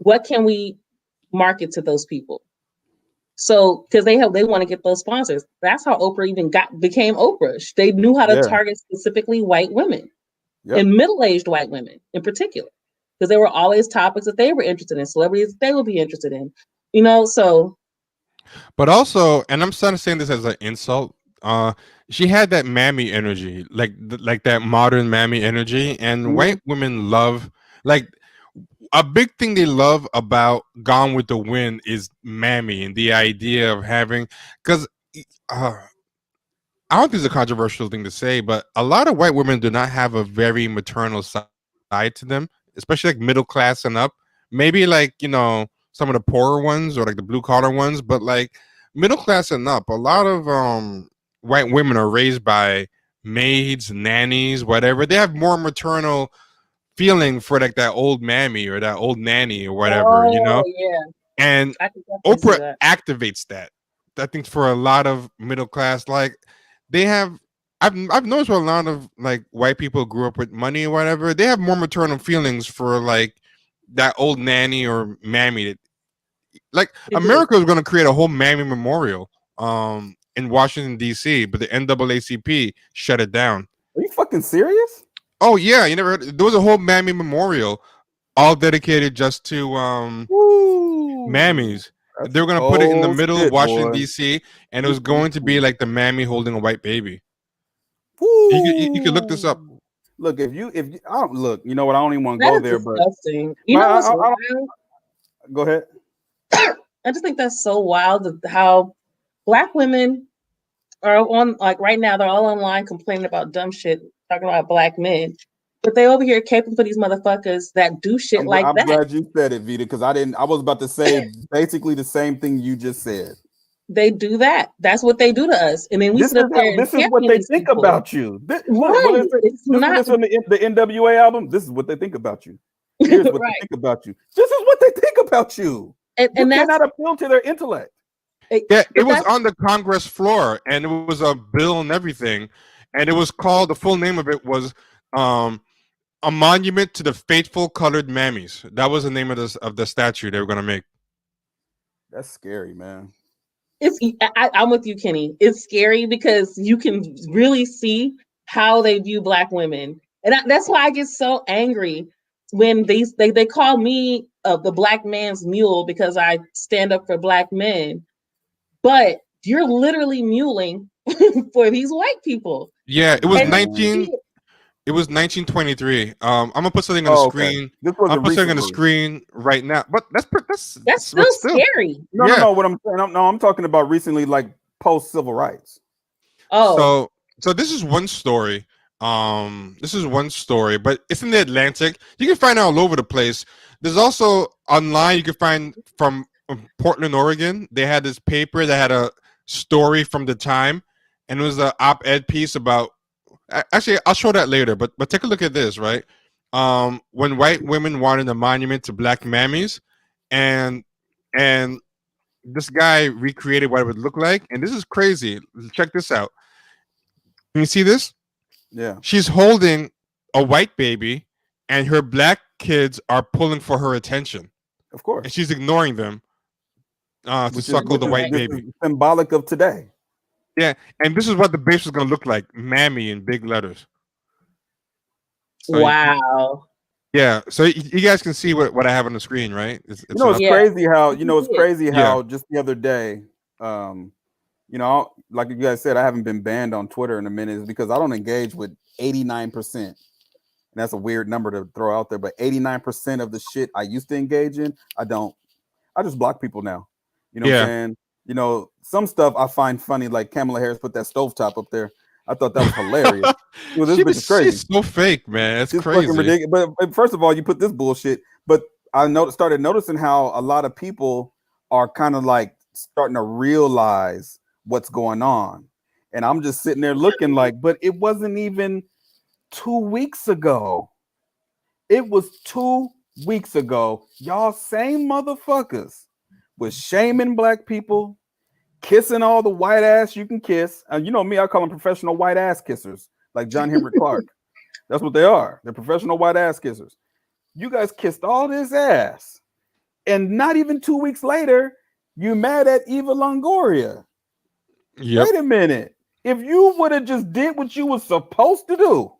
What can we market to those people? So, because they want to get those sponsors. That's how Oprah even became Oprah. They knew how to target specifically white women. And middle-aged white women in particular, because there were always topics that they were interested in, celebrities they would be interested in, so. But also, and I'm starting to say this as an insult, she had that mammy energy, like that modern mammy energy, and white women love, like, a big thing they love about Gone with the Wind is mammy and the idea of having, because I don't think it's a controversial thing to say, but a lot of white women do not have a very maternal side to them, especially like middle class and up. Maybe like, some of the poorer ones or like the blue collar ones, but like middle class and up, a lot of white women are raised by maids, nannies, whatever. They have more maternal feeling for like that old mammy or that old nanny or whatever, Oh yeah, and I can definitely see Oprah that. activates that. I think for a lot of middle class, like they have, I've noticed with a lot of like white people who grew up with money or whatever, they have more maternal feelings for like that old nanny or mammy. Like They do. America is going to create a whole mammy memorial in Washington D.C., but the NAACP shut it down. Are you fucking serious? Oh yeah, you never heard? There was a whole mammy memorial, all dedicated just to Woo. mammies. That's They were some gonna put it in the cold middle of shit, Washington boy. D.C., and it was going to be like the mammy holding a white baby. You could look this up. Woo. Look, if you, I don't look, you know what? I don't even want to That go is there, but disgusting. You know what's I wild? go ahead. I just think that's so wild how Black women are on, like right now, they're all online complaining about dumb shit, talking about Black men. But they over here caping for these motherfuckers that do shit like I'm that. glad you said it, Vita, because I was about to say basically the same thing you just said. They do that. That's what they do to us. And then we sit up there and This is what champion they these think people. about you. Look, Right. what is it? It's This not is from the NWA album. This is what they think about you. Here's what right. they think about you. This is what they think about you. You And that's cannot appeal to their intellect. Yeah, it was that's on the Congress floor, and it was a bill and everything, and it was called. The full name of it was a monument to the faithful colored mammies. That was the name of the statue they were gonna make. That's scary, man. I'm with you, Kenny. It's scary because you can really see how they view Black women, and that's why I get so angry when they call me the Black man's mule because I stand up for Black men, but you're literally muling for these white people. Yeah, it was And you Man. see 19. It was 1923. I'm gonna put something on the Oh, okay. screen. This I'm wasn't put something on the recently. screen right now. But that's that's still but still. scary. No. What I'm saying, I'm talking about recently, like post civil rights. Oh, So this is one story. This is one story, but it's in the Atlantic. You can find it all over the place. There's also online. You can find from Portland, Oregon. They had this paper that had a story from the time, and it was an op-ed piece about. Actually, I'll show that later. But take a look at this, right? When white women wanted a monument to Black mammies, and and this guy recreated what it would look like, and this is crazy. Check this out. Can you see this? Yeah, She's holding a white baby, and her Black kids are pulling for her attention, of course. and she's ignoring them to suckle the white baby. Is symbolic of today. Yeah, and this is what the base was going to look like, "Mammy" in big letters. So wow. yeah, so you guys can see what I have on the screen, right? It's Yeah. Crazy how it's Yeah. crazy how just the other day, like you guys said, I haven't been banned on Twitter in a minute, is because I don't engage with 89%. And that's a weird number to throw out there, but 89% of the shit I used to engage in, I don't. I just block people now. You know what I'm saying? You know, some stuff I find funny, like Kamala Harris put that stovetop up there. I thought that was hilarious. Well, this bitch is crazy. She's so fake, man. It's crazy. Fucking ridiculous. But first of all, you put this bullshit. But I started noticing how a lot of people are kind of like starting to realize what's going on. And I'm just sitting there looking like, but it wasn't even 2 weeks ago. It was 2 weeks ago. Y'all same motherfuckers was shaming Black people, kissing all the white ass you can kiss. And you know me, I call them professional white ass kissers, like John Henry Clark. That's what they are. They're professional white ass kissers. You guys kissed all this ass. And not even 2 weeks later, you mad at Eva Longoria. Yep. Wait a minute. If you would have just did what you were supposed to do,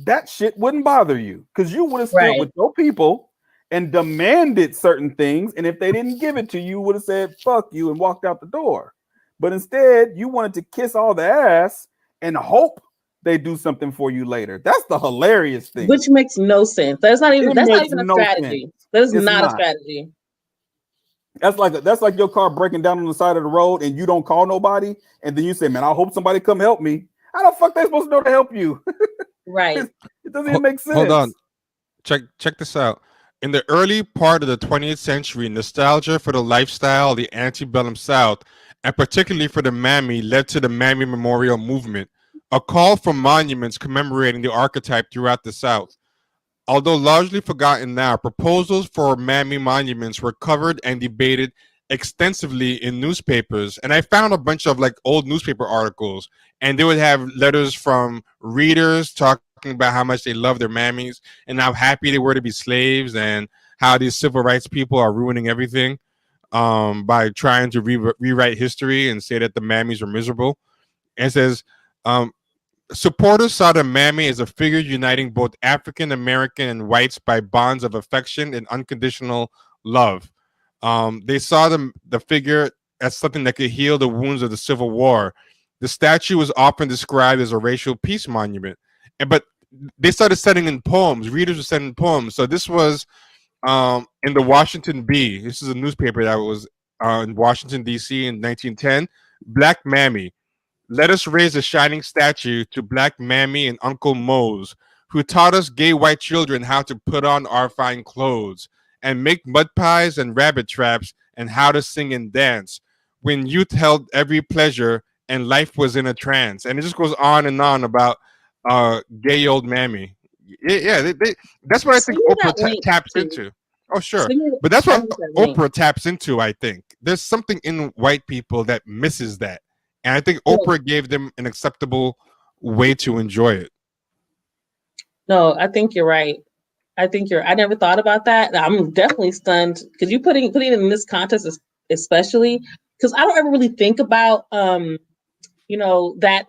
that shit wouldn't bother you, because you would have stood with your people and demanded certain things. And if they didn't give it to you, would have said, fuck you, and walked out the door. But instead, you wanted to kiss all the ass and hope they do something for you later. That's the hilarious thing. Which makes no sense. That's not even a strategy. Sense. That is not a strategy. That's like your car breaking down on the side of the road and you don't call nobody, and then you say, "Man, I hope somebody come help me." How the fuck they supposed to know to help you? Right. It doesn't even make sense. Hold on. Check this out. In the early part of the 20th century, nostalgia for the lifestyle of the antebellum South, and particularly for the Mammy, led to the Mammy Memorial Movement, a call for monuments commemorating the archetype throughout the South. Although largely forgotten now, proposals for Mammy monuments were covered and debated extensively in newspapers. And I found a bunch of like old newspaper articles, and they would have letters from readers talking about how much they love their mammies and how happy they were to be slaves, and how these civil rights people are ruining everything by trying to rewrite history and say that the mammies were miserable. And it says, um, supporters saw the Mammy as a figure uniting both African American and whites by bonds of affection and unconditional love. They saw the figure as something that could heal the wounds of the Civil War. The statue was often described as a racial peace monument, but they started sending in poems. Readers were sending poems. So this was in the Washington Bee. This is a newspaper that was in Washington D.C. in 1910. Black Mammy. Let us raise a shining statue to Black Mammy and Uncle Mose, who taught us gay white children how to put on our fine clothes and make mud pies and rabbit traps and how to sing and dance. When youth held every pleasure and life was in a trance. And it just goes on and on about gay old Mammy. Yeah, that's what I think Send me Oprah that link taps too. into. Oh, sure. Send me, But that's what send me that link. Oprah taps into, I think. There's something in white people that misses that. And I think No, Oprah gave them an acceptable way to enjoy it. no, I think you're right. I never thought about that. I'm definitely stunned because you putting it in this context, especially because I don't ever really think about you know, that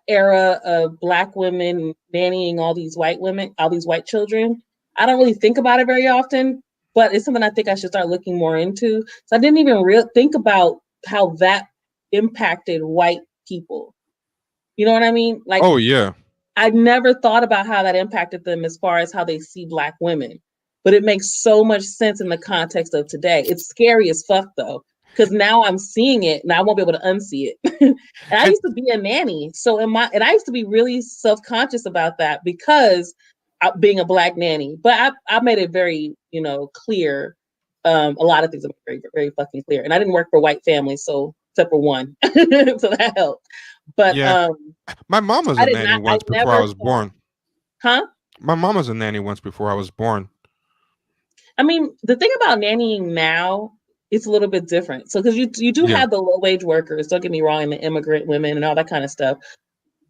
era of Black women nannying all these white women, all these white children. I don't really think about it very often, but it's something I think I should start looking more into. So I didn't even think about how that impacted white people. You know what I mean? Like Oh yeah. I never thought about how that impacted them as far as how they see Black women. But it makes so much sense in the context of today. It's scary as fuck though, because now I'm seeing it and I won't be able to unsee it. And I And used to be a nanny, so I used to be really self-conscious about that because being a Black nanny. But I made it very, clear. A lot of things are very, very fucking clear. And I didn't work for white families, so except for one, so that helped. But yeah, my mom was I a did nanny not. I once before I never was thought, born. huh? My mom was a nanny once before I was born. I mean, the thing about nannying now, it's a little bit different. So, because you do Yeah. have the low wage workers, don't get me wrong, and the immigrant women and all that kind of stuff.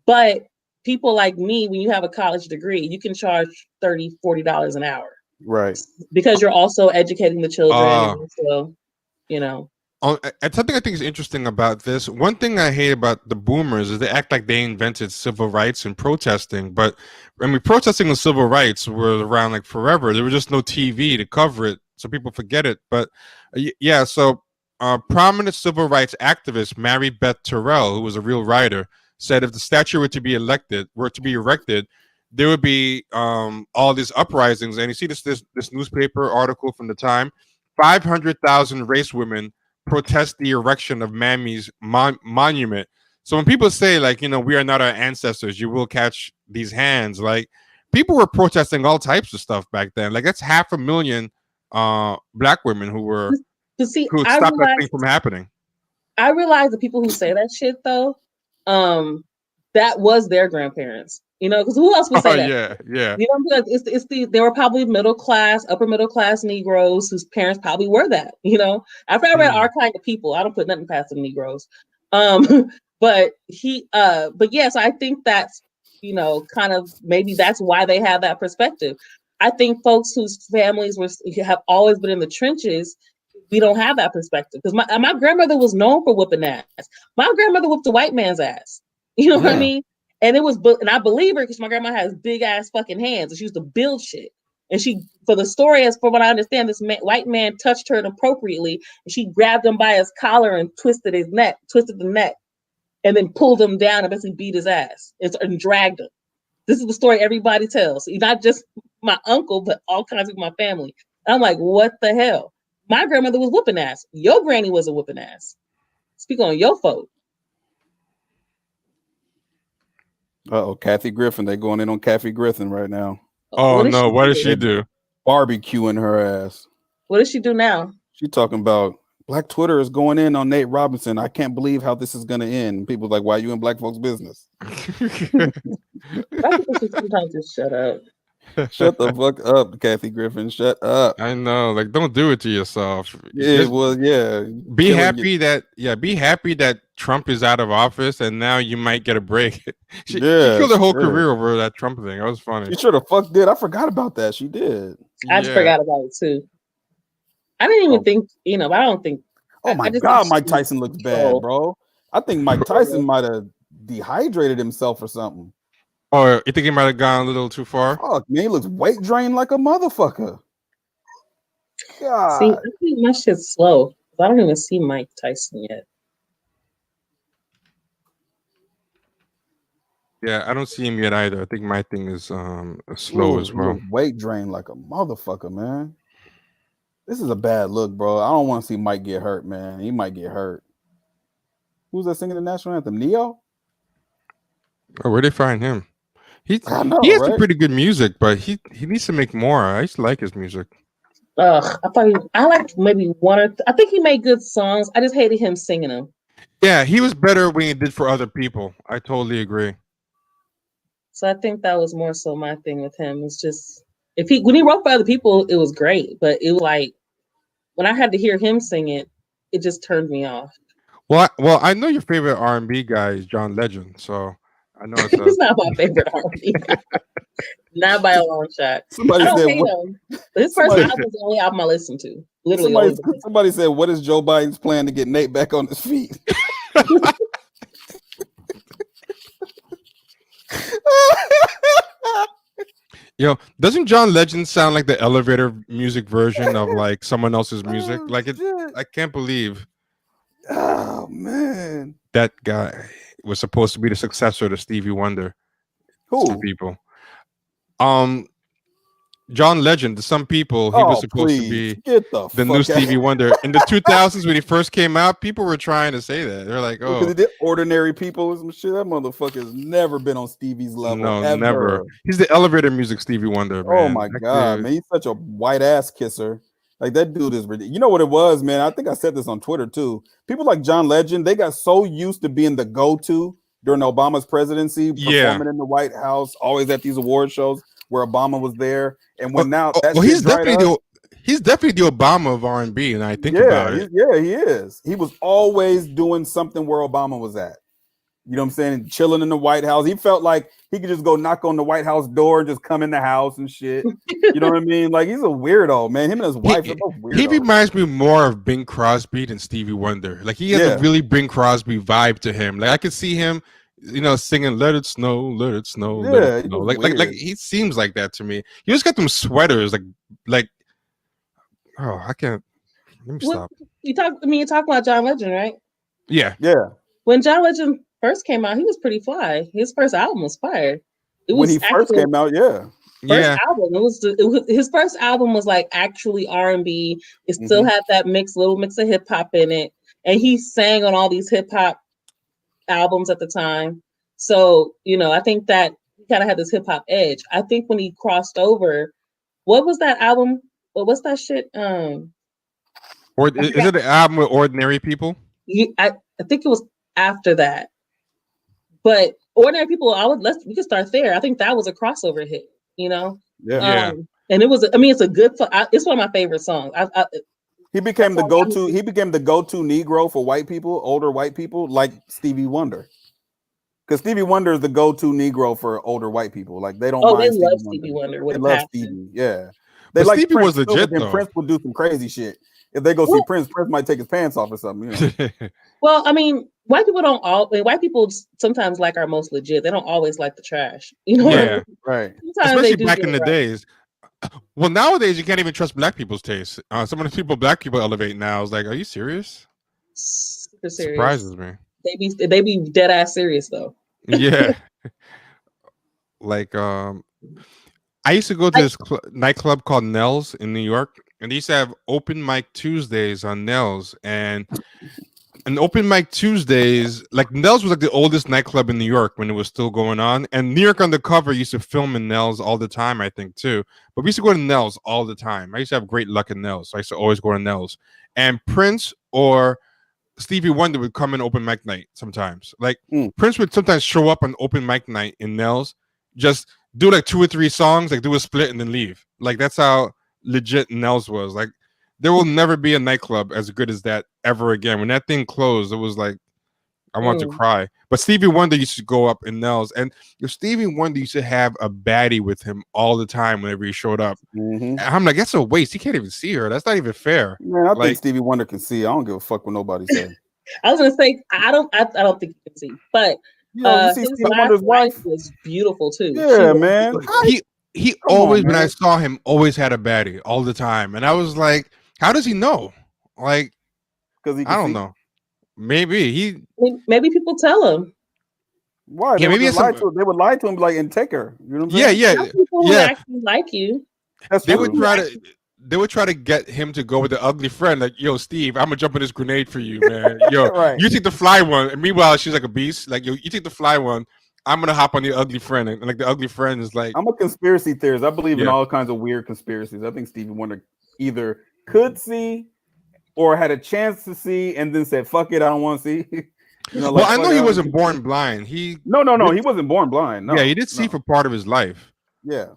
But people like me, when you have a college degree, you can charge $30-$40 an hour Right. because you're also educating the children and Uh also, you know, and something I think is interesting about this. One thing I hate about the boomers is they act like they invented civil rights and protesting. But I mean, protesting and civil rights were around like forever. There was just no TV to cover it, so people forget it. But yeah, so prominent civil rights activist Mary Beth Terrell, who was a real writer, said if the statue were to be erected, there would be all these uprisings. And you see this newspaper article from the time. 500,000 race women protest the erection of Mammy's monument. So when people say like, we are not our ancestors, you will catch these hands. Like people were protesting all types of stuff back then. Like that's 500,000 Black women to see, who stopped that thing from happening. I realize the people who say that shit though, that was their grandparents, because who else would say Oh that? yeah. You know, like they were probably upper middle class Negroes whose parents probably were that. After I read Our Kind of People, I don't put nothing past the Negroes. But yes, I think that's kind of maybe that's why they have that perspective. I think folks whose families have always been in the trenches, we don't have that perspective because my grandmother was known for whooping ass. My grandmother whooped a white man's ass. You know what I mean? And and I believe her because my grandma has big ass fucking hands and she used to build shit. And for the story, as for what I understand, this white man touched her inappropriately and she grabbed him by his collar and twisted the neck, and then pulled him down and basically beat his ass and dragged him. This is the story everybody tells. Not just my uncle, but all kinds of my family. And I'm like, what the hell? My grandmother was whooping ass. Your granny wasn't whooping ass. Speak on your folk. Uh-oh, Kathy Griffin. They're going in on Kathy Griffin right now. Oh no, what did she do? Barbecuing her ass. What does she do now? She talking about Black Twitter is going in on Nate Robinson. I can't believe how this is gonna end. And people's like, why are you in black folks' business? Black people should sometimes just shut up. Shut the fuck up, Kathy Griffin. Shut up. I know, like, don't do it to yourself. Yeah, well, yeah. Be happy that Trump is out of office and now you might get a break. She killed her whole career over that Trump thing. That was funny. She should have fuck did. I forgot about that. She did. I just forgot about it too. I didn't even think, but I don't think. Oh my God, Mike Tyson looks bad, bro. I think Mike Tyson might have dehydrated himself or something. Oh, you think he might have gone a little too far? Fuck, man, he looks weight drained like a motherfucker. God. See, I think my shit's slow. I don't even see Mike Tyson yet. Yeah, I don't see him yet either. I think my thing is slow as well. Weight drained like a motherfucker, man. This is a bad look, bro. I don't want to see Mike get hurt, man. He might get hurt. Who's that singing the national anthem? Neo? Oh, where'd they find him? He has some pretty good music, but he needs to make more. I used to like his music. I liked maybe one or I think he made good songs. I just hated him singing them. Yeah, he was better when he did for other people. I totally agree. So I think that was more so my thing with him. It's just when he wrote for other people, it was great, but it was like when I had to hear him sing it, it just turned me off. Well, I know your favorite R&B guy is John Legend, so I know it's he's not my favorite R&B guy. Not by a long shot. I don't hate him. His first album is the only album I listen to. Literally. Somebody said, "What is Joe Biden's plan to get Nate back on his feet?" Yo, doesn't John Legend sound like the elevator music version of like someone else's music? Like it, I can't believe. Oh man, that guy was supposed to be the successor to Stevie Wonder. Who? Some people. John Legend. To some people, he was supposed to be the new Stevie Wonder. In the 2000s, when he first came out, people were trying to say that. They're like, "Oh, ordinary people and some shit." That motherfucker's never been on Stevie's level. No, ever. Never. He's the elevator music Stevie Wonder. Man. Oh my God, man! He's such a white ass kisser. Like that dude is ridiculous. You know what it was, man? I think I said this on Twitter too. People like John Legend, they got so used to being the go-to during Obama's presidency, performing in the White House, always at these award shows where Obama was there. And when he's definitely the Obama of R&B, and I think about it. He is. He was always doing something where Obama was at. You know what I'm saying? Chilling in the White House. He felt like he could just go knock on the White House door and just come in the house and shit. You know what I mean? Like he's a weirdo, man. Him and his wife are both weirdos. He reminds me more of Bing Crosby than Stevie Wonder. Like he has a really Bing Crosby vibe to him. Like I could see him, singing "Let It Snow, Let It Snow, Let It Snow." Like he seems like that to me. He just got them sweaters, like. Oh, I can't. Let me stop. You talk about John Legend, right? Yeah. When John Legend first came out, he was pretty fly. His first album was fire. When he first came out, First album. It was his first album was like actually R&B. It still had that little mix of hip hop in it, and he sang on all these hip hop albums at the time. So I think that he kind of had this hip hop edge. I think when he crossed over, what was that album? What's that shit? Or is it the album with Ordinary People? I think it was after that. But Ordinary People, we could start there. I think that was a crossover hit. Yeah. And it was. It's a good. It's one of my favorite songs. He became the go-to. He became the go-to Negro for white people, older white people, like Stevie Wonder. Because Stevie Wonder is the go-to Negro for older white people. Like they don't. Oh, they love Stevie Wonder. They love Stevie. Yeah. They like Stevie was legit though. Prince would do some crazy shit. If they go see Prince might take his pants off or something. Well, white people sometimes like our most legit. They don't always like the trash. Right. Sometimes especially back in the days. Well, nowadays you can't even trust black people's taste. Some of the black people elevate now is like, are you serious? Super serious. Surprises me. They be dead ass serious though. Yeah. Like I used to go to this nightclub called Nell's in New York, and they used to have open mic Tuesdays on Nels, and open mic Tuesdays, like Nels was like the oldest nightclub in New York when it was still going on, and New York Undercover used to film in Nels all the time, I think too. But we used to go to Nels all the time. I used to have great luck in Nels, so I used to always go to Nels. And Prince or Stevie Wonder would come in open mic night sometimes. Like Prince would sometimes show up on open mic night in Nels, just do like 2 or 3 songs, like do a split and then leave. Like that's how legit Nels was. Like there will never be a nightclub as good as that ever again. When that thing closed, it was like I wanted to cry. But Stevie Wonder used to go up in Nels, and Stevie Wonder used to have a baddie with him all the time whenever he showed up. And I'm like, that's a waste. He can't even see her. That's not even fair. Man, I think Stevie Wonder can see. I don't give a fuck what nobody says. I was gonna say I don't think he can see, but you see his Stevie Wonder's wife was beautiful too. Yeah, man. He always, when I saw him, always had a baddie all the time, and I was like, how does he know? Like, because I don't know. Maybe people tell him. Why? Yeah, maybe they would lie to him like and take her. You know what I'm saying? Yeah. Some people who actually like you. They would try to get him to go with the ugly friend. Like, yo, Steve, I'm gonna jump in this grenade for you, man. Yo, right. You take the fly one. And meanwhile, she's like a beast. Like, yo, you take the fly one. I'm gonna hop on the ugly friend. And like the ugly friend is like, I'm a conspiracy theorist. I believe in all kinds of weird conspiracies. I think Stevie Wonder either could see or had a chance to see and then said, fuck it, I don't want to see. Well, I know he wasn't born blind. No, he wasn't born blind. No, yeah, he did see for part of his life. Yeah.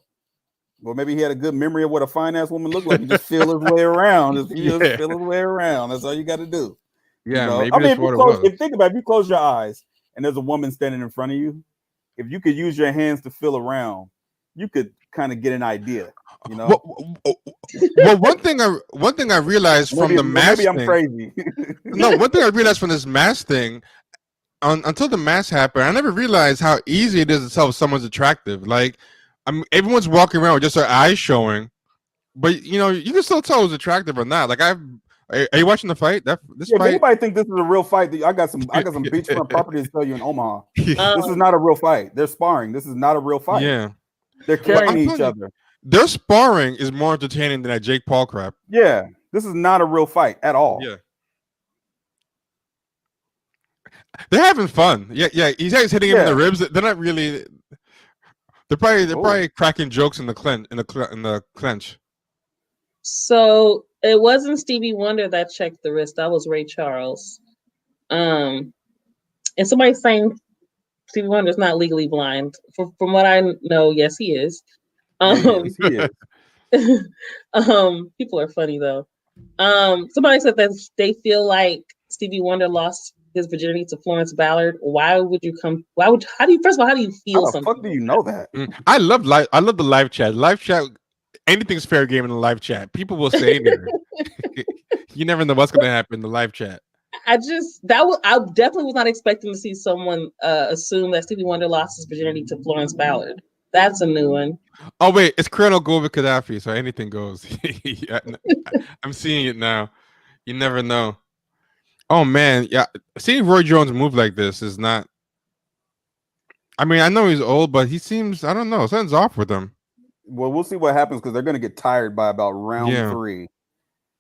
Well, maybe he had a good memory of what a fine ass woman looked like. He just feel his way around. Just feel his way around. That's all you got to do. Yeah, maybe if you close your eyes and there's a woman standing in front of you, if you could use your hands to feel around, you could kind of get an idea. Well, one thing I realized from the mask maybe I'm crazy. No, one thing I realized from this mask thing, until the mask happened, I never realized how easy it is to tell if someone's attractive. Like, everyone's walking around with just their eyes showing, but you can still tell who's attractive or not. Like, are you watching the fight? Fight? If anybody think this is a real fight, I got some beachfront property to tell you in Omaha. This is not a real fight. They're sparring. This is not a real fight. Yeah, they're carrying each other. Their sparring is more entertaining than that Jake Paul crap. Yeah, this is not a real fight at all. Yeah, they're having fun. Yeah. He's hitting him in the ribs. They're not really. They're probably cracking jokes in the clinch. So it wasn't Stevie Wonder that checked the wrist. That was Ray Charles. And somebody's saying Stevie Wonder's not legally blind. From what I know, yes, he is. Yes, he is. People are funny though. Somebody said that they feel like Stevie Wonder lost his virginity to Florence Ballard. How do you feel? How The fuck do you know that? I love the live chat. Live chat, anything's fair game in the live chat. People will say anything. You never know what's gonna happen in the live chat. I definitely was not expecting to see someone assume that Stevie Wonder lost his virginity to Florence Ballard. That's a new one. Oh wait, it's Colonel Gover Gaddafi, so anything goes. I'm seeing it now. You never know. Oh man, yeah. Seeing Roy Jones move like this is not. I mean, I know he's old, but he seems, I don't know, something's off with him. Well, we'll see what happens because they're going to get tired by about round 3.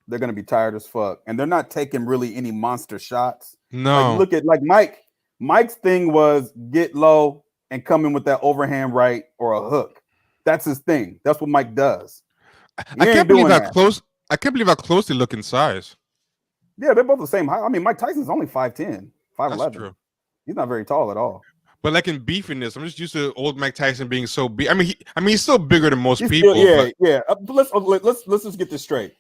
They're going to be tired as fuck, and they're not taking really any monster shots. No, look at Mike. Mike's thing was get low and come in with that overhand right or a hook. That's his thing. That's what Mike does. I can't believe how close. I can't believe how close they look in size. Yeah, they're both the same height. I mean, Mike Tyson's only 5'10", 5'11". That's true. He's not very tall at all. But like in beefiness, I'm just used to old Mike Tyson being so big. I mean, he's still bigger than most people. Yeah. Let's just get this straight.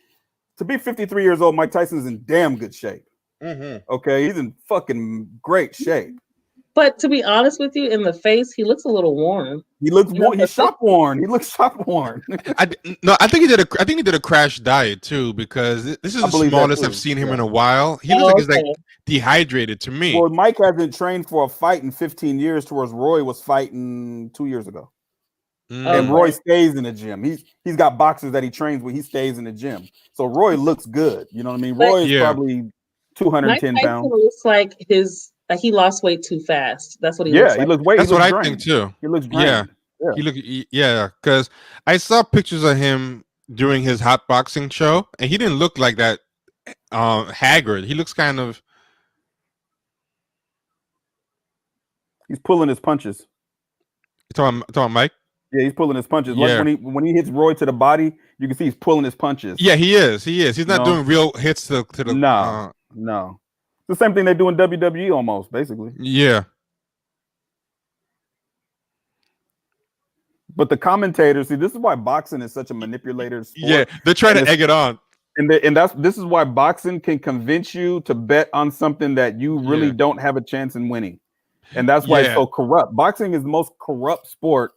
To be 53 years old, Mike Tyson's in damn good shape. Mm-hmm. Okay, he's in fucking great shape. But to be honest with you, in the face, he looks a little worn. He looks worn. He's shop worn. He looks shop worn. I think he did a crash diet too, because this is the smallest I've seen him in a while. He looks like he's like dehydrated to me. Well, Mike hasn't trained for a fight in 15 years, towards Roy was fighting 2 years ago. And Roy stays in the gym. He's got boxers that he trains with. He stays in the gym. So Roy looks good. You know what I mean? Roy is probably 210 pounds. Looks like he lost weight too fast. That's what he looks like. He looks weight. That's what I think too. He looks drained. He look because I saw pictures of him during his hot boxing show, and he didn't look like that haggard. He looks kind of. He's pulling his punches. You talking Mike? Yeah, he's pulling his punches. Yeah. Like when he hits Roy to the body, you can see he's pulling his punches. Yeah, he is. He's not doing real hits to the. No. It's the same thing they do in WWE almost, basically. Yeah. But the commentators, see, this is why boxing is such a manipulative sport. Yeah, they're trying to egg it on. And this is why boxing can convince you to bet on something that you really don't have a chance in winning. And that's why it's so corrupt. Boxing is the most corrupt sport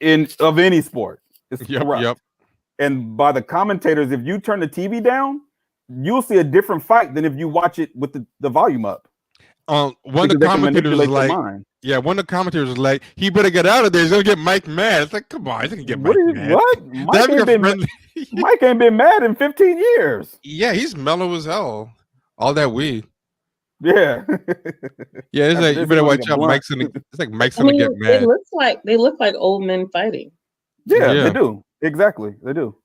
of any sport. It's corrupt. Yep. And by the commentators, if you turn the TV down, you'll see a different fight than if you watch it with the volume up. One of the commentators was like, one of the commentators was like, he better get out of there. He's gonna get Mike mad. It's like, come on, he's gonna get Mike mad. What? Mike ain't been mad in 15 years. Yeah, he's mellow as hell. All that weed. Yeah. Yeah, it's like you better watch out. It's like Mike's gonna get mad. They look like old men fighting. Yeah, they do. Exactly. They do.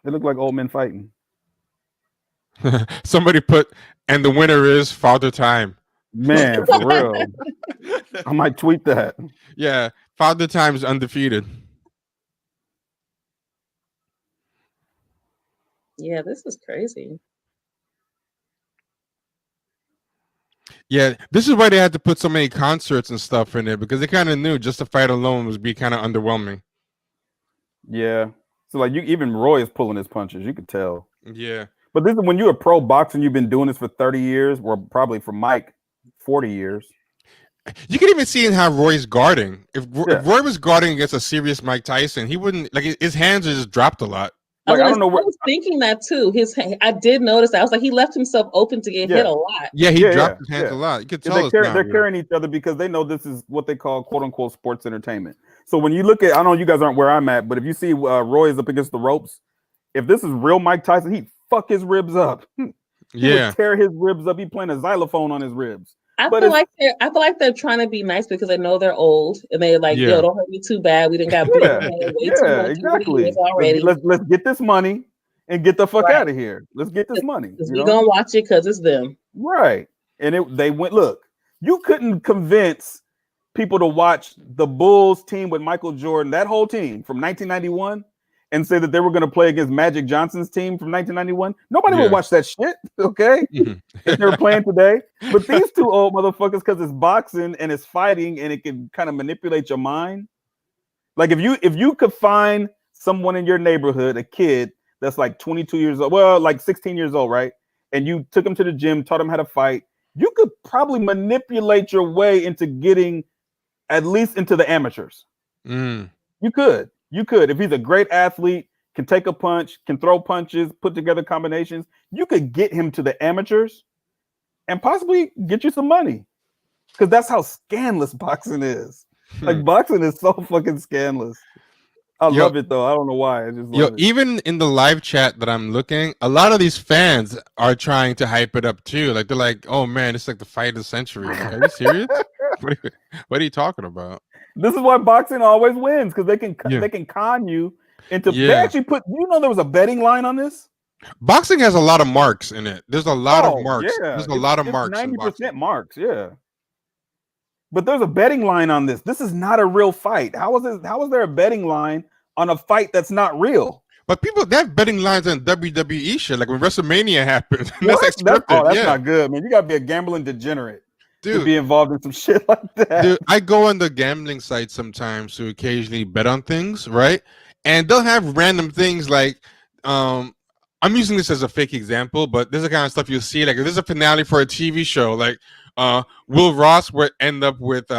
They look like old men fighting. Somebody put, and the winner is Father Time. Man, for real. I might tweet that. Yeah, Father Time is undefeated. Yeah, this is crazy. Yeah, this is why they had to put so many concerts and stuff in there, because they kind of knew just the fight alone was be kind of underwhelming. Yeah. So like even Roy is pulling his punches. You could tell. Yeah. But this is when you're a pro boxer and you've been doing this for 30 years, or probably for Mike, 40 years. You can even see in how Roy's guarding. If Roy was guarding against a serious Mike Tyson, he wouldn't, like, his hands are just dropped a lot. Like, I was thinking that too. I did notice that. I was like, he left himself open to get hit a lot. Yeah, he dropped his hands a lot. You could tell they're carrying each other because they know this is what they call "quote unquote" sports entertainment. So when you look at, I know you guys aren't where I'm at, but if you see Roy is up against the ropes, if this is real Mike Tyson, he'd fuck his ribs up. He would tear his ribs up. He playing a xylophone on his ribs. I feel like they're trying to be nice because they know they're old and they're like, yo, don't hurt me too bad. We didn't got exactly. Already. Let's get this money and get the fuck out of here. Let's get this money. We're gonna watch it because it's them. Right. And they went, look, you couldn't convince people to watch the Bulls team with Michael Jordan, that whole team from 1991, and say that they were going to play against Magic Johnson's team from 1991. Nobody would watch that shit, okay? If they were playing today. But these two old motherfuckers, because it's boxing and it's fighting and it can kind of manipulate your mind. Like if you could find someone in your neighborhood, a kid that's like 22 years old, well, like 16 years old, right? And you took him to the gym, taught him how to fight, you could probably manipulate your way into getting at least into the amateurs. You could. If he's a great athlete, can take a punch, can throw punches, put together combinations, you could get him to the amateurs and possibly get you some money. Because that's how scandalous boxing is. Like boxing is so fucking scandalous. I love it though. I don't know why. I just love it. Even in the live chat that I'm looking, a lot of these fans are trying to hype it up too. Like they're like, "Oh man, it's like the fight of the century." Like, are you serious? What are you talking about? This is why boxing always wins, because they can con you into. They actually put. You know, there was a betting line on this. Boxing has a lot of marks in it. There's a lot of marks. Yeah. There's a lot of marks. 90% marks. Yeah. But there's a betting line on this. This is not a real fight. How is there a betting line on a fight that's not real? But people, they have betting lines on WWE shit, like when WrestleMania happened. That's not good, man. You gotta be a gambling degenerate. Dude, to be involved in some shit like that. Dude, I go on the gambling site sometimes to occasionally bet on things, right? And they'll have random things like, I'm using this as a fake example, but this is the kind of stuff you'll see. Like, if there's a finale for a TV show, like, Will Ross would end up with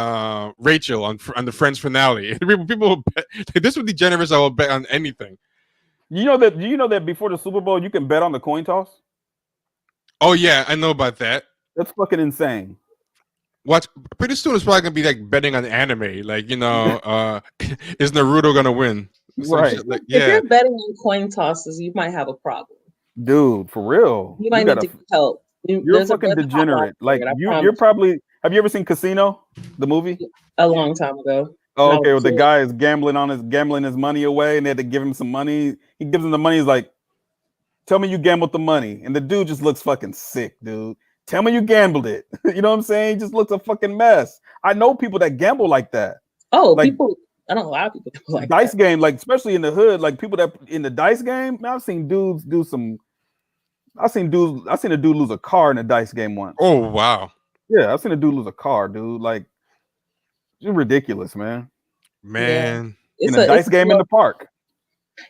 Rachel on the Friends finale. People will bet. This would be generous. I will bet on anything. You know that before the Super Bowl, you can bet on the coin toss? Oh, yeah, I know about that. That's fucking insane. Pretty soon it's probably gonna be like betting on anime, like is Naruto gonna win? Right. If you're betting on coin tosses, you might have a problem, dude. For real, you might need to get help. You're a fucking degenerate. Like you're probably. Have you ever seen Casino, the movie? A long time ago. Oh, when I was okay. a Well, the kid. guy is gambling his money away, and they had to give him some money. He gives him the money. He's like, "Tell me you gambled the money," and the dude just looks fucking sick, dude. Tell me you gambled it. You know what I'm saying? He just looks a fucking mess. I know people that gamble like that, Oh, like people. I know a lot of people like dice that. game, like especially in the hood, like people that in the dice game. Man, I've seen dudes do some. I've seen dudes. I've seen a dude lose a car in a dice game once. Oh wow, Yeah, I've seen a dude lose a car, dude. Like, it's ridiculous, man. Yeah, man, In it's a dice a game in the park.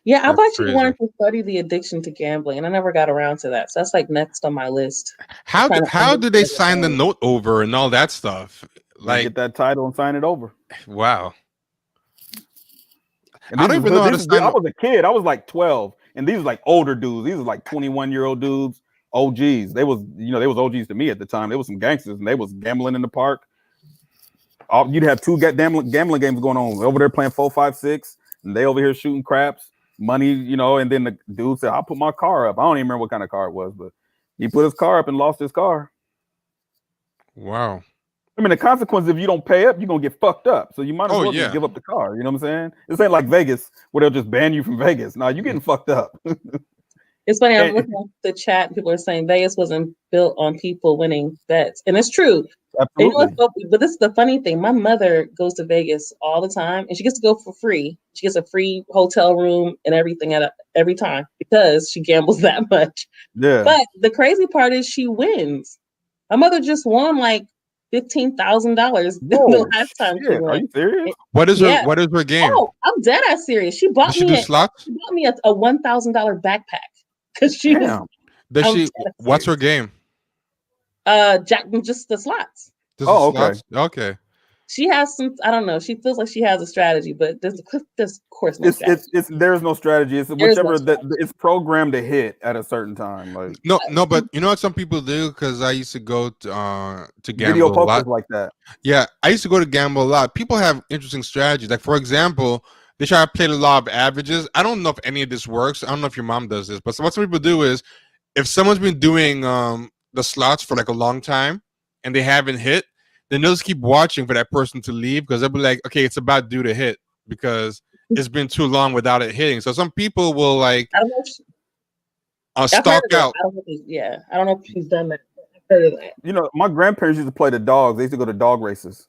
yeah. I've that's actually crazy. wanted to study the addiction to gambling, and I never got around to that. So that's like next on my list. How Trying to how did they understand it sign the more. note over and all that stuff? They Like, get that title and sign it over. wow, And I these don't is even know hood. how to I sign. was a kid. I was like 12, and these are like older dudes. These are like 21-year-old dudes, OGs. They was, they was OGs to me at the time. They was some gangsters, and they was gambling in the park. You'd have two gambling games going on over there playing 4, 5, 6, and they over here shooting craps, money, and then the dude said, "I'll put my car up." I don't even remember what kind of car it was, but he put his car up and lost his car. Wow. I mean, the consequence if you don't pay up, you're gonna get fucked up. So you might as Oh well just yeah. give up the car. You know what I'm saying? This ain't like Vegas where they'll just ban you from Vegas. No, you're getting fucked up. It's funny. I'm And- looking at the chat. People are saying Vegas wasn't built on people winning bets, and it's true. And you know Absolutely. what's but this is the funny thing. My mother goes to Vegas all the time, and she gets to go for free. She gets a free hotel room and everything every time because she gambles that much. Yeah. But the crazy part is she wins. My mother just won like $15,000 the last time she Shit. Are went. you serious? What is Yeah. her game? Oh, I'm dead ass serious. She Does bought she me do slots? a $1,000 backpack because she was. Damn. Does I'm she? dead ass What's her serious. game? Just the slots. Just the Okay. slots? Okay. She has some. I don't know. She feels like she has a strategy, but there's of course no strategy. It's there's no strategy. It's There's no whichever strategy. it's programmed to hit at a certain time. Like No, but you know what some people do? Because I used to go to video gamble a lot. poker's like that. Yeah, I used to go to gamble a lot. People have interesting strategies. Like, for example, they try to play the law of averages. I don't know if any of this works. I don't know if your mom does this, but what some people do is if someone's been doing the slots for like a long time and they haven't hit, then they'll just keep watching for that person to leave because they'll be like, okay, it's about due to hit because it's been too long without it hitting. So some people will like I don't know. I've stalk heard of it. out. I don't know I don't know if she's done that. I've heard of that. My grandparents used to play the dogs. They used to go to dog races.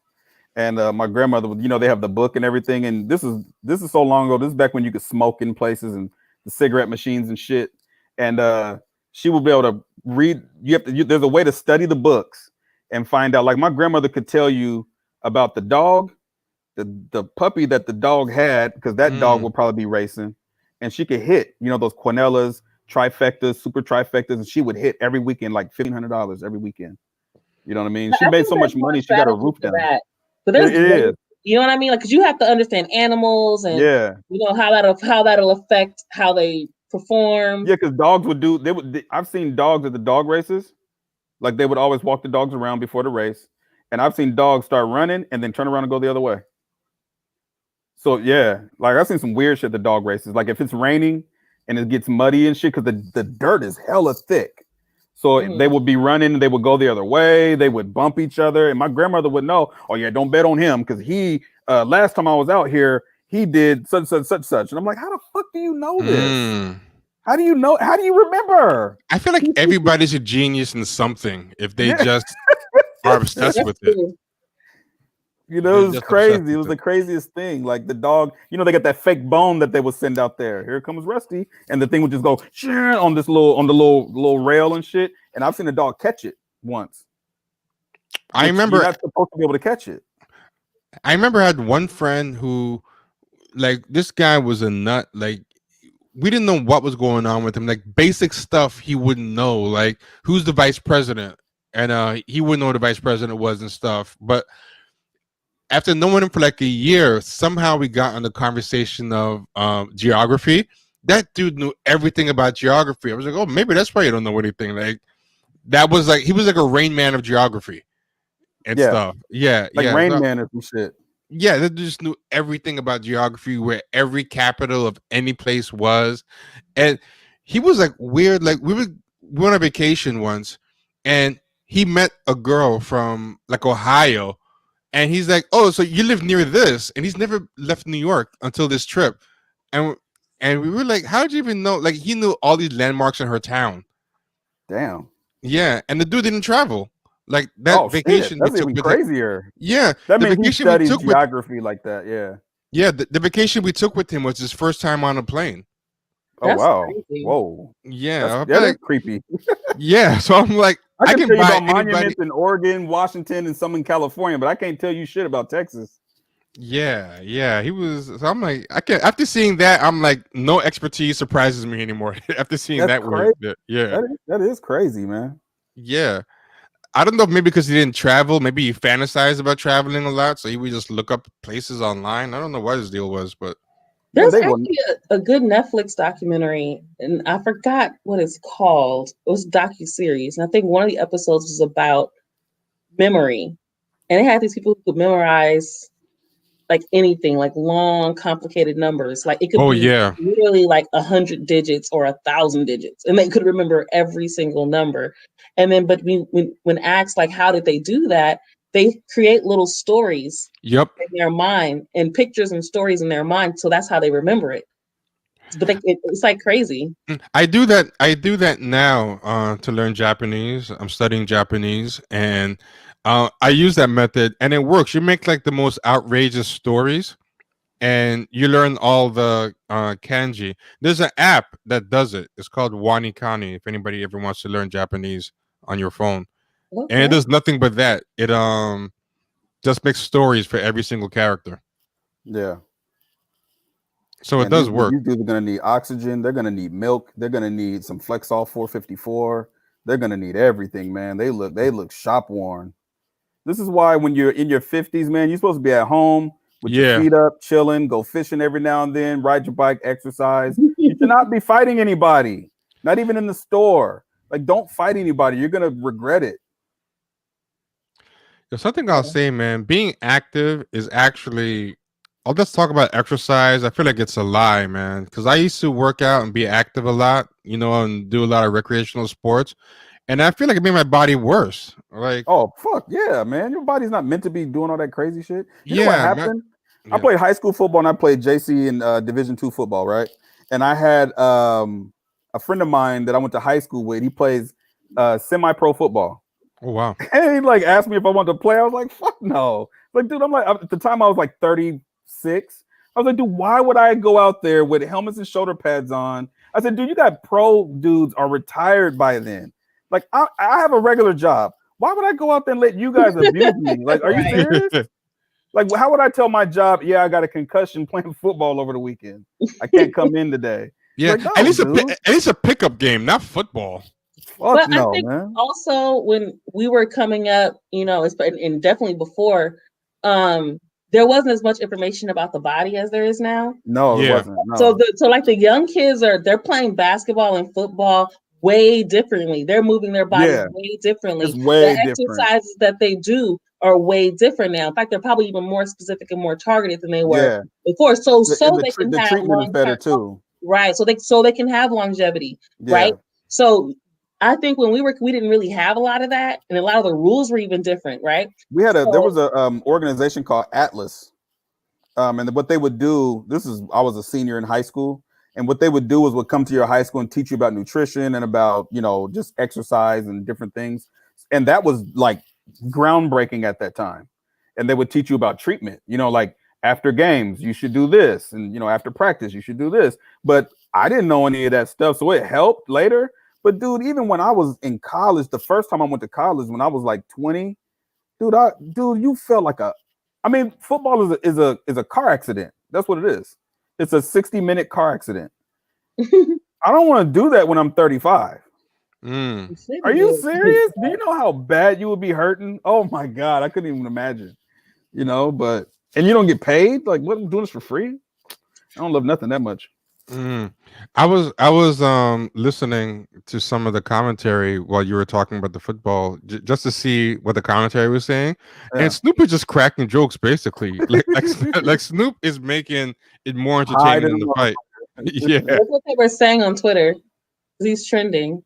And my grandmother would, they have the book and everything. And this is so long ago. This is back when you could smoke in places and the cigarette machines and shit. And she would be able to read. There's a way to study the books and find out. Like my grandmother could tell you about the dog, the puppy that the dog had, because that dog will probably be racing. And she could hit, those Quinellas, trifectas, super trifectas, and she would hit every weekend like $1,500 every weekend. You know what I mean? She made so much money, she got her roof down. But there's it is. You know what I mean? Like, because you have to understand animals and how that'll affect how they perform. Yeah, because dogs would I've seen dogs at the dog races. Like they would always walk the dogs around before the race. And I've seen dogs start running and then turn around and go the other way. So yeah, like I've seen some weird shit at the dog races. Like if it's raining and it gets muddy and shit, because the dirt is hella thick. So they would be running, they would go the other way, they would bump each other. And my grandmother would know, oh yeah, don't bet on him because he last time I was out here, he did such. And I'm like, how the fuck do you know this? How do you know? How do you remember? I feel like everybody's a genius in something if they just are obsessed with it. It was crazy. It was the craziest thing. Like the dog, they got that fake bone that they would send out there. Here comes Rusty, and the thing would just go on the little rail and shit. And I've seen a dog catch it once. I remember you're not supposed to be able to catch it. I remember I had one friend who, like, this guy was a nut. Like, we didn't know what was going on with him. Like, basic stuff he wouldn't know. Like, who's the vice president? And he wouldn't know who the vice president was and stuff. But after knowing him for like a year, somehow we got on the conversation of geography. That dude knew everything about geography. I was like, oh, maybe that's why you don't know anything. Like, that was like, he was like a Rain Man of geography and stuff. Yeah. Like yeah. Rain Man or some shit. Yeah, they just knew everything about geography, where every capital of any place was. And he was like weird. Like we went on a vacation once and he met a girl from like Ohio. and he's like, "Oh, so you live near this?" And he's never left New York until this trip, and we were like, "How did you even know?" Like he knew all these landmarks in her town. Damn. Yeah, and the dude didn't travel. Like that Oh shit, vacation we that's took even with him. crazier. Yeah, That the means he vacation we studies took with geography like that. Yeah. the vacation we took with him was his first time on a plane. Oh That's wow. crazy. Whoa. Yeah, I feel That is like creepy. yeah. So I'm like, I I can can tell you buy about anybody. monuments in Oregon, Washington, and some in California, but I can't tell you shit about Texas. Yeah, yeah. He was. So I'm like, I can't. After seeing that, I'm like, no expertise surprises me anymore. After seeing That's that crazy. word, yeah, That is crazy, man. yeah. I don't know if maybe because he didn't travel, maybe he fantasized about traveling a lot, so he would just look up places online. I don't know what his deal was, but Man, There's they will. actually a good Netflix documentary, and I forgot what it's called. It was a docu-series, and I think one of the episodes was about memory. And they had these people who could memorize like anything, like long, complicated numbers. Like it could oh be yeah, literally like 100 digits or 1,000 digits, and they could remember every single number. And then, but when asked like how did they do that, they create little stories yep. in their mind and pictures and stories in their mind. So that's how they remember it. But it's like crazy. I do that. I do that now to learn Japanese. I'm studying Japanese, and I use that method, and it works. You make like the most outrageous stories, and you learn all the kanji. There's an app that does it. It's called Wanikani. If anybody ever wants to learn Japanese on your phone, and it Okay. does nothing but that. It just makes stories for every single character. Yeah. So it Man, does work. these dudes are gonna need oxygen. They're gonna need milk. They're gonna need some Flexol 454. They're gonna need everything, man. They look shop worn. This is why when you're in your 50s, man, you're supposed to be at home with your Yeah. feet up, chilling, go fishing every now and then, ride your bike, exercise. You should not be fighting anybody, not even in the store. Like, don't fight anybody. You're gonna regret it. There's something I'll say, man. Being active is actually. I'll just talk about exercise. I feel like it's a lie, man. Because I used to work out and be active a lot, and do a lot of recreational sports, and I feel like it made my body worse. Like, Oh fuck yeah, man! Your body's not meant to be doing all that crazy shit. You know what yeah, happened? I yeah. played high school football and I played JC and Division II football, right? And I had a friend of mine that I went to high school with. He plays semi-pro football. Oh wow. And he like asked me if I wanted to play. I was like, fuck no. Like, dude, I'm like, at the time I was like 36. I was like, dude, why would I go out there with helmets and shoulder pads on? I said, dude, you got pro dudes are retired by then. Like, I have a regular job. Why would I go out there and let you guys abuse me? Like, are you serious? Like, how would I tell my job? Yeah, I got a concussion playing football over the weekend. I can't come in today. Yeah, Like, no, at least dude. at least a pickup game, not football. Fuck But I no, think man. also when we were coming up, and definitely before, there wasn't as much information about the body as there is now. No, it Yeah, wasn't. No. So like the young kids they're playing basketball and football way differently. They're moving their bodies Yeah, way differently. it's way The different. exercises that they do are way different now. In fact, they're probably even more specific and more targeted than they were Yeah, before. So and they can the have treatment is long better term, too. right? So they can have longevity, right? Yeah, So I think when we didn't really have a lot of that, and a lot of the rules were even different, right? we had there was So a organization called Atlas, and what they would do. I was a senior in high school, and what they would do is would come to your high school and teach you about nutrition and about just exercise and different things, and that was like groundbreaking at that time. And they would teach you about treatment. Like after games you should do this, and after practice you should do this. But I didn't know any of that stuff, so it helped later. But dude, even when I was in college, the first time I went to college when I was like 20, dude, you felt like football is a car accident. That's what it is. It's a 60-minute car accident. I don't want to do that when I'm 35. Mm. Are you serious? Do you know how bad you would be hurting? Oh my God, I couldn't even imagine. But and you don't get paid? Like, what, I'm doing this for free? I don't love nothing that much. Mm. I was listening to some of the commentary while you were talking about the football, just to see what the commentary was saying, Yeah. and Snoop is just cracking jokes basically. Like Snoop is making it more Hide entertaining it than the alone. fight. Yeah. that's what they were saying on Twitter. He's trending.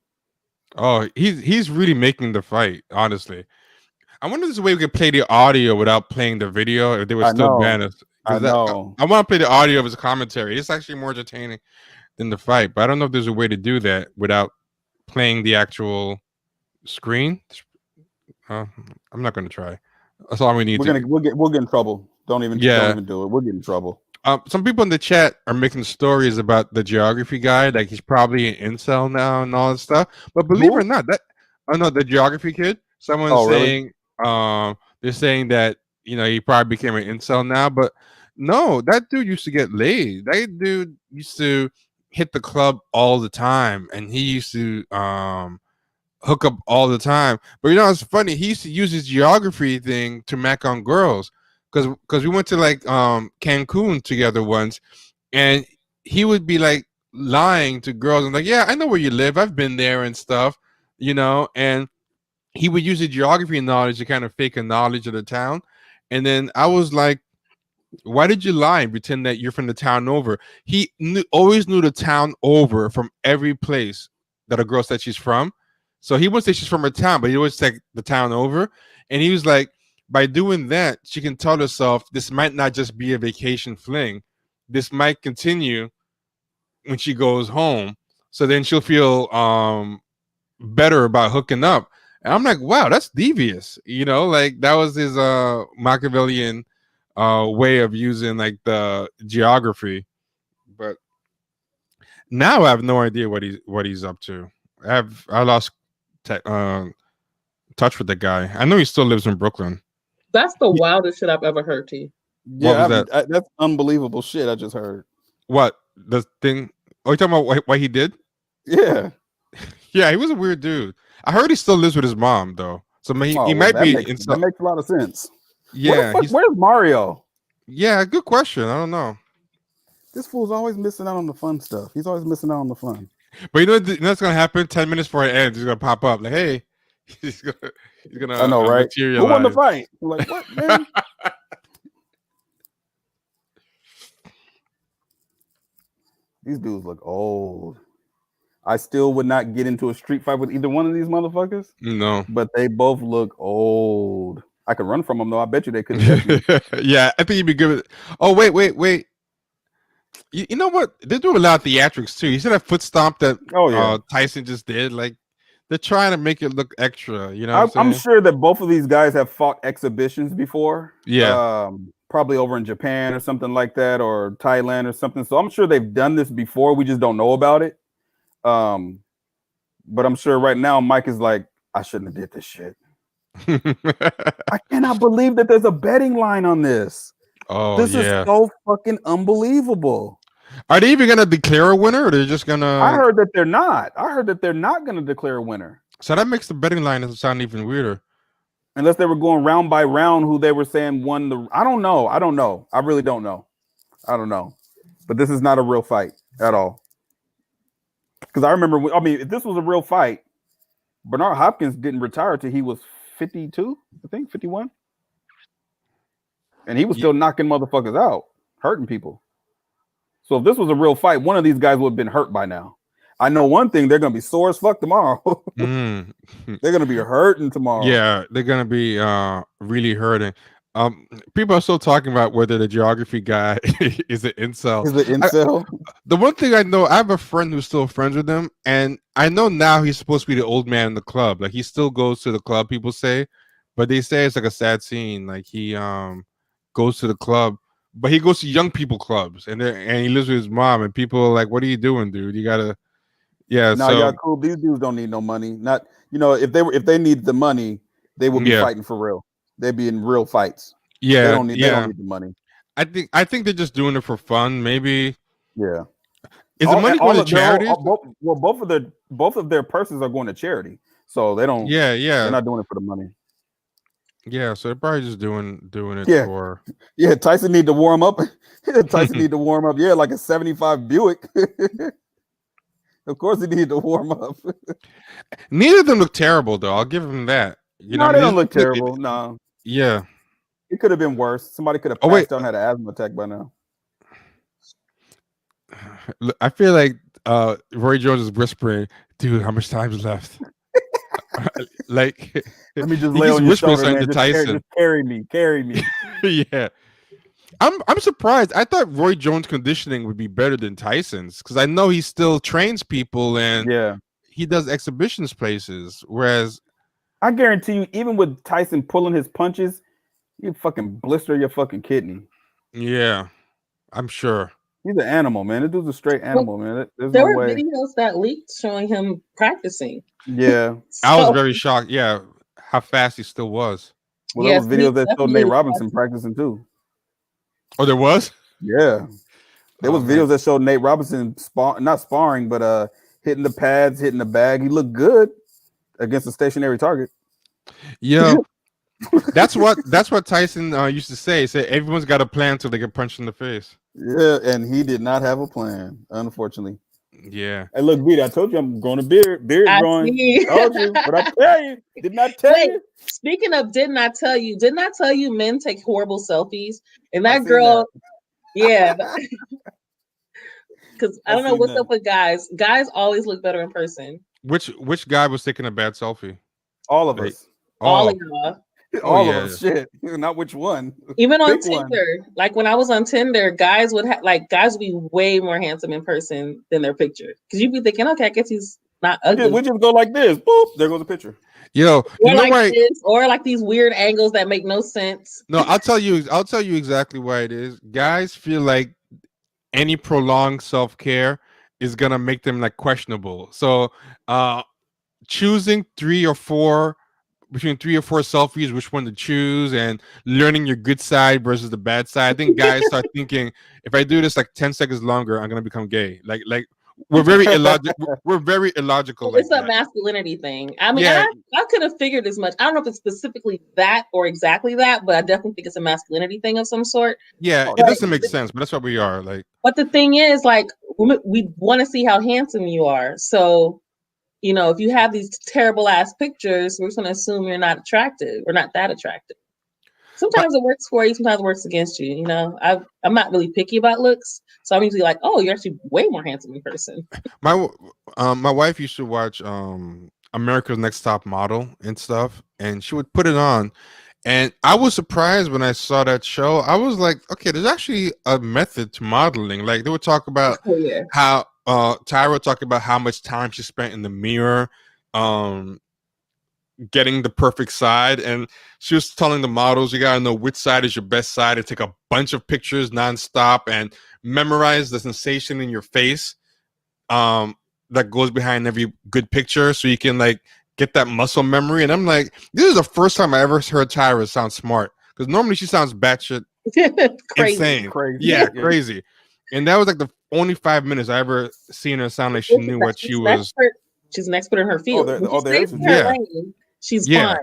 Oh, he's really making the fight. Honestly, I wonder if there's a way we could play the audio without playing the video if they would I still know. ban us. I Because know. I want to play the audio of his commentary. It's actually more entertaining than the fight. But I don't know if there's a way to do that without playing the actual screen. I'm not going to try. That's all we need to. We'll get in trouble. Don't even do it. We'll get in trouble. Some people in the chat are making stories about the geography guy, like he's probably an incel now and all that stuff. But believe it or not, the geography kid. Someone's saying, they're saying that he probably became an incel now. But no, that dude used to get laid. That dude used to hit the club all the time, and he used to hook up all the time. But it's funny. He used to use his geography thing to mac on girls. Because we went to like Cancun together once, and he would be like lying to girls and like, yeah, I know where you live, I've been there and stuff, and he would use the geography knowledge to kind of fake a knowledge of the town. And then I was like, why did you lie and pretend that you're from the town over? He always knew the town over from every place that a girl said she's from. So he wouldn't say she's from a town, but he always said the town over. And he was like, by doing that, she can tell herself this might not just be a vacation fling. This might continue when she goes home. So then she'll feel better about hooking up. And I'm like, wow, that's devious. Like that was his Machiavellian way of using like the geography. But now I have no idea what he's up to. I lost touch with the guy. I know he still lives in Brooklyn. That's the wildest shit I've ever heard, T. Yeah, that's unbelievable shit I just heard. What? The thing? Oh, you talking about what he did? Yeah. Yeah, he was a weird dude. I heard he still lives with his mom, though. So he might be... That makes a lot of sense. Yeah. Where's Mario? Yeah, good question. I don't know. This fool's always missing out on the fun stuff. He's always missing out on the fun. But you know what's going to happen? 10 minutes before it ends, he's going to pop up. Like, hey... He's gonna I know, right? Materialize. Who won the fight? I'm like, what, man? These dudes look old. I still would not get into a street fight with either one of these motherfuckers. No. But they both look old. I could run from them, though. I bet you they couldn't catch me. Yeah, I think you'd be good with... Oh, wait. You know what? They're doing a lot of theatrics, too. You see that foot stomp that Tyson just did? Like, they're trying to make it look extra, I'm sure that both of these guys have fought exhibitions before. Yeah. Probably over in Japan or something like that, or Thailand or something. So I'm sure they've done this before. We just don't know about it. But I'm sure right now Mike is like, I shouldn't have did this shit. I cannot believe that there's a betting line on this. Oh, this is so fucking unbelievable. Are they even gonna declare a winner, or they're just gonna? I heard that they're not. I heard that they're not gonna declare a winner. So that makes the betting line sound even weirder. Unless they were going round by round, who they were saying won the. I don't know. I really don't know. I don't know. But this is not a real fight at all. Because I remember, if this was a real fight, Bernard Hopkins didn't retire until he was 52, I think, 51. And he was still knocking motherfuckers out, hurting people. So if this was a real fight, one of these guys would have been hurt by now. I know one thing, they're going to be sore as fuck tomorrow. They're going to be hurting tomorrow. Yeah, they're going to be really hurting. People are still talking about whether the geography guy is an incel. Is it incel? The one thing I know, I have a friend who's still friends with him, and I know now he's supposed to be the old man in the club. Like, he still goes to the club, people say, but they say it's like a sad scene. Like, he goes to the club, but he goes to young people clubs, and he lives with his mom, and people are like, what are you doing, dude? You gotta... Yeah, no, y'all cool. These dudes don't need no money. Not, if they need the money, they would be fighting for real. They'd be in real fights. Yeah, they don't need the money. I think they're just doing it for fun, maybe. Yeah. Is the money going to charities? Both of their purses are going to charity, so they don't. Yeah. They're not doing it for the money. Yeah, so they're probably just doing it for. Yeah, Tyson need to warm up. Yeah, like a 75 Buick. Of course, he needed to warm up. Neither of them look terrible, though. I'll give them that. They don't look terrible. No. Yeah. It could have been worse. Somebody could have passed out and had an asthma attack by now. I feel like Roy Jones is whispering, dude, how much time is left? Like Let me just he lay just on your whispers shoulder, something man. to Tyson. Just carry me. Yeah. I'm surprised. I thought Roy Jones' conditioning would be better than Tyson's because I know he still trains people and Yeah. he does exhibitions places. Whereas I guarantee you, even with Tyson pulling his punches, you fucking blister your fucking kidney. yeah, I'm sure. He's an animal, man. This dude's a straight animal, man. There's There no were way. videos that leaked showing him practicing. Yeah. I was So, very shocked. Yeah, how fast he still was. Well, there yes, was videos that showed definitely Nate was Robinson practicing too. Oh, there was. Yeah. There Oh was man. videos that showed Nate Robinson not sparring, but hitting the pads, hitting the bag. He looked good against a stationary target. Yo, that's what Tyson used to say. He said everyone's got a plan till they get punched in the face. Yeah, and he did not have a plan, unfortunately. Yeah. Hey, look, Vita, I told you I'm growing a beard. Beard I growing. see. Told you. But I tell you, did not tell Wait, you. speaking of didn't I tell you men take horrible selfies? And I that seen girl, that. yeah, because I I don't know seen what's that. up with guys. Guys always look better in person. Which guy was taking a bad selfie? All of Like, us. All of oh, y'all. All of yeah. us. Shit. Not which one. Even on Pick one. Tinder, like when I was on Tinder, guys would be way more handsome in person than their picture. Because you'd be thinking, okay, I guess he's not ugly. We just go like this. Boop. There goes a picture. Yo, you Or know like why? this, or like these weird angles that make no sense. No, I'll tell you exactly why it is. Guys feel like any prolonged self-care is gonna make them like questionable. So choosing between 3 or 4 selfies, which one to choose, and learning your good side versus the bad side. I think guys start thinking, if I do this like 10 seconds longer, I'm gonna become gay. Like we're very illogical. We're very illogical like It's a that. masculinity thing. I mean, Yeah, I could have figured as much. I don't know if it's specifically that or exactly that, but I definitely think it's a masculinity thing of some sort. yeah, it doesn't make sense, but that's what we are. Like, But the thing is, like, we want to see how handsome you are. So, if you have these terrible ass pictures, we're just going to assume you're not attractive or not that attractive. Sometimes it works for you, sometimes it works against you. I'm not really picky about looks, so I'm usually like, oh, you're actually way more handsome in person. my wife used to watch America's Next Top Model and stuff, and she would put it on. And I was surprised when I saw that show. I was like, okay, there's actually a method to modeling. Like they would talk about Yeah. how Tyra would talk about how much time she spent in the mirror, getting the perfect side. And she was telling the models, you gotta know which side is your best side, and take a bunch of pictures nonstop and memorize the sensation in your face that goes behind every good picture, so you can like get that muscle memory. And I'm like, this is the first time I ever heard Tyra sound smart, because normally she sounds batshit insane. Crazy. Yeah, crazy. And that was like the only 5 minutes I ever seen her sound like she knew what she was. She's an expert in her field. Yeah. She's fine.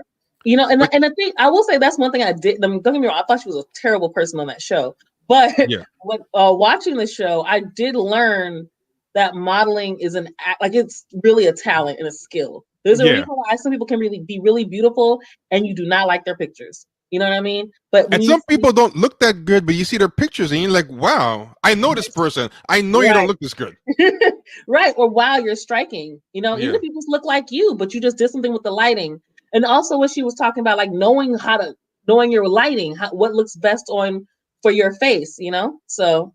And the thing I will say, that's one thing I did. Don't get me wrong, I thought she was a terrible person on that show. But when watching the show, I did learn that modeling is it's really a talent and a skill. There's a reason why some people can really be really beautiful and you do not like their pictures. You know what I mean? But some people don't look that good, but you see their pictures and you're like, wow, I know this person. I know you don't look this good. Right. Or wow, you're striking. Even if people just look like you, but you just did something with the lighting. And also what she was talking about, like knowing your lighting, what looks best for your face, So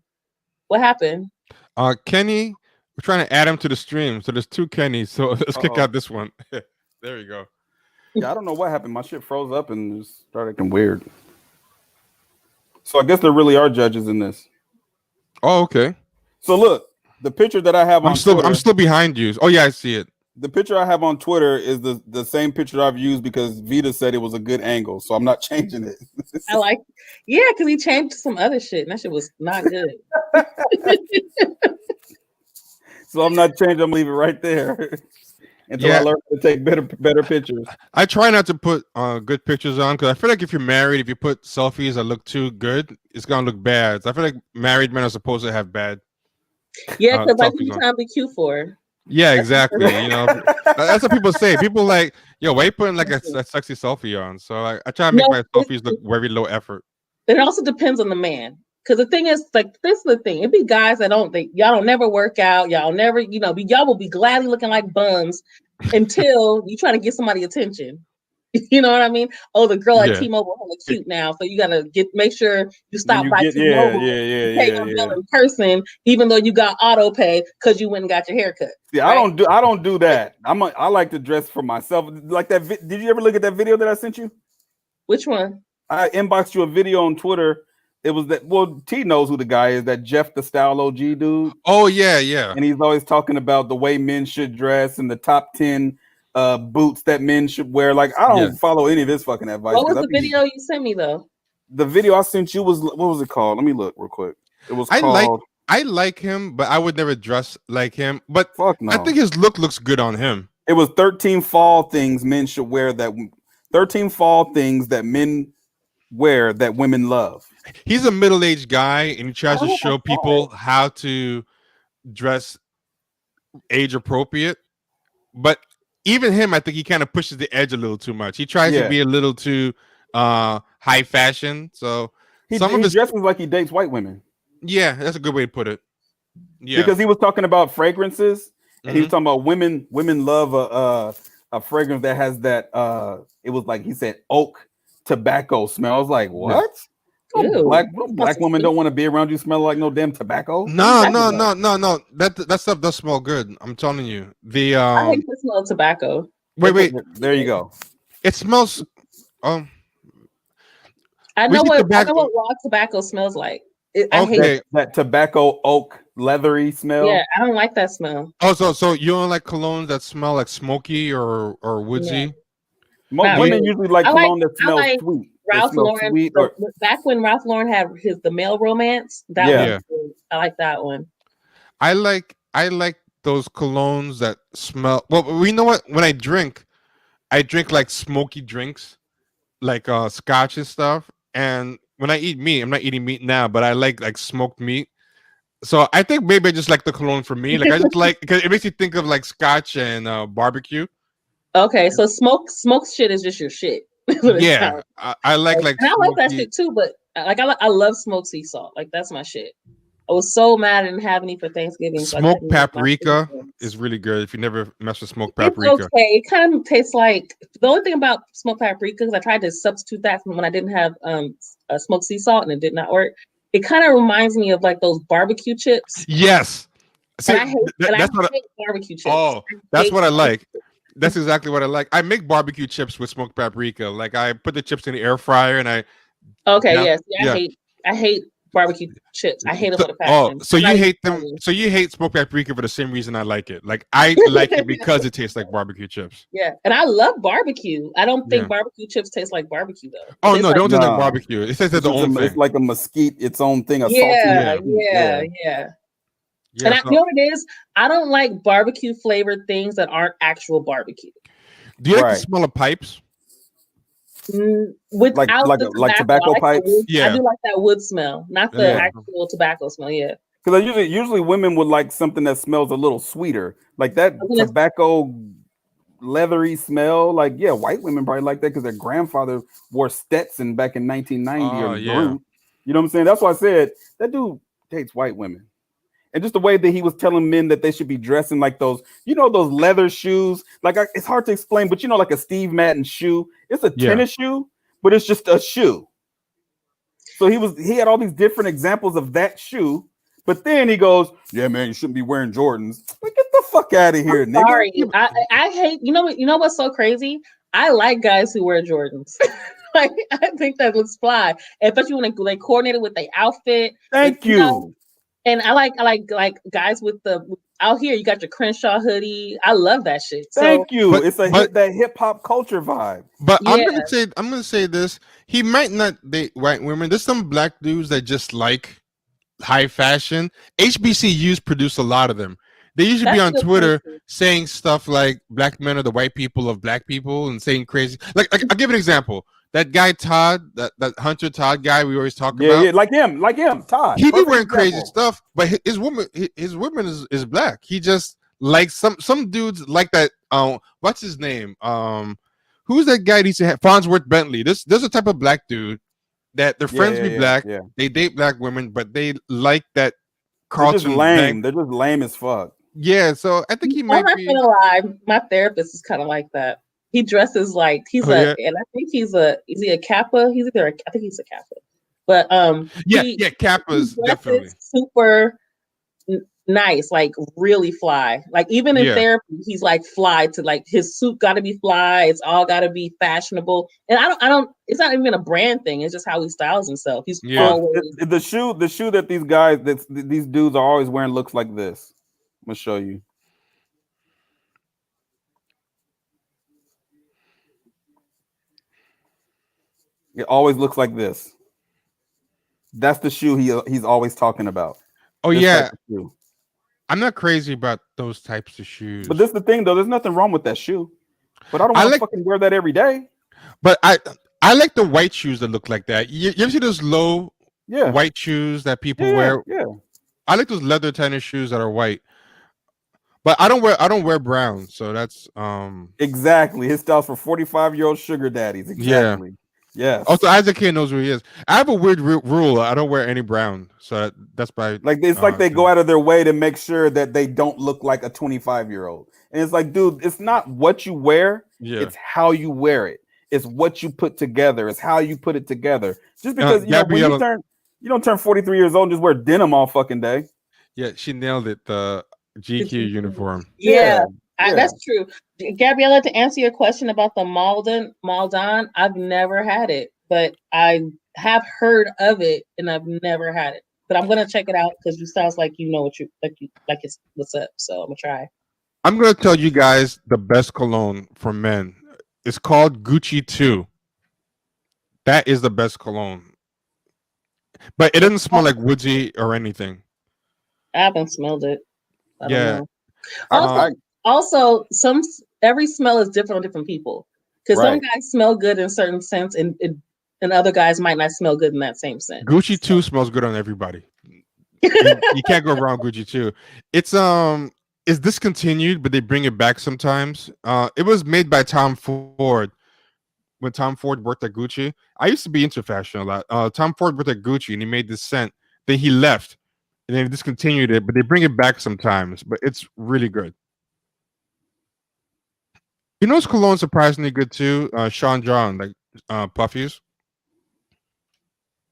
what happened? Kenny, we're trying to add him to the stream. So there's 2 Kennys. So let's kick out this one. There you go. Yeah, I don't know what happened. My shit froze up and just started acting weird. So I guess there really are judges in this. Oh, okay. So look, the picture that I have on Twitter, I'm still behind you. Oh yeah, I see it. The picture I have on Twitter is the same picture I've used because Vita said it was a good angle, so I'm not changing it. Because he changed some other shit, and that shit was not good. So I'm not changing. I'm leaving it right there until I learn to take better pictures. I try not to put good pictures on because I feel like if you're married, if you put selfies that look too good, it's gonna look bad. So I feel like married men are supposed to have bad. Yeah, because like you trying to be cute for. Yeah, exactly. That's what people say. People like, yo, why you putting like a sexy selfie on? So I try to make my selfies look very low effort. It also depends on the man. Because the thing is, like, this is the thing. It'd be guys that y'all don't never work out. Y'all never, y'all will be gladly looking like bums until you try to get somebody attention. You know what I mean? Oh, the girl at Yeah. T-Mobile hella cute now, so you gotta make sure you stop you by get- T-Mobile, you pay your bill in person, even though you got auto pay because you went and got your haircut. Yeah, right? I don't do that. I like to dress for myself. Like that. Did you ever look at that video that I sent you? Which one? I inboxed you a video on Twitter. It was that. Well, T knows who the guy is. That Jeff the Style OG dude. Oh yeah. And he's always talking about the way men should dress and the top 10 boots that men should wear. Like, I don't follow any of his fucking advice. What was the video you sent me though? The video I sent you was, what was it called? Let me look real quick. It was called. I like him, but I would never dress like him. But fuck no. I think his look looks good on him. It was 13 fall things men should wear 13 fall things that men wear that women love. He's a middle-aged guy, and he tries to show people how to dress age appropriate. But even him, I think he kind of pushes the edge a little too much. He tries to be a little too high fashion. So he dresses like he dates white women. Yeah, that's a good way to put it. Yeah, because he was talking about fragrances, and he was talking about women love a fragrance that has that it was like he said oak tobacco smell. I was like, what? Black women don't want to be around you smelling like no damn tobacco. No. That stuff does smell good. I'm telling you. I hate the smell of tobacco. Wait. There you go. It smells. I know what raw tobacco smells like. I hate that tobacco oak leathery smell. Yeah, I don't like that smell. Oh, so you don't like colognes that smell like smoky or woodsy? Yeah. Women usually like cologne that smells sweet. Ralph Lauren, back when Ralph Lauren had the male romance, that one, I like that one. I like those colognes that smell. Well, you know what? When I drink like smoky drinks, like scotch and stuff. And when I eat meat, I'm not eating meat now, but I like smoked meat. So I think maybe I just like the cologne for me. Like I just like because it makes you think of like scotch and barbecue. Okay, so smoked shit is just your shit. Yeah, I like. And I like that shit too, but I love smoked sea salt. Like that's my shit. I was so mad I didn't have any for Thanksgiving. Smoked paprika is really good. If you never mess with smoked paprika, it's okay. It kind of tastes like the only thing about smoked paprika is I tried to substitute that from when I didn't have smoked sea salt and it did not work. It kind of reminds me of like those barbecue chips. Yes, see, I hate barbecue chips. Oh, that's what I like. That's exactly what I like. I make barbecue chips with smoked paprika. Like I put the chips in the air fryer and I. Okay. Yes. Yeah. I hate barbecue chips. I hate them with a passion. Oh, so you hate them? So you hate smoked paprika for the same reason I like it. Like I like it because it tastes like barbecue chips. Yeah, and I love barbecue. I don't think barbecue chips taste like barbecue though. Oh no, don't taste like barbecue. It tastes like the own thing. It's like a mesquite, its own thing. Yeah. And you know what it is? I don't like barbecue flavored things that aren't actual barbecue. Do you like the smell of pipes? Without like tobacco pipes? I do like that wood smell, not the actual tobacco smell. Yeah. Because usually women would like something that smells a little sweeter, like that tobacco leathery smell. Like white women probably like that because their grandfather wore Stetson back in 1990 You know what I'm saying? That's why I said that dude dates white women. And just the way that he was telling men that they should be dressing like those, those leather shoes. Like it's hard to explain, but like a Steve Madden shoe. It's a tennis shoe, but it's just a shoe. So he had all these different examples of that shoe. But then he goes, "Yeah, man, you shouldn't be wearing Jordans." Like, get the fuck out of here, nigga. Sorry, I hate. You know what's so crazy? I like guys who wear Jordans. Like I think that looks fly, especially when they coordinate it with their outfit. Thank you. And I like guys with out here. You got your Crenshaw hoodie. I love that shit. Thank you. It's that hip hop culture vibe. But I'm gonna say this. He might not date white women. There's some black dudes that just like high fashion. HBCUs produce a lot of them. They usually be on Twitter saying stuff like "black men are the white people of black people" and saying crazy. Like I'll give an example. That guy Todd, that Hunter Todd guy we always talk about. Yeah, like him, Todd. He be wearing crazy stuff, but his woman is black. He just likes some dudes like that. What's his name? Who's that guy? He said Farnsworth Bentley. There's a type of black dude that their friends be black. Yeah. They date black women, but they like that Carlton. They're just lame. They're just lame as fuck. Yeah, so I think he I'm might not be. gonna lie, my therapist is kind of like that. He dresses like Oh yeah, and I think is he a Kappa? I think he's a Kappa. But yeah, yeah. he Kappas definitely. dresses super nice, like really fly. Like even in Yeah, therapy, he's like fly to like his suit got to be fly. It's all got to be fashionable. And I don't. It's not even a brand thing. It's just how he styles himself. He's yeah. So always. the shoe that these guys these dudes are always wearing looks like this. I'm gonna show you. It always looks like this. That's the shoe he's always talking about. Oh This type yeah. of shoe. I'm not crazy about those types of But shoes. this is the thing though. There's nothing wrong with that shoe. But I don't I want to like, fucking wear that every day. but I like the white shoes that look like that. You ever see those low Yeah. white shoes that people Yeah. wear? Yeah. I like those leather tennis shoes that are white. But I don't wear brown, so that's Exactly. His style's for 45-year-old sugar daddies. yeah. Exactly. Yes. Also, Isaac K knows who he is. I have a weird rule. I don't wear any brown, so that's by Like it's like they go out of their way to make sure that they don't look like a 25-year-old. And it's like, dude, it's not what you wear, yeah. it's how you wear it. It's what you put together. It's how you put it together. Just because when you don't turn 43 years old and just wear denim all fucking day. Yeah, she nailed it. The GQ uniform. Yeah, Yeah. that's true. Gabriella, to answer your question about the Maldon, I've never had it, but I have heard of it and I've never had it. But I'm gonna check it out because you sounds like you know what you like it's what's up. So I'm gonna try. I'm gonna tell you guys the best cologne for men. It's called Gucci 2. That is the best cologne. But it doesn't smell like woodsy or anything. I haven't smelled it. I don't know. Also, every smell is different on different people. Because some guys smell good in a certain sense, and other guys might not smell good in that same sense. Gucci 2 smells good on everybody. you can't go wrong with Gucci 2. It's discontinued, but they bring it back sometimes. It was made by Tom Ford when Tom Ford worked at Gucci. I used to be into fashion a lot. Tom Ford worked at Gucci and he made this scent. Then he left and they discontinued it, but they bring it back sometimes. But it's really good. You know, cologne surprisingly good too. Sean John, like Puffies.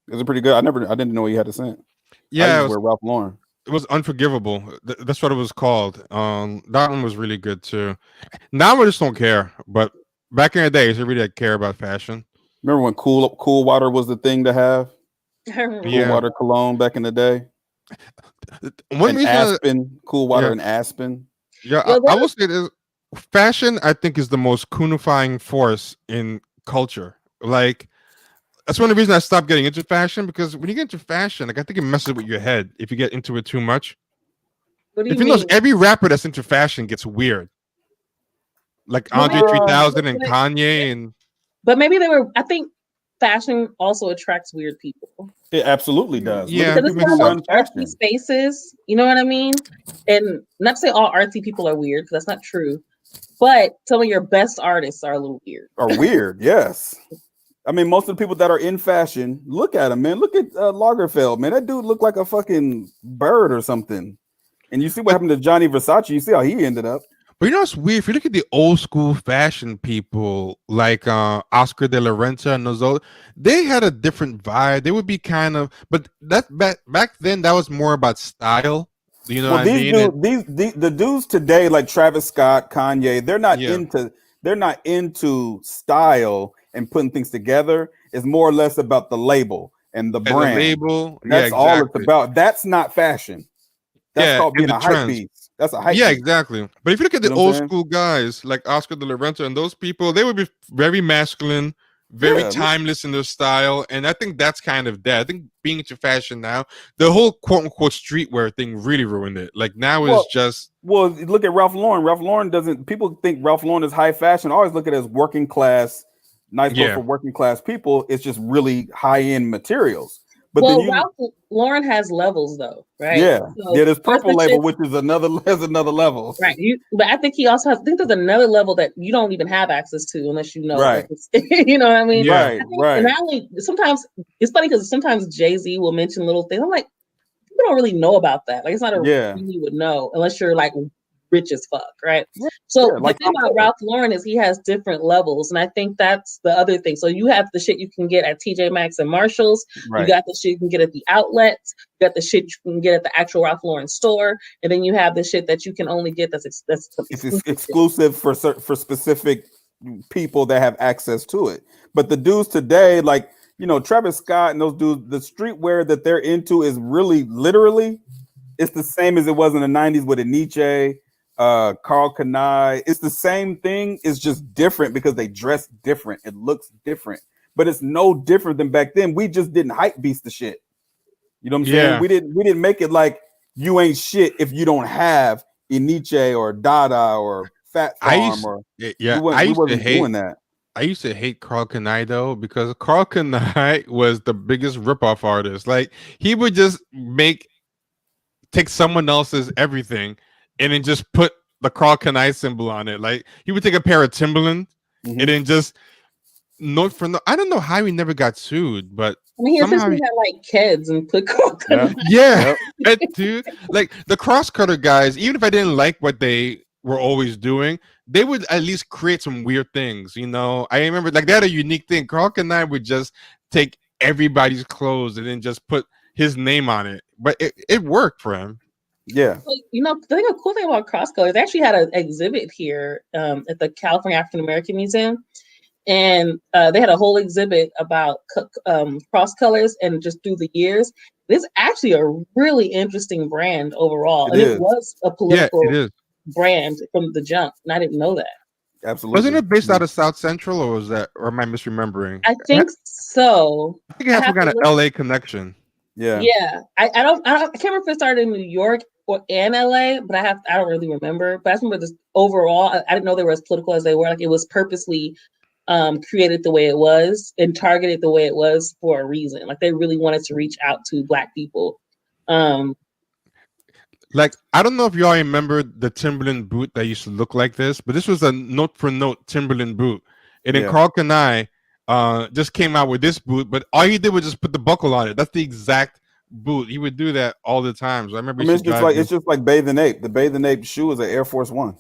Is it pretty good? I didn't know he had a scent. Yeah, wear Ralph Lauren. It was Unforgivable. That's what it was called. That one was really good too. Now I just don't care, but back in the days, I really did care about fashion. Remember when cool water was the thing to have? Cool water cologne back in the day. Cool water and Aspen. Yeah, I will say this: fashion, I think, is the most coonifying force in culture. Like, that's one of the reasons I stopped getting into fashion, because when you get into fashion, like, I think it messes with your head if you get into it too much. What do you mean? Every rapper that's into fashion gets weird. Like Andre 3000 and Kanye and. But maybe I think fashion also attracts weird people. It absolutely does. Yeah, because it's one of those artsy spaces. You know what I mean? And not to say all artsy people are weird, because that's not true. But some of your best artists are a little weird. Are weird, yes. I mean, most of the people that are in fashion, look at him, man. Look at Lagerfeld, man. That dude looked like a fucking bird or something. And you see what happened to Gianni Versace. You see how he ended up. But you know what's weird? If you look at the old school fashion people like Oscar de la Renta and those old, they had a different vibe. They would be kind of, but that back then that was more about style. You know what I mean? The dudes today, like Travis Scott, Kanye, they're not into style and putting things together. It's more or less about the label and the brand. The label, that's all it's about. That's not fashion. That's called being a hype beast. That's a hype. Yeah, exactly. But if you look at the old school guys like Oscar de la Renta and those people, they would be very masculine, very timeless in their style, and I think that's kind of dead. I think being into fashion now, the whole quote unquote streetwear thing really ruined it. Like now it's just look at Ralph Lauren. Ralph Lauren doesn't. People think Ralph Lauren is high fashion. I always look at it as working class, nice for working class people. It's just really high end materials. But Ralph Lauren has levels, though, right? Yeah, there's purple label, which is another level, right? But I think he also has. I think there's another level that you don't even have access to unless you know, right? You know what I mean? Yeah. Right. And not only sometimes it's funny because sometimes Jay-Z will mention little things. I'm like, people don't really know about that. Like, it's not a Yeah. thing you would know unless you're like rich as fuck, right? Yeah, So yeah, like the thing about Ralph Lauren is he has different levels, and I think that's the other thing. So you have the shit you can get at TJ Maxx and Marshalls. Right. You got the shit you can get at the outlets. You got the shit you can get at the actual Ralph Lauren store, and then you have the shit that you can only get that's exclusive for specific people that have access to it. But the dudes today, like, you know, Travis Scott and those dudes, the streetwear that they're into is really literally it's the same as it was in the 90s with a Nietzsche, Carl Kanai. It's the same thing. It's just different because they dress different. It looks different, but it's no different than back then. We just didn't hype beast the shit. You know what I'm saying? We didn't make it like you ain't shit if you don't have a Nietzsche or Dada or Fat Farm we wasn't doing that. I used to hate Carl Kanai though, because Carl Kanai was the biggest ripoff artist. Like, he would just take someone else's everything and then just put the Carl Kanai symbol on it. Like, he would take a pair of Timberland and then just I don't know how he never got sued, but I mean, he essentially had like kids and put Carl Kanai. Yeah, dude. Like, the crosscutter guys, even if I didn't like what they were always doing, they would at least create some weird things. You know, I remember like they had a unique thing. Carl Kanai would just take everybody's clothes and then just put his name on it, but it worked for him. Yeah. So, you know, the cool thing about cross colors, they actually had an exhibit here at the California African American Museum, and they had a whole exhibit about cross colors and just through the years. It's actually a really interesting brand overall, it was a political brand from the jump, and I didn't know that. Absolutely. Wasn't it based out of South Central, or am I misremembering? I think so. I think it has some kind of LA connection. Yeah. I can't remember if it started in New York or in LA, but I don't really remember. But I remember this overall. I didn't know they were as political as they were. Like, it was purposely created the way it was and targeted the way it was for a reason. Like, they really wanted to reach out to Black people. Like, I don't know if y'all remember the Timberland boot that used to look like this, but this was a note for note Timberland boot. And then Carl Kanai just came out with this boot, but all he did was just put the buckle on it. That's the exact boot. He would do that all the time. So I remember it's just like Bathing Ape. The Bathing Ape shoe is an Air Force One.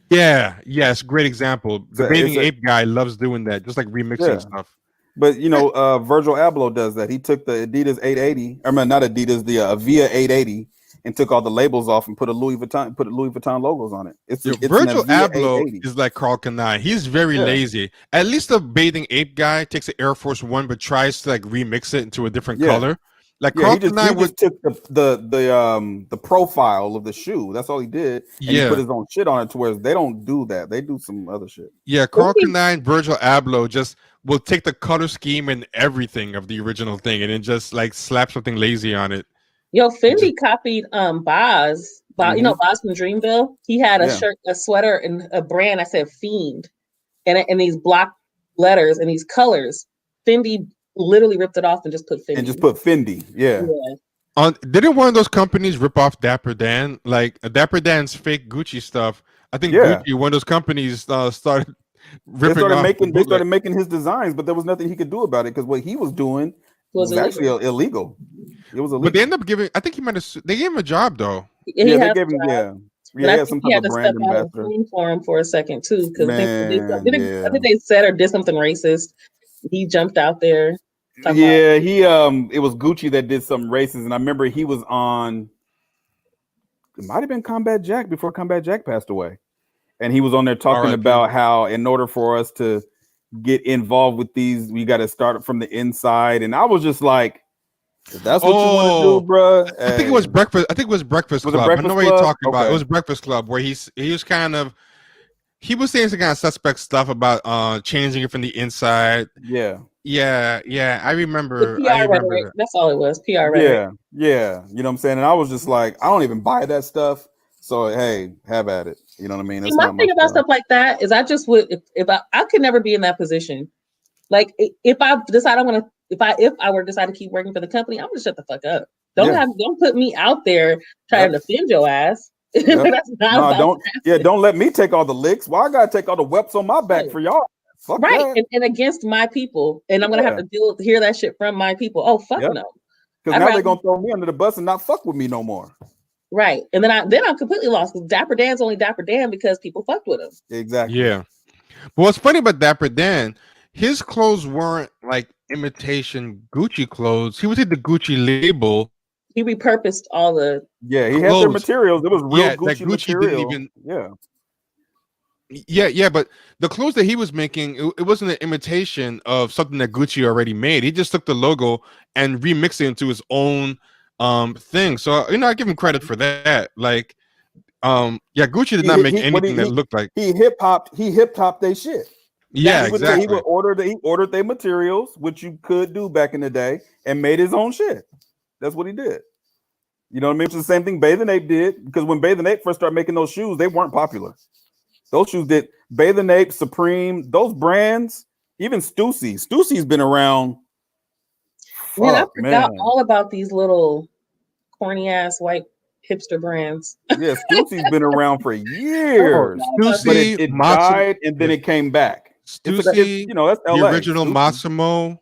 Yeah, yes, great example. The Bathing Ape guy loves doing that, just like remixing stuff. But you know, Virgil Abloh does that. He took the Adidas 880, I mean not Adidas, the Avia 880, and took all the labels off and put Louis Vuitton logos on it. It's Virgil Abloh is like Carl Kanai. He's very lazy. At least the Bathing Ape guy takes an Air Force One, but tries to like remix it into a different color. Like, Carl Kanai just took the profile of the shoe. That's all he did. And he put his own shit on it, to where they don't do that. They do some other shit. Yeah, Carl Kanai and Virgil Abloh just will take the color scheme and everything of the original thing and then just like slap something lazy on it. Yo, Fendi copied Boz. You know Boz from Dreamville? He had a shirt, a sweater, and a brand that said Fiend. And these block letters and these colors. Fendi literally ripped it off and just put Fendi. Yeah. Didn't one of those companies rip off Dapper Dan? Like, Dapper Dan's fake Gucci stuff. I think Gucci, one of those companies, started ripping They started making his designs, but there was nothing he could do about it because what he was doing was actually illegal. It was illegal. But they ended up giving. I think they gave him a job though. They gave him. He had some type of brand ambassador for him for a second too, because I think they said or did something racist. He jumped out there. It was Gucci that did something racist, and I remember he was on. It might have been Combat Jack before Combat Jack passed away, and he was on there talking about how in order for us to get involved with these, we got to start from the inside. And I was just like, if that's what you want to do, bro. I think it was Breakfast. I think it was Breakfast Club. I know what you're talking about. It was Breakfast Club where he was kind of. He was saying some kind of suspect stuff about changing it from the inside. Yeah. I remember. That's all it was. PR rhetoric. Yeah. You know what I'm saying? And I was just like, I don't even buy that stuff. So hey, have at it. You know what I mean? That's my thing about stuff like that is I just would if I could never be in that position. Like if I decide I want to, if I were to decide to keep working for the company, I'm gonna shut the fuck up. Don't put me out there trying to defend your ass. That's not don't let me take all the licks. Why I gotta take all the whelps on my back for y'all? Fuck right, and against my people, and I'm gonna have to hear that shit from my people. Oh fuck no. Because now they're gonna throw me under the bus and not fuck with me no more. Right. And then I'm completely lost because Dapper Dan's only Dapper Dan because people fucked with him. Exactly. Yeah. But what's funny about Dapper Dan, his clothes weren't like imitation Gucci clothes. He would take the Gucci label. He repurposed all the he had their materials. It was real Gucci Gucci material. Didn't even Yeah, but the clothes that he was making, it wasn't an imitation of something that Gucci already made. He just took the logo and remixed it into his own thing. So I give him credit for that. Like Gucci did not make anything that looked like he hip hopped their shit. Yeah, exactly. He ordered their materials, which you could do back in the day, and made his own shit. That's what he did. You know what I mean? It's the same thing Bathing Ape did, because when Bathing Ape first started making those shoes, they weren't popular. Those shoes did Bathing Ape, Supreme, those brands, even Stussy. Stussy's been around. Man, I forgot all about these little corny ass white hipster brands. Yeah, Stussy's been around for years. Stussy, but it died and then it came back. Stussy, that's LA. The original Stussy. Massimo,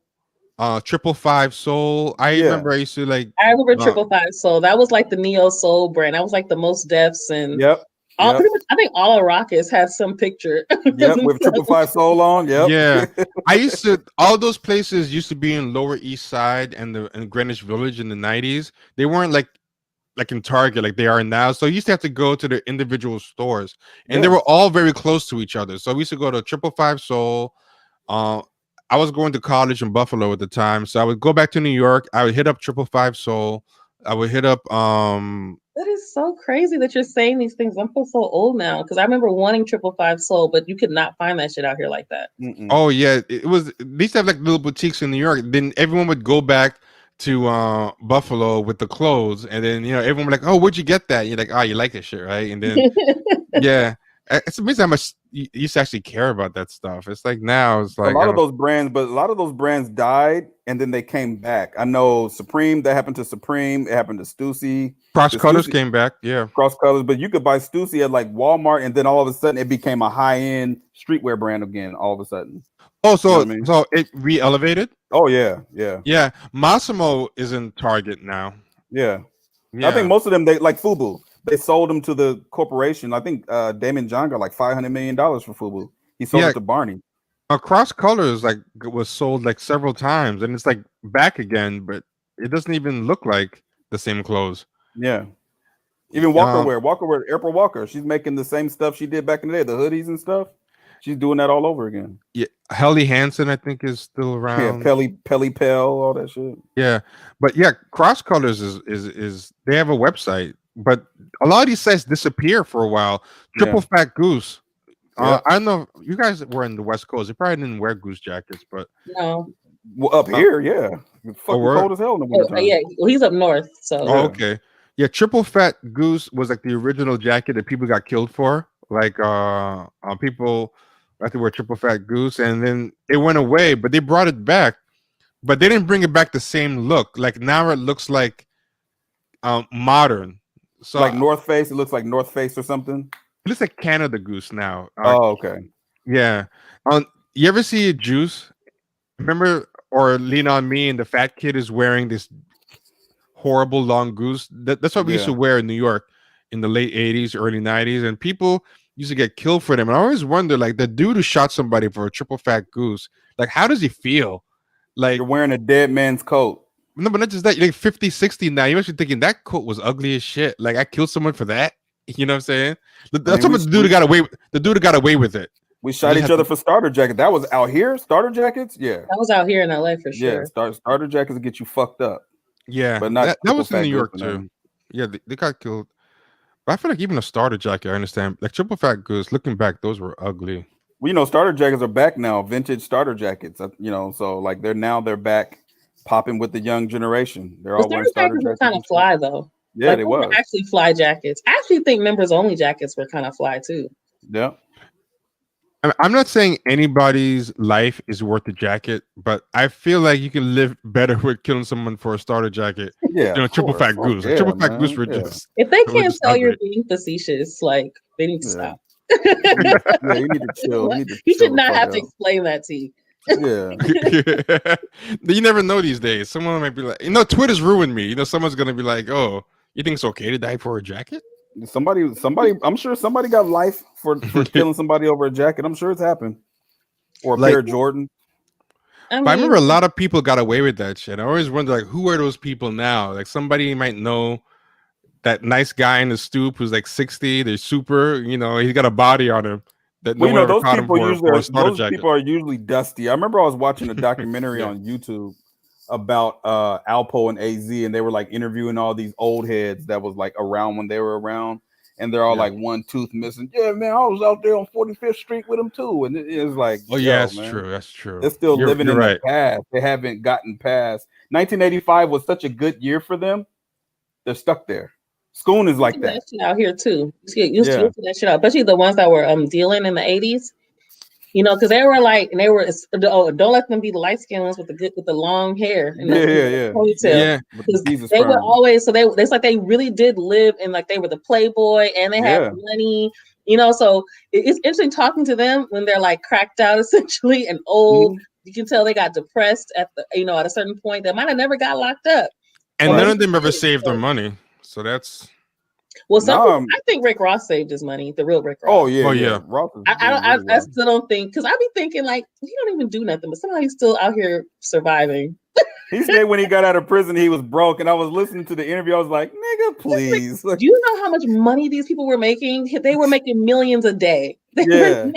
555 Soul. I remember I used to like. I remember 555 Soul. That was like the neo soul brand. That was like the most Defs and. Yep. Pretty much, I think all the Rockets had some picture. With 555 Soul on. Yep. Yeah, I used to. All those places used to be in Lower East Side and Greenwich Village in the 90s. They weren't like in Target like they are now. So you used to have to go to the individual stores, and they were all very close to each other. So we used to go to 555 Soul. I was going to college in Buffalo at the time, so I would go back to New York. I would hit up 555 Soul. I would hit up That is so crazy that you're saying these things. I'm so old now because I remember wanting 555 Soul, but you could not find that shit out here like that. Mm-mm. Oh yeah, it was. They used to have like little boutiques in New York. Then everyone would go back to Buffalo with the clothes, and then everyone was like, "Oh, where'd you get that?" And you're like, "Oh, you like this shit, right?" And then it's amazing how much you used to actually care about that stuff. It's like now it's like a lot of those brands died and then they came back. I know Supreme, that happened to Supreme. It happened to Stussy. Cross Colors came back, Cross Colors, but you could buy Stussy at like Walmart, and then all of a sudden it became a high-end streetwear brand again. All of a sudden. Oh, so so it re-elevated? Oh yeah. Massimo is in Target now. Yeah. I think most of them, they like Fubu. They sold them to the corporation. I think Damon John got like $500 million for Fubu. He sold it to Barney. Cross Colors was sold like several times, and it's like back again, but it doesn't even look like the same clothes. Yeah. Even Walkerwear, April Walker. She's making the same stuff she did back in the day, the hoodies and stuff. She's doing that all over again. Yeah, Helly Hansen, I think, is still around. Yeah, Pelly Pell, all that shit. Yeah, but Cross Colors is they have a website, but a lot of these sites disappear for a while. Triple Fat Goose. I don't know. You guys were in the West Coast. You probably didn't wear goose jackets, but no. Well, up here, it's fucking cold as hell in the wintertime. Yeah, well, he's up north, so. Oh, okay. Yeah, Triple Fat Goose was like the original jacket that people got killed for. Like people had to wear Triple Fat Goose, and then it went away, but they brought it back. But they didn't bring it back the same look. Like now it looks like modern. So like North Face, it looks like North Face or something. It looks like Canada Goose now. Oh, okay. Yeah. You ever see a Juice? Remember, or Lean on Me, and the fat kid is wearing this horrible long goose. That's what we used to wear in New York in the late 80s, early 90s, and people used to get killed for them. And I always wonder, like, the dude who shot somebody for a Triple Fat Goose, like, how does he feel? Like, you're wearing a dead man's coat. No, but not just that. You're like 50, 60 now. You're actually thinking that coat was ugly as shit. Like, I killed someone for that. You know what I'm saying? That's what the dude got away. The dude got away with it. We shot each other for starter jackets. That was out here. Starter jackets, that was out here in LA for sure. Yeah, starter jackets get you fucked up. Yeah, but not that was in New York too. Yeah, they got killed. But I feel like even a starter jacket, I understand. Like Triple Fat Goose, looking back, those were ugly. Well, starter jackets are back now. Vintage starter jackets. So like they're back popping with the young generation. They're all wearing starter jackets. Kind of fly though. Yeah, like, they were actually fly jackets. I actually think members only jackets were kind of fly too. Yeah. I'm not saying anybody's life is worth a jacket, but I feel like you can live better with killing someone for a starter jacket. Yeah, Triple Fat Goose. Yeah, Triple Fat Goose were just. If they can't tell you're being facetious, like they need to stop. You need to chill. You should not have to explain that to you. Yeah. You never know these days. Someone might be like, Twitter's ruined me. Someone's gonna be like, "Oh, you think it's okay to die for a jacket?" Somebody. I'm sure somebody got life for killing somebody over a jacket. I'm sure it's happened. Or a pair of Jordan. But I remember a lot of people got away with that shit. I always wonder, like, who are those people now? Like, somebody might know that nice guy in the stoop who's like 60. They're super. He's got a body on him. That no one ever those caught him people for people are usually dusty. I remember I was watching a documentary on YouTube about Alpo and AZ, and they were like interviewing all these old heads that was like around when they were around, and they're all like one tooth missing. Yeah, man, I was out there on 45th Street with them too, and it was like, that's man, true. That's true. They're still living in the past. They haven't gotten past. 1985 was such a good year for them. They're stuck there. Schoon is like that. Shit out here too. You see that shit out, especially the ones that were dealing in the 80s. Because they were like, and they were don't let them be the light skinned ones with the long hair and the ponytail. Because they were always it's like they really did live and like they were the playboy and they had money. So it's interesting talking to them when they're like cracked out essentially and old. Mm-hmm. You can tell they got depressed at a certain point. They might have never got locked up. And none of them ever saved their money. So that's I think Rick Ross saved his money. The real Rick Ross. Oh yeah. Ross I still don't think, because I be thinking like he don't even do nothing, but somehow he's still out here surviving. He said when he got out of prison he was broke, and I was listening to the interview. I was like, nigga, please. Do you know how much money these people were making? They were making millions a day. Yeah.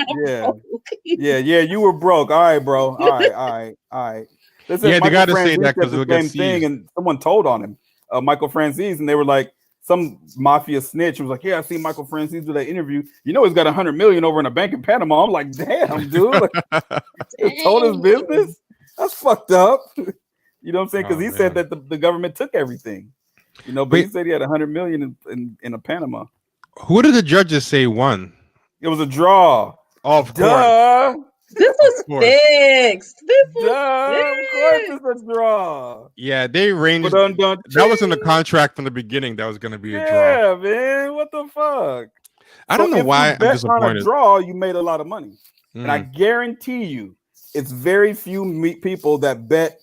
You were broke. All right, bro. All right. Listen, they got to say that because the same thing, and someone told on him, Michael Franzese, and they were like, some mafia snitch was like, yeah, I see Michael Franzese do that interview. He's got $100 million over in a bank in Panama. I'm like, damn, dude. He told his business. That's fucked up. You know what I'm saying? Because he said that the government took everything. But he said he had $100 million in a Panama. Who did the judges say won? It was a draw. Of course. This was fixed. Of course it's a draw. Yeah, they arranged. That was in the contract from the beginning. That was going to be a draw. Yeah, man. What the fuck? I don't know why I'm disappointed. On a draw, you made a lot of money. And I guarantee you, it's very few people that bet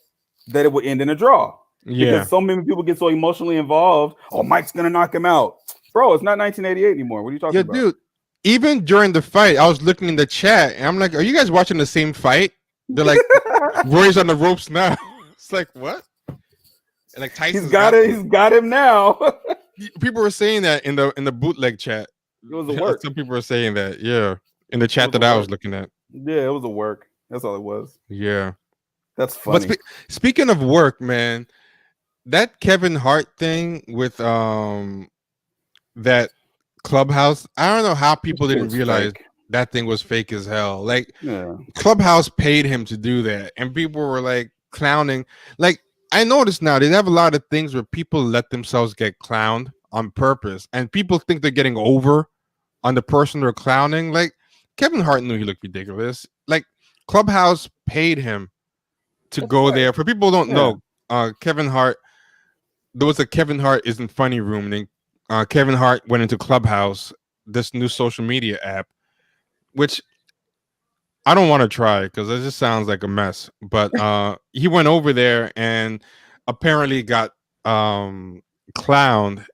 that it would end in a draw. Yeah. Because so many people get so emotionally involved. Oh, Mike's going to knock him out. Bro, it's not 1988 anymore. What are you talking about? Dude. Even during the fight, I was looking in the chat and I'm like, are you guys watching the same fight? They're like, Roy's on the ropes now. It's like, what? And like Tyson's he's got him now. People were saying that in the bootleg chat. It was a work. Some people were saying that, in the chat that I was looking at. Yeah, it was a work. That's all it was. Yeah. That's funny. But speaking of work, man, that Kevin Hart thing with that Clubhouse, I don't know how people didn't realize that thing was fake as hell. Like, Clubhouse paid him to do that, and people were like clowning. Like, I noticed now they have a lot of things where people let themselves get clowned on purpose, and people think they're getting over on the person they're clowning. Like, Kevin Hart knew he looked ridiculous. Like, Clubhouse paid him to go there. For people who don't know, Kevin Hart, there was a Kevin Hart Isn't Funny room, and Kevin Hart went into Clubhouse, this new social media app, which I don't want to try because it just sounds like a mess. But he went over there and apparently got clowned.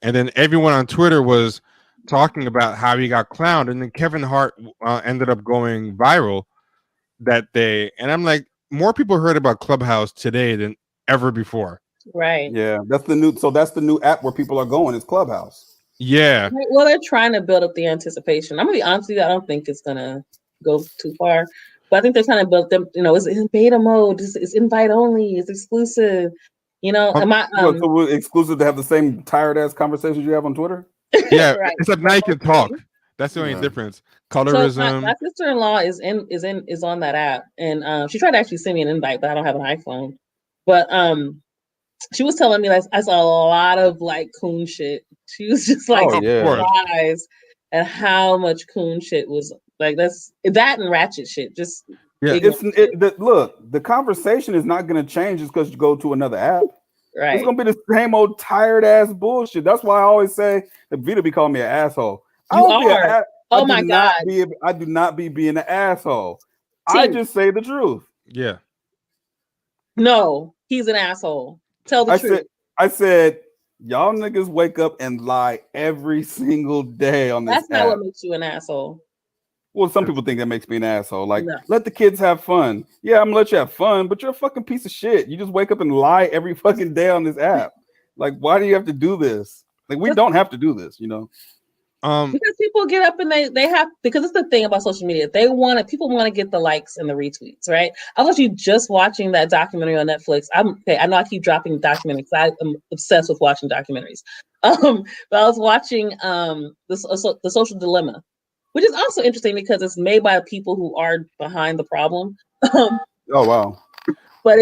And then everyone on Twitter was talking about how he got clowned. And then Kevin Hart ended up going viral that day. And I'm like, more people heard about Clubhouse today than ever before. Right. Yeah, that's the new app where people are going. It's Clubhouse. Yeah. Well, they're trying to build up the anticipation. I'm gonna be honest with you. I don't think it's gonna go too far, but I think they're trying to build them. It's in beta mode. It's invite only. It's exclusive. So exclusive to have the same tired ass conversations you have on Twitter. Yeah, right. It's like now you can talk. That's the only difference. Colorism. So my sister-in-law is on that app, and she tried to actually send me an invite, but I don't have an iPhone. But she was telling me, like, I saw a lot of like coon shit. She was just like surprised at how much coon shit was like. That's that and ratchet shit. Just look, the conversation is not going to change just because you go to another app. Right, it's going to be the same old tired ass bullshit. That's why I always say that Vita be calling me an asshole. Oh my god, I do not be being an asshole. I just say the truth. Yeah. No, he's an asshole. Tell the truth. I said, y'all niggas wake up and lie every single day on this That's not app. what makes you an asshole. Well, some people think that makes me an asshole. Like, No. let the kids have fun. Yeah, I'm gonna let you have fun, but you're a fucking piece of shit. You just wake up and lie every fucking day on this app. Like, why do you have to do this? Like, we don't have to do this, you know? Because people get up and they have, because it's the thing about social media. People want to get the likes and the retweets, right? I was actually just watching that documentary on Netflix. I know I keep dropping documentaries. I'm obsessed with watching documentaries. But I was watching the Social Dilemma, which is also interesting because it's made by people who are behind the problem. Oh wow. But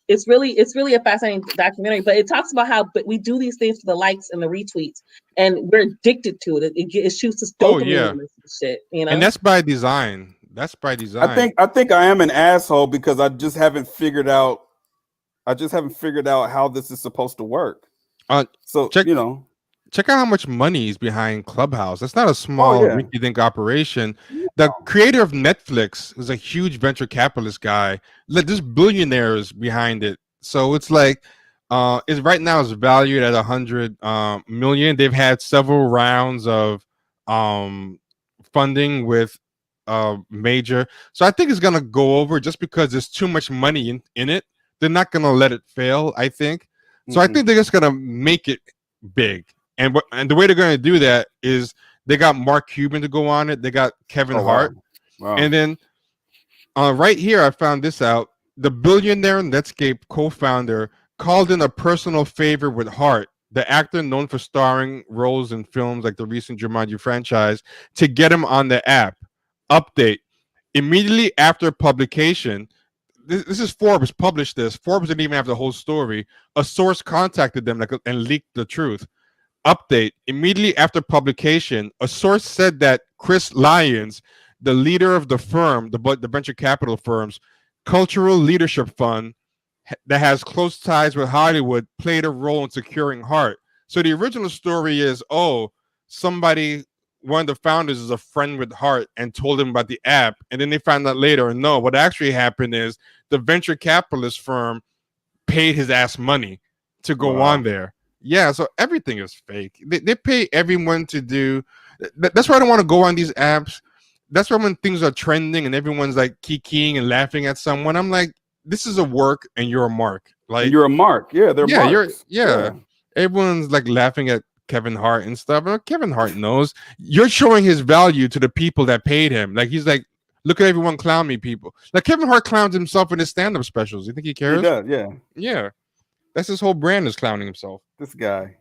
it's really a fascinating documentary. But it talks about how we do these things for the likes and the retweets, and we're addicted to it. It shoots us dopamine and shit, you know. And that's by design. That's by design. I think I am an asshole because I just haven't figured out. How this is supposed to work. So check out how much money is behind Clubhouse. That's not a small rinky-dink operation. The creator of Netflix is a huge venture capitalist guy. There's billionaires behind it. So it's like, it's right now is valued at 100 million. They've had several rounds of funding with major. So I think it's gonna go over just because there's too much money in it. They're not gonna let it fail, I think. So I think they're just gonna make it big. And the way they're going to do that is they got Mark Cuban to go on it. They got Kevin Hart. Wow. And then right here, I found this out. The billionaire Netscape co-founder called in a personal favor with Hart, the actor known for starring roles in films like the recent Jumanji franchise, to get him on the app. Update. Immediately after publication, this is Forbes published this. Forbes didn't even have the whole story. A source contacted them and leaked the truth. Update. Immediately after publication, a source said that Chris Lyons, the leader of the firm, the venture capital firm's cultural leadership fund that has close ties with Hollywood, played a role in securing Hart. So the original story is, one of the founders is a friend with Hart and told him about the app. And then they found out later, and no, what actually happened is the venture capitalist firm paid his ass money to go on there. Yeah, so everything is fake. They pay everyone to do. That's why I don't want to go on these apps. That's why when things are trending and everyone's like kikiing and laughing at someone, I'm like, this is a work and you're a mark. Like, you're a mark. Yeah, they're marks. Everyone's like laughing at Kevin Hart and stuff. Kevin Hart knows you're showing his value to the people that paid him. Like, he's like, look at everyone clown me, people. Like, Kevin Hart clowns himself in his stand-up specials. You think he cares? He does, yeah. Yeah. That's his whole brand, is clowning himself. This guy.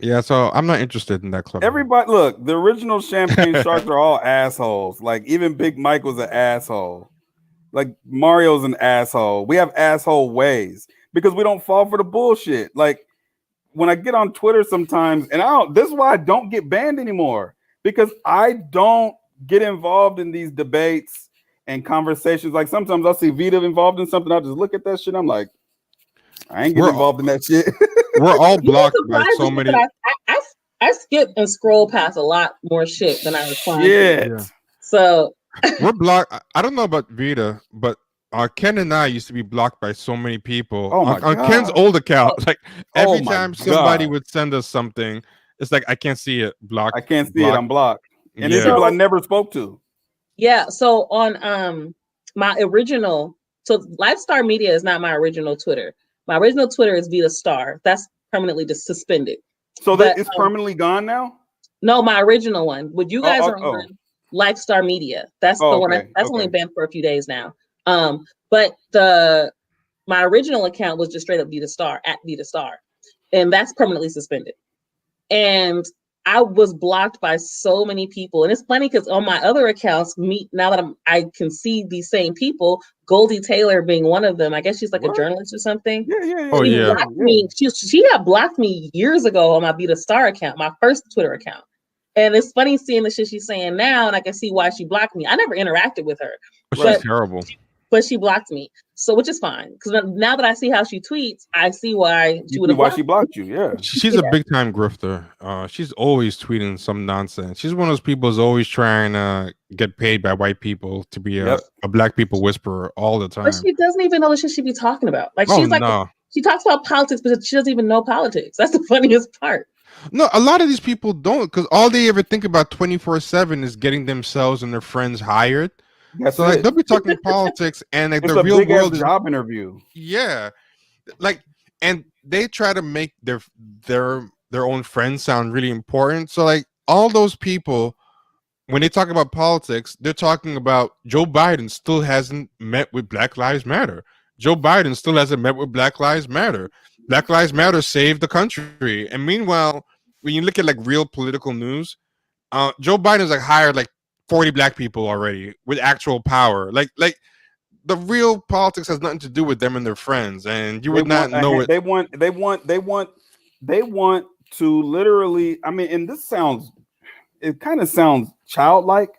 Yeah, so I'm not interested in that club. Everybody, look, the original Champagne Sharks are all assholes. Like, even Big Mike was an asshole. Like, Mario's an asshole. We have asshole ways because we don't fall for the bullshit. Like, when I get on Twitter sometimes, and this is why I don't get banned anymore, because I don't get involved in these debates and conversations. Like, sometimes I'll see Vita involved in something, I'll just look at that shit. I'm like, I ain't getting involved in that shit. We're all blocked by so many. I skip and scroll past a lot more shit than I respond to. Yeah. So we're blocked. I don't know about Vita, but Ken and I used to be blocked by so many people on Ken's old account. Like, every time somebody would send us something, it's like, I can't see it. Blocked. I can't see it. I'm blocked. And there's people I never spoke to. Yeah. So on my original, so Lifestar Media is not my original Twitter. My original Twitter is Vita Star. That's permanently just suspended. So that is permanently gone now? No, my original one. What you guys are on Lifestar Media. That's the one. That's only been for a few days now. But my original account was just straight up Vita Star, at Vita Star, and that's permanently suspended. And I was blocked by so many people, and it's funny because on my other accounts, now that I can see these same people, Goldie Taylor being one of them. I guess she's like a journalist or something. Yeah. Oh, she blocked me. She had blocked me years ago on my Vita Star account, my first Twitter account. And it's funny seeing the shit she's saying now, and I can see why she blocked me. I never interacted with her. She's terrible. but she blocked me. So, which is fine, because now that I see how she tweets, I see why she would have why she blocked you. Yeah, She's a big time grifter. She's always tweeting some nonsense. She's one of those people who's always trying to get paid by white people to be a black people whisperer all the time. But she doesn't even know the shit she be talking about. Like Oh, she's like, no. she talks about politics, but she doesn't even know politics. That's the funniest part. No, a lot of these people don't, because all they ever think about 24/7 is getting themselves and their friends hired. That's So like it. they'll be talking politics, and like It's the a real big world ass is job interview. yeah, like, and they try to make their own friends sound really important. So like all those people, when they talk about politics, they're talking about Joe Biden still hasn't met with Black Lives Matter. Joe Biden still hasn't met with Black Lives Matter. Black Lives Matter saved the country. And meanwhile, when you look at like real political news, Joe Biden's like hired like 40 black people already with actual power. Like the real politics has nothing to do with them and their friends, and you would not know it. They want to literally. I mean, and it kind of sounds childlike,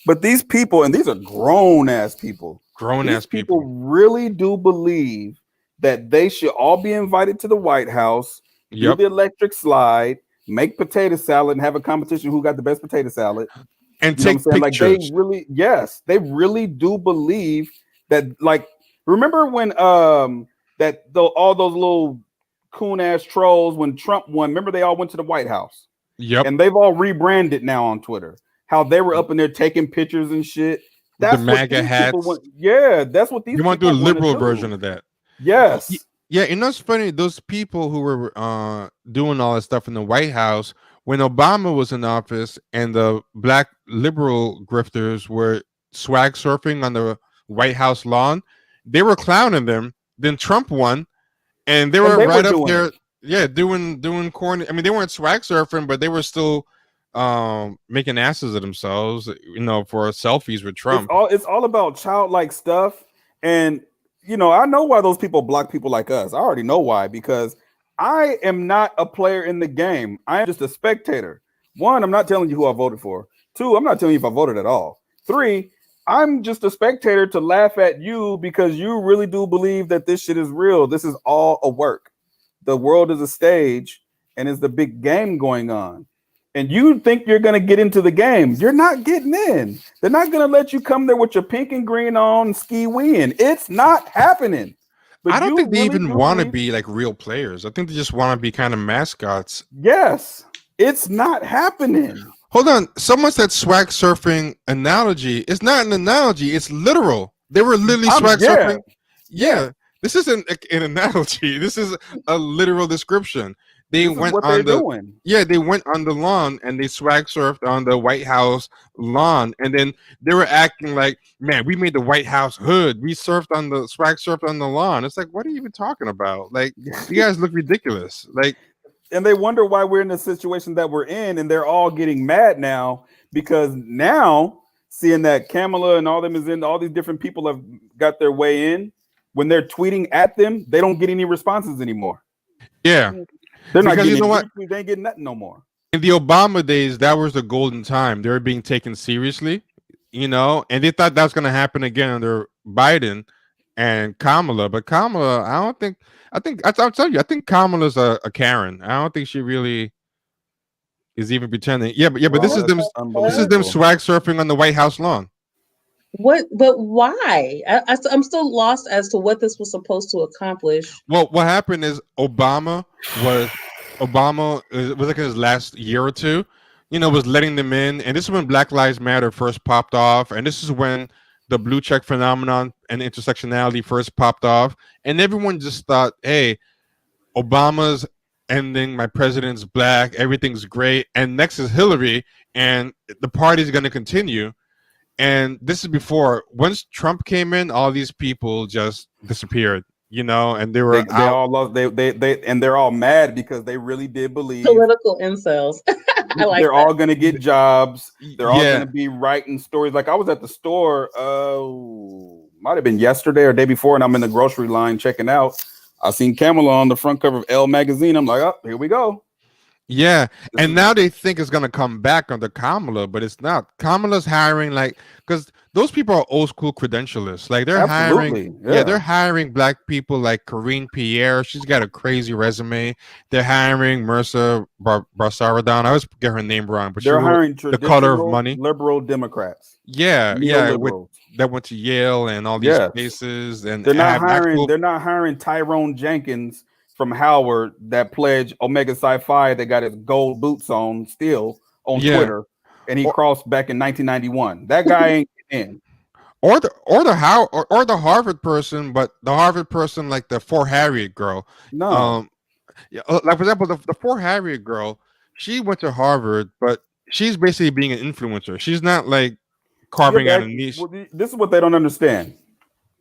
but these people, and these are grown ass people. These people really do believe that they should all be invited to the White House, do the electric slide, make potato salad, and have a competition who got the best potato salad, and take pictures. Like they really do believe that. Like, remember when all those little coon ass trolls when Trump won? Remember they all went to the White House. Yep. And they've all rebranded now on Twitter. How they were up in there taking pictures and shit. That's the MAGA hats. That's what these. You want to do a liberal version of that? Yes. Yeah, you know, it's funny. Those people who were doing all that stuff in the White House when Obama was in office, and the black liberal grifters were swag surfing on the White House lawn, they were clowning them. Then Trump won, and they were right up there. Yeah, doing corny. I mean, they weren't swag surfing, but they were still making asses of themselves, you know, for selfies with Trump. It's all about childlike stuff. And you know, I know why those people block people like us. I already know why, because I am not a player in the game. I am just a spectator. One, I'm not telling you who I voted for. Two, I'm not telling you if I voted at all. Three, I'm just a spectator to laugh at you because you really do believe that this shit is real. This is all a work. The world is a stage, and it's the big game going on. And you think you're going to get into the game. You're not getting in. They're not going to let you come there with your pink and green on, ski-weeing. It's not happening. But I don't think they even want to be like real players. I think they just want to be kind of mascots. Yes. It's not happening. Hold on. Someone said swag surfing analogy. It's not an analogy. It's literal. They were literally swag surfing. Yeah. This isn't an analogy. This is a literal description. They went on the lawn and they swag surfed on the White House lawn, and then they were acting like, man, we made the White House hood. We swag surfed on the lawn. It's like, what are you even talking about? Like, you guys look ridiculous. Like, and they wonder why we're in the situation that we're in, and they're all getting mad now because now seeing that Kamala and all these different people have got their way in. When they're tweeting at them, they don't get any responses anymore. Yeah. They're not getting, you know what? They ain't getting nothing no more. In the Obama days, that was the golden time. They were being taken seriously, you know, and they thought that was going to happen again under Biden and Kamala. But Kamala, I think Kamala's a Karen. I don't think she really is even pretending. But this is them swag surfing on the White House lawn. But why? I'm still lost as to what this was supposed to accomplish. Well, what happened is Obama was like in his last year or two, you know, was letting them in, and this is when Black Lives Matter first popped off, and this is when the blue check phenomenon and intersectionality first popped off, and everyone just thought, hey, Obama's ending, my president's black, everything's great, and next is Hillary, and the party's going to continue. And this is before, once Trump came in, all these people just disappeared, you know, and they all lost. And they're all mad because they really did believe political incels. They're all gonna get jobs. They're all gonna be writing stories. Like I was at the store, might have been yesterday or day before, and I'm in the grocery line checking out. I seen Kamala on the front cover of Elle magazine. I'm like, oh, here we go. Yeah, and now they think it's gonna come back under Kamala, but it's not. Kamala's hiring, like, because those people are old school credentialists. Like they're Absolutely, hiring, yeah. they're hiring black people like Corinne Pierre. She's got a crazy resume. They're hiring Mercer Barsaradan. I always get her name wrong, but she They're wrote hiring The Color of traditional Money. liberal Democrats. Yeah, Neoliberals. that went to Yale and all these Yes. places, and They're not have hiring. actual. They're not hiring Tyrone Jenkins from Howard that pledged Omega Psi Phi that got his gold boots on still on Yeah. Twitter, and he Or- crossed back in 1991. That guy ain't in. Or the Harvard person, but the Harvard person like the Fort Harriet girl. No. Yeah, like for example, the Fort Harriet girl, she went to Harvard, but she's basically being an influencer. She's not like carving out a niche. Well, this is what they don't understand.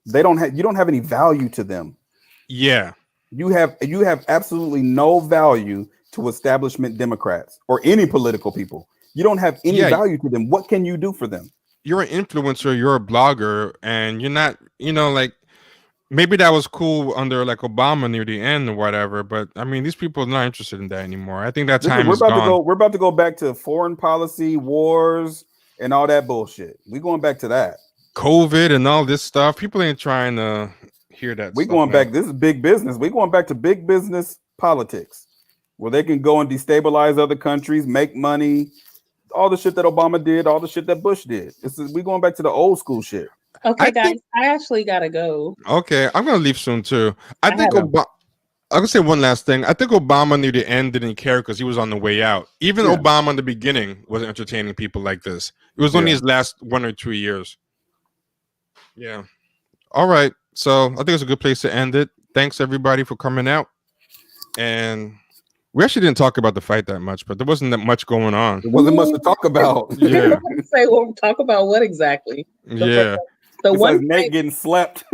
They don't have. You don't have any value to them. Yeah, You have absolutely no value to establishment Democrats or any political people. You don't have any Yeah. value to them. What can you do for them? you're an influencer, you're a blogger, and you're not, like maybe that was cool under like Obama near the end or whatever, but I mean these people are not interested in that anymore. I think that time we're is about gone. to go. We're about to go back to foreign policy, wars, and all that bullshit. We're going back to that. COVID and all this stuff. People ain't trying to hear that. We're stuff going now. back. This is big business. We're going back to big business politics, where they can go and destabilize other countries, make money, all the shit that Obama did, all the shit that Bush did. We're going back to the old school shit. Okay, I guys, think- I actually gotta go. Okay, I'm gonna leave soon too. I think have- Obama. I'm gonna say one last thing. I think Obama near the end didn't care because he was on the way out. Even Yeah. Obama in the beginning wasn't entertaining people like this. It was only Yeah. his last 1 or 2 years. Yeah. All right. So I think it's a good place to end it. Thanks everybody for coming out. And we actually didn't talk about the fight that much, but there wasn't that much going on. There wasn't much to talk about. Yeah. Say, well, talk about what exactly? Yeah. The Besides one Nate fight, getting slept.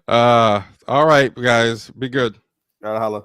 All right, guys. Be good. Gotta holla.